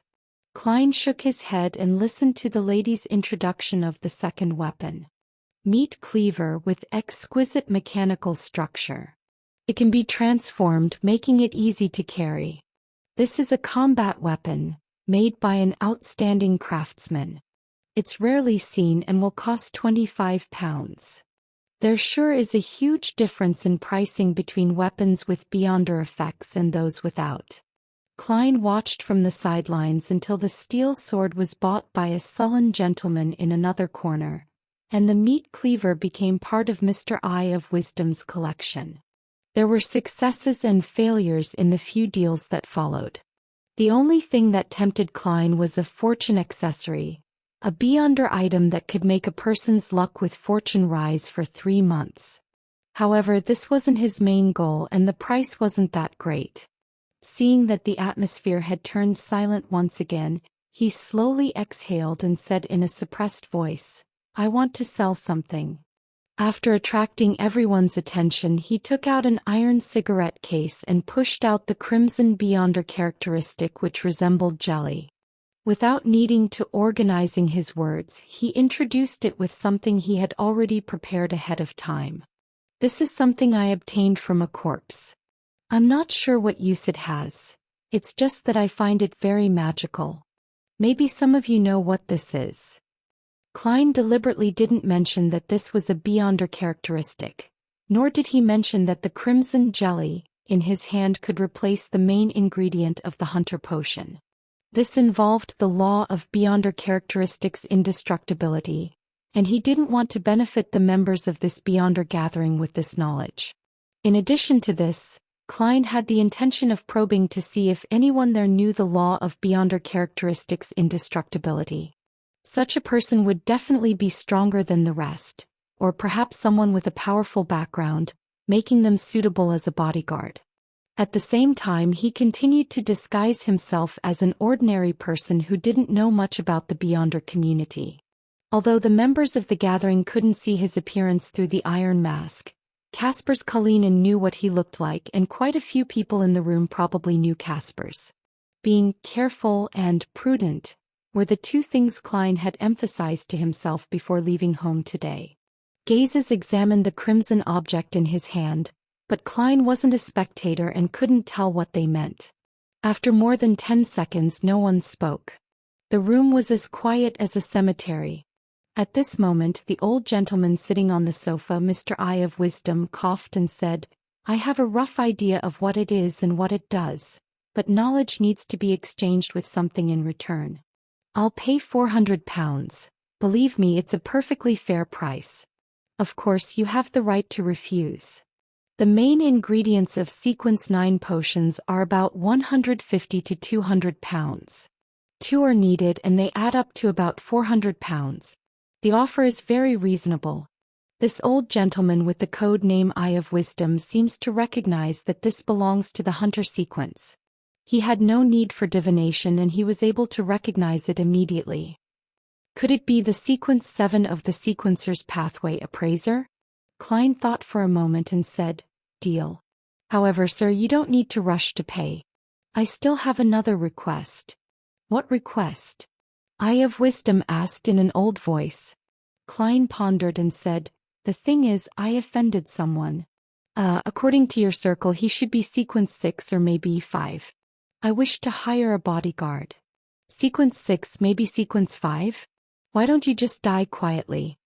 Klein shook his head and listened to the lady's introduction of the second weapon. Meat cleaver with exquisite mechanical structure. It can be transformed, making it easy to carry. This is a combat weapon, made by an outstanding craftsman. It's rarely seen and will cost 25 pounds. There sure is a huge difference in pricing between weapons with beyonder effects and those without. Klein watched from the sidelines until the steel sword was bought by a sullen gentleman in another corner, and the meat cleaver became part of Mr. Eye of Wisdom's collection. There were successes and failures in the few deals that followed. The only thing that tempted Klein was a fortune accessory, a beyonder item that could make a person's luck with fortune rise for 3 months. However, this wasn't his main goal and the price wasn't that great. Seeing that the atmosphere had turned silent once again, he slowly exhaled and said in a suppressed voice, "I want to sell something." After attracting everyone's attention, he took out an iron cigarette case and pushed out the crimson beyonder characteristic which resembled jelly. Without needing to organizing his words, he introduced it with something he had already prepared ahead of time. "This is something I obtained from a corpse. I'm not sure what use it has. It's just that I find it very magical. Maybe some of you know what this is." Klein deliberately didn't mention that this was a beyonder characteristic, nor did he mention that the crimson jelly in his hand could replace the main ingredient of the hunter potion. This involved the law of beyonder characteristics indestructibility, and he didn't want to benefit the members of this beyonder gathering with this knowledge. In addition to this, Klein had the intention of probing to see if anyone there knew the law of beyonder characteristics indestructibility. Such a person would definitely be stronger than the rest, or perhaps someone with a powerful background, making them suitable as a bodyguard. At the same time, he continued to disguise himself as an ordinary person who didn't know much about the Beyonder community. Although the members of the gathering couldn't see his appearance through the iron mask, Casper's Kalinin knew what he looked like, and quite a few people in the room probably knew Casper's. Being careful and prudent were the two things Klein had emphasized to himself before leaving home today. Gazes examined the crimson object in his hand, but Klein wasn't a spectator and couldn't tell what they meant. After more than 10 seconds, no one spoke. The room was as quiet as a cemetery. At this moment, the old gentleman sitting on the sofa, Mr. Eye of Wisdom, coughed and said, "I have a rough idea of what it is and what it does, but knowledge needs to be exchanged with something in return. I'll pay £400. Believe me, it's a perfectly fair price. Of course, you have the right to refuse. The main ingredients of Sequence 9 potions are about £150 to £200. 2 are needed and they add up to about £400. The offer is very reasonable." This old gentleman with the code name Eye of Wisdom seems to recognize that this belongs to the Hunter sequence. He had no need for divination and he was able to recognize it immediately. Could it be the Sequence 7 of the Sequencer's Pathway Appraiser? Klein thought for a moment and said, "Deal. However, sir, you don't need to rush to pay. I still have another request." "What request?" Eye of Wisdom asked in an old voice. Klein pondered and said, "The thing is, I offended someone. According to your circle, he should be Sequence 6 or maybe 5. I wish to hire a bodyguard." "Sequence 6, maybe Sequence 5? Why don't you just die quietly?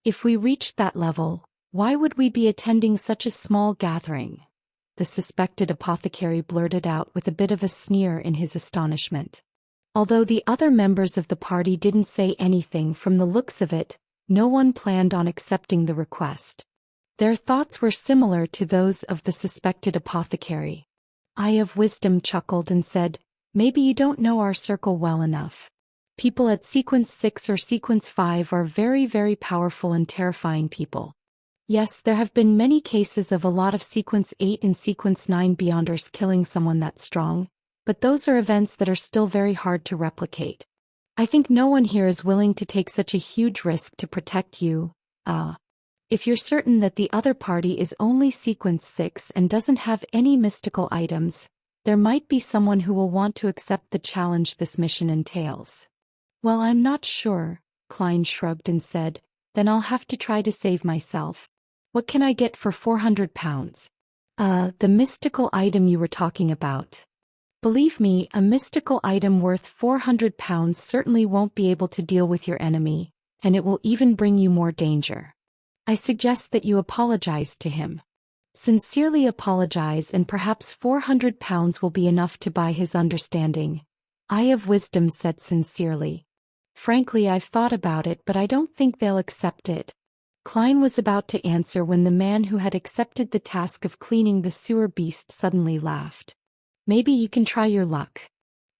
If we reached that level, why would we be attending such a small gathering?" the suspected apothecary blurted out with a bit of a sneer in his astonishment. Although the other members of the party didn't say anything, from the looks of it, no one planned on accepting the request. Their thoughts were similar to those of the suspected apothecary. Eye of Wisdom chuckled and said, "Maybe you don't know our circle well enough. People at Sequence 6 or Sequence 5 are very, very powerful and terrifying people. Yes, there have been many cases of a lot of Sequence 8 and Sequence 9 Beyonders killing someone that strong, but those are events that are still very hard to replicate. I think no one here is willing to take such a huge risk to protect you. If you're certain that the other party is only Sequence 6 and doesn't have any mystical items, there might be someone who will want to accept the challenge this mission entails." "Well, I'm not sure," Klein shrugged and said, "then I'll have to try to save myself. What can I get for £400? The mystical item you were talking about." "Believe me, a mystical item worth £400 certainly won't be able to deal with your enemy, and it will even bring you more danger. I suggest that you apologize to him. Sincerely apologize, and perhaps £400 will be enough to buy his understanding," Eye of Wisdom said sincerely. "Frankly, I've thought about it, but I don't think they'll accept it." Klein was about to answer when the man who had accepted the task of cleaning the sewer beast suddenly laughed. "Maybe you can try your luck.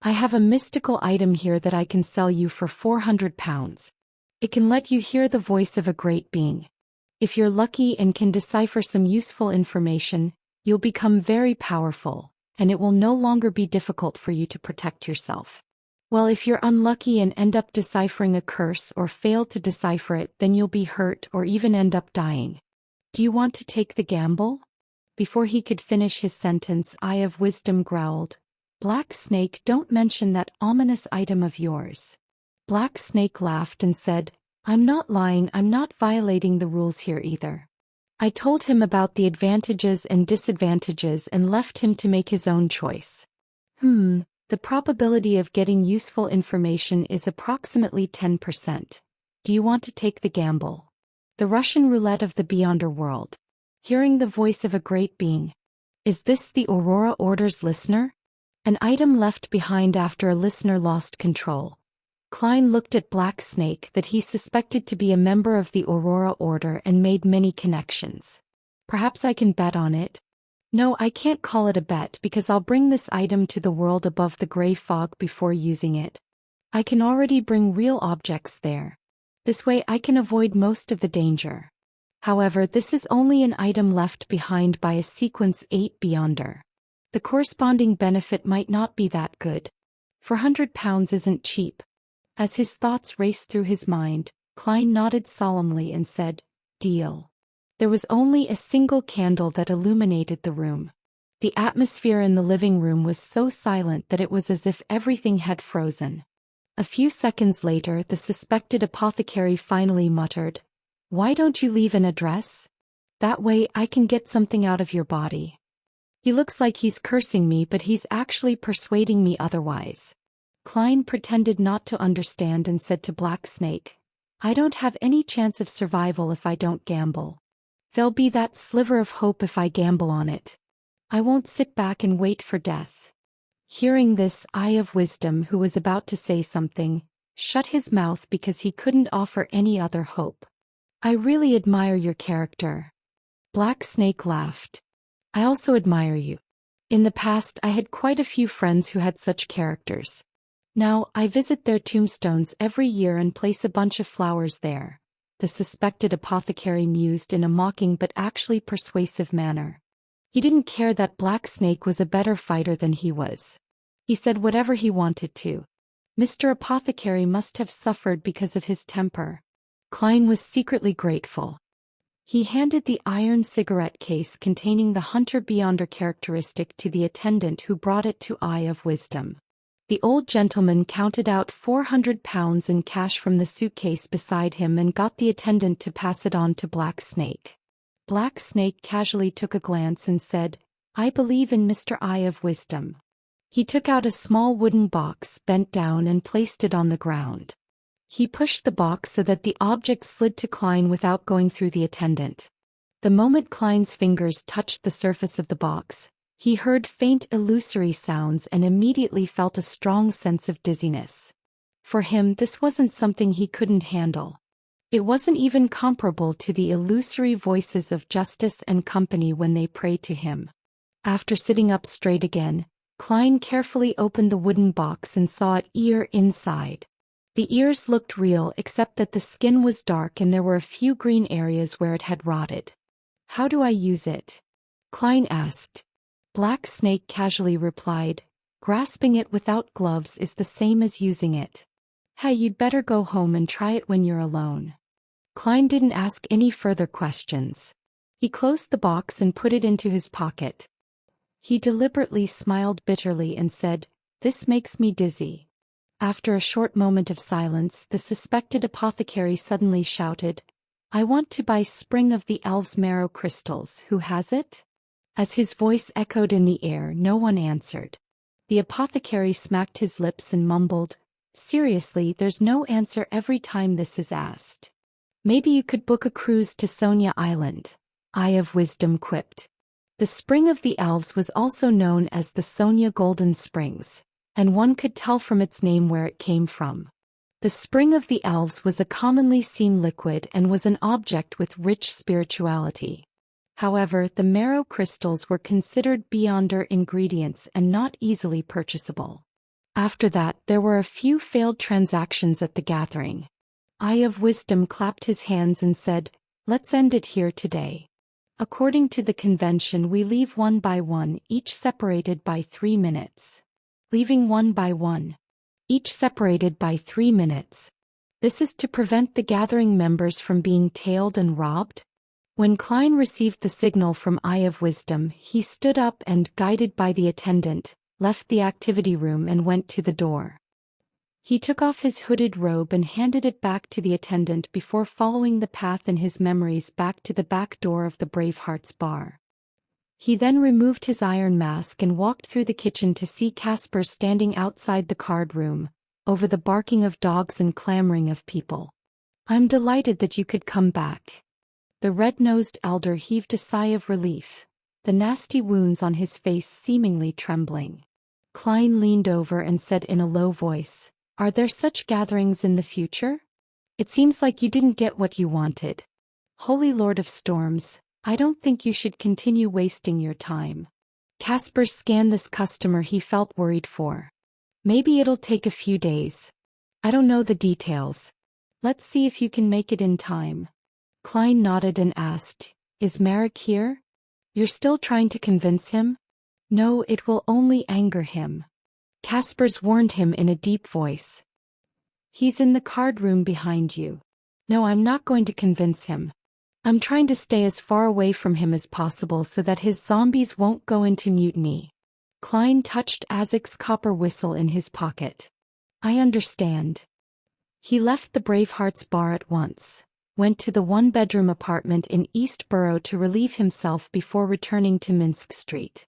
I have a mystical item here that I can sell you for £400. It can let you hear the voice of a great being. If you're lucky and can decipher some useful information, you'll become very powerful, and it will no longer be difficult for you to protect yourself. Well, if you're unlucky and end up deciphering a curse or fail to decipher it, then you'll be hurt or even end up dying. Do you want to take the gamble?" Before he could finish his sentence, Eye of Wisdom growled, "Black Snake, don't mention that ominous item of yours." Black Snake laughed and said, "I'm not lying, I'm not violating the rules here either. I told him about the advantages and disadvantages and left him to make his own choice. The probability of getting useful information is approximately 10%. Do you want to take the gamble?" The Russian roulette of the Beyonder world. Hearing the voice of a great being. Is this the Aurora Order's listener? An item left behind after a listener lost control. Klein looked at Black Snake, that he suspected to be a member of the Aurora Order, and made many connections. "Perhaps I can bet on it?" "No, I can't call it a bet because I'll bring this item to the world above the gray fog before using it. I can already bring real objects there. This way I can avoid most of the danger." However, this is only an item left behind by a sequence 8 beyonder. The corresponding benefit might not be that good. £400 isn't cheap. As his thoughts raced through his mind, Klein nodded solemnly and said, "Deal." There was only a single candle that illuminated the room. The atmosphere in the living room was so silent that it was as if everything had frozen. A few seconds later, the suspected apothecary finally muttered, "Why don't you leave an address? That way I can get something out of your body. He looks like he's cursing me, but he's actually persuading me otherwise." Klein pretended not to understand and said to Black Snake, "I don't have any chance of survival if I don't gamble. There'll be that sliver of hope if I gamble on it. I won't sit back and wait for death." Hearing this, Eye of Wisdom, who was about to say something, shut his mouth because he couldn't offer any other hope. "I really admire your character." Black Snake laughed. "I also admire you. In the past I had quite a few friends who had such characters. Now, I visit their tombstones every year and place a bunch of flowers there." The suspected apothecary mused in a mocking but actually persuasive manner. He didn't care that Black Snake was a better fighter than he was. He said whatever he wanted to. Mr. Apothecary must have suffered because of his temper. Klein was secretly grateful. He handed the iron cigarette case containing the Hunter Beyonder characteristic to the attendant who brought it to Eye of Wisdom. The old gentleman counted out £400 in cash from the suitcase beside him and got the attendant to pass it on to Black Snake. Black Snake casually took a glance and said, "I believe in Mr. Eye of Wisdom." He took out a small wooden box, bent down and placed it on the ground. He pushed the box so that the object slid to Klein without going through the attendant. The moment Klein's fingers touched the surface of the box, he heard faint illusory sounds and immediately felt a strong sense of dizziness. For him, this wasn't something he couldn't handle. It wasn't even comparable to the illusory voices of Justice and company when they prayed to him. After sitting up straight again, Klein carefully opened the wooden box and saw an ear inside. The ears looked real except that the skin was dark and there were a few green areas where it had rotted. "How do I use it?" Klein asked. Black Snake casually replied, "Grasping it without gloves is the same as using it. Hey, you'd better go home and try it when you're alone." Klein didn't ask any further questions. He closed the box and put it into his pocket. He deliberately smiled bitterly and said, "This makes me dizzy." After a short moment of silence, the suspected apothecary suddenly shouted, "I want to buy Spring of the Elves marrow crystals. Who has it?" As his voice echoed in the air, no one answered. The apothecary smacked his lips and mumbled, "Seriously, there's no answer every time this is asked. Maybe you could book a cruise to Sonia Island," Eye of Wisdom quipped. The Spring of the Elves was also known as the Sonia Golden Springs, and one could tell from its name where it came from. The Spring of the Elves was a commonly seen liquid and was an object with rich spirituality. However, the marrow crystals were considered beyonder ingredients and not easily purchasable. After that, there were a few failed transactions at the gathering. Eye of Wisdom clapped his hands and said, "Let's end it here today. According to the convention, we leave one by one, each separated by 3 minutes. Leaving one by one, each separated by 3 minutes. This is to prevent the gathering members from being tailed and robbed." When Klein received the signal from Eye of Wisdom, he stood up and, guided by the attendant, left the activity room and went to the door. He took off his hooded robe and handed it back to the attendant before following the path in his memories back to the back door of the Bravehearts bar. He then removed his iron mask and walked through the kitchen to see Casper standing outside the card room, over the barking of dogs and clamoring of people. "I'm delighted that you could come back." The red-nosed elder heaved a sigh of relief, the nasty wounds on his face seemingly trembling. Klein leaned over and said in a low voice, "Are there such gatherings in the future? It seems like you didn't get what you wanted. Holy Lord of Storms, I don't think you should continue wasting your time." Casper scanned this customer he felt worried for. "Maybe it'll take a few days. I don't know the details. Let's see if you can make it in time." Klein nodded and asked, "Is Marek here? You're still trying to convince him?" "No, it will only anger him," Kaspers warned him in a deep voice. "He's in the card room behind you." "No, I'm not going to convince him. I'm trying to stay as far away from him as possible so that his zombies won't go into mutiny." Klein touched Isaac's copper whistle in his pocket. "I understand." He left the Bravehearts bar at once, went to the one-bedroom apartment in East Borough to relieve himself before returning to Minsk Street.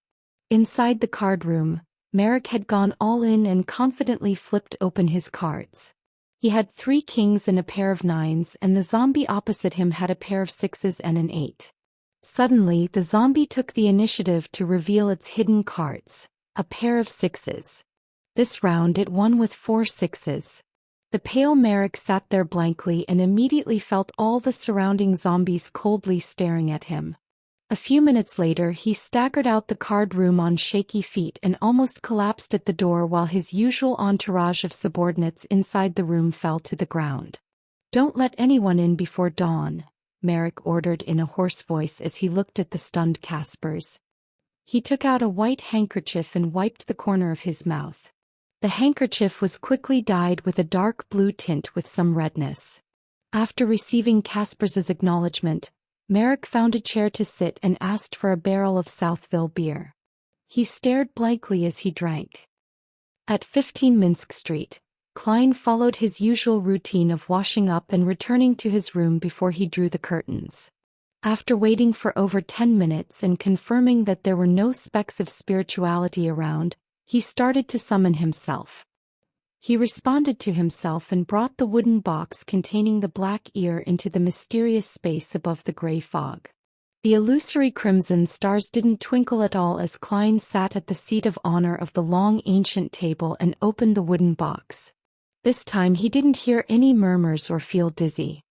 Inside the card room, Marek had gone all in and confidently flipped open his cards. He had 3 kings and a pair of 9s, and the zombie opposite him had a pair of 6s and an 8. Suddenly, the zombie took the initiative to reveal its hidden cards, a pair of 6s. This round it won with 4 6s. The pale Marek sat there blankly and immediately felt all the surrounding zombies coldly staring at him. A few minutes later he staggered out the card room on shaky feet and almost collapsed at the door while his usual entourage of subordinates inside the room fell to the ground. "Don't let anyone in before dawn," Marek ordered in a hoarse voice as he looked at the stunned Kaspers. He took out a white handkerchief and wiped the corner of his mouth. The handkerchief was quickly dyed with a dark blue tint with some redness. After receiving Kaspers's acknowledgement, Marek found a chair to sit and asked for a barrel of Southville beer. He stared blankly as he drank. At 15 Minsk Street, Klein followed his usual routine of washing up and returning to his room before he drew the curtains. After waiting for over 10 minutes and confirming that there were no specks of spirituality around, he started to summon himself. He responded to himself and brought the wooden box containing the black ear into the mysterious space above the gray fog. The illusory crimson stars didn't twinkle at all as Klein sat at the seat of honor of the long ancient table and opened the wooden box. This time he didn't hear any murmurs or feel dizzy.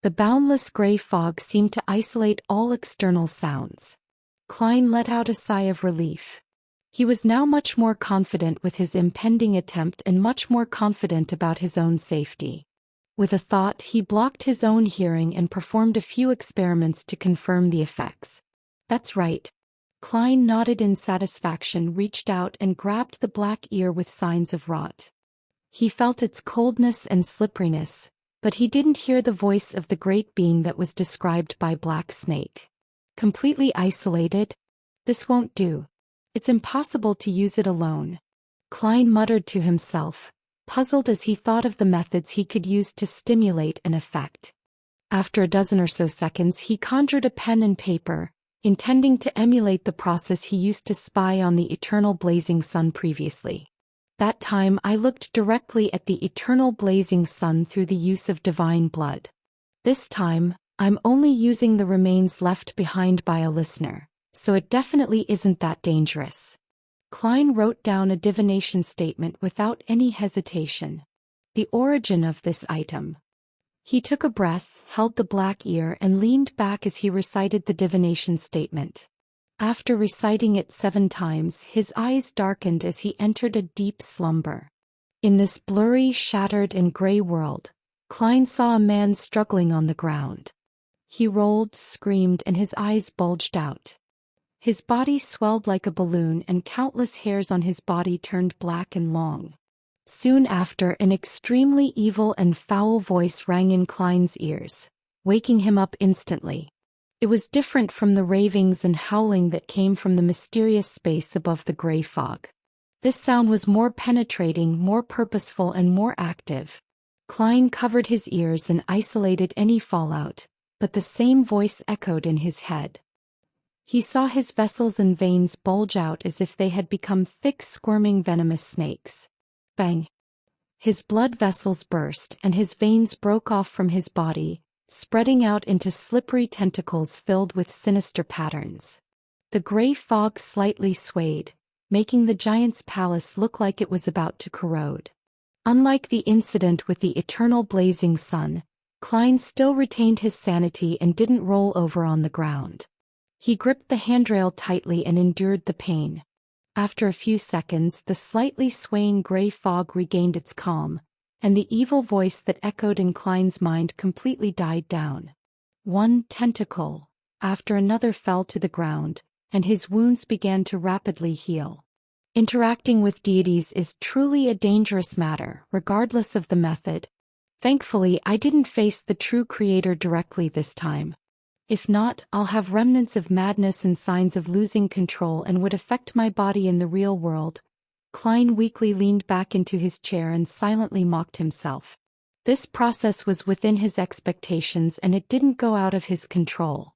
The boundless gray fog seemed to isolate all external sounds. Klein let out a sigh of relief. He was now much more confident with his impending attempt and much more confident about his own safety. With a thought, he blocked his own hearing and performed a few experiments to confirm the effects. "That's right." Klein nodded in satisfaction, reached out and grabbed the black ear with signs of rot. He felt its coldness and slipperiness, but he didn't hear the voice of the great being that was described by Black Snake. "Completely isolated? This won't do. It's impossible to use it alone," Klein muttered to himself, puzzled as he thought of the methods he could use to stimulate an effect. After a dozen or so seconds he conjured a pen and paper, intending to emulate the process he used to spy on the eternal blazing sun previously. "That time I looked directly at the eternal blazing sun through the use of divine blood. This time, I'm only using the remains left behind by a listener, so it definitely isn't that dangerous." Klein wrote down a divination statement without any hesitation. The origin of this item. He took a breath, held the black ear and leaned back as he recited the divination statement. After reciting it 7 times, his eyes darkened as he entered a deep slumber. In this blurry, shattered and gray world, Klein saw a man struggling on the ground. He rolled, screamed, and his eyes bulged out. His body swelled like a balloon and countless hairs on his body turned black and long. Soon after, an extremely evil and foul voice rang in Klein's ears, waking him up instantly. It was different from the ravings and howling that came from the mysterious space above the gray fog. This sound was more penetrating, more purposeful, and more active. Klein covered his ears and isolated any fallout, but the same voice echoed in his head. He saw his vessels and veins bulge out as if they had become thick, squirming, venomous snakes. Bang! His blood vessels burst and his veins broke off from his body, spreading out into slippery tentacles filled with sinister patterns. The gray fog slightly swayed, making the giant's palace look like it was about to corrode. Unlike the incident with the eternal blazing sun, Klein still retained his sanity and didn't roll over on the ground. He gripped the handrail tightly and endured the pain. After a few seconds, the slightly swaying gray fog regained its calm, and the evil voice that echoed in Klein's mind completely died down. One tentacle after another fell to the ground, and his wounds began to rapidly heal. Interacting with deities is truly a dangerous matter, regardless of the method. Thankfully, I didn't face the true creator directly this time. If not, I'll have remnants of madness and signs of losing control and would affect my body in the real world. Klein weakly leaned back into his chair and silently mocked himself. This process was within his expectations and it didn't go out of his control.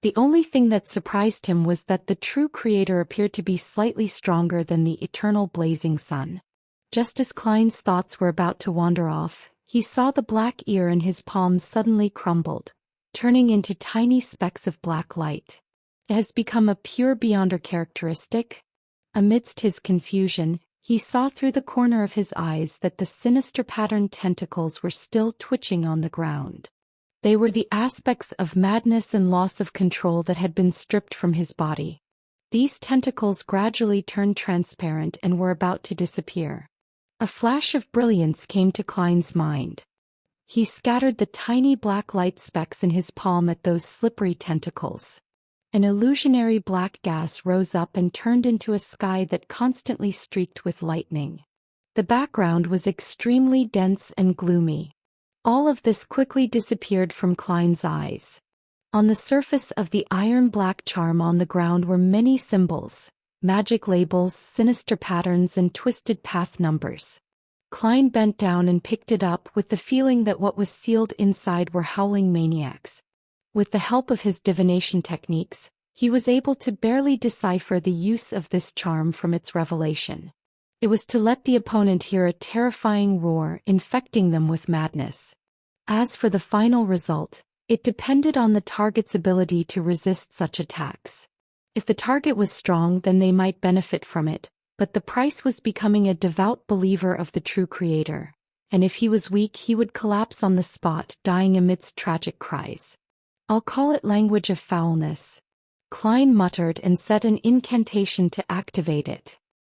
The only thing that surprised him was that the true creator appeared to be slightly stronger than the eternal blazing sun. Just as Klein's thoughts were about to wander off, he saw the black ear in his palm suddenly crumbled, turning into tiny specks of black light. It has become a pure beyonder characteristic. Amidst his confusion, he saw through the corner of his eyes that the sinister patterned tentacles were still twitching on the ground. They were the aspects of madness and loss of control that had been stripped from his body. These tentacles gradually turned transparent and were about to disappear. A flash of brilliance came to Klein's mind. He scattered the tiny black light specks in his palm at those slippery tentacles. An illusionary black gas rose up and turned into a sky that constantly streaked with lightning. The background was extremely dense and gloomy. All of this quickly disappeared from Klein's eyes. On the surface of the iron-black charm on the ground were many symbols, magic labels, sinister patterns, and twisted path numbers. Klein bent down and picked it up with the feeling that what was sealed inside were howling maniacs. With the help of his divination techniques, he was able to barely decipher the use of this charm from its revelation. It was to let the opponent hear a terrifying roar, infecting them with madness. As for the final result, it depended on the target's ability to resist such attacks. If the target was strong, then they might benefit from it, but the price was becoming a devout believer of the true creator. And if he was weak, he would collapse on the spot, dying amidst tragic cries. "I'll call it language of foulness," Klein muttered and set an incantation to activate it.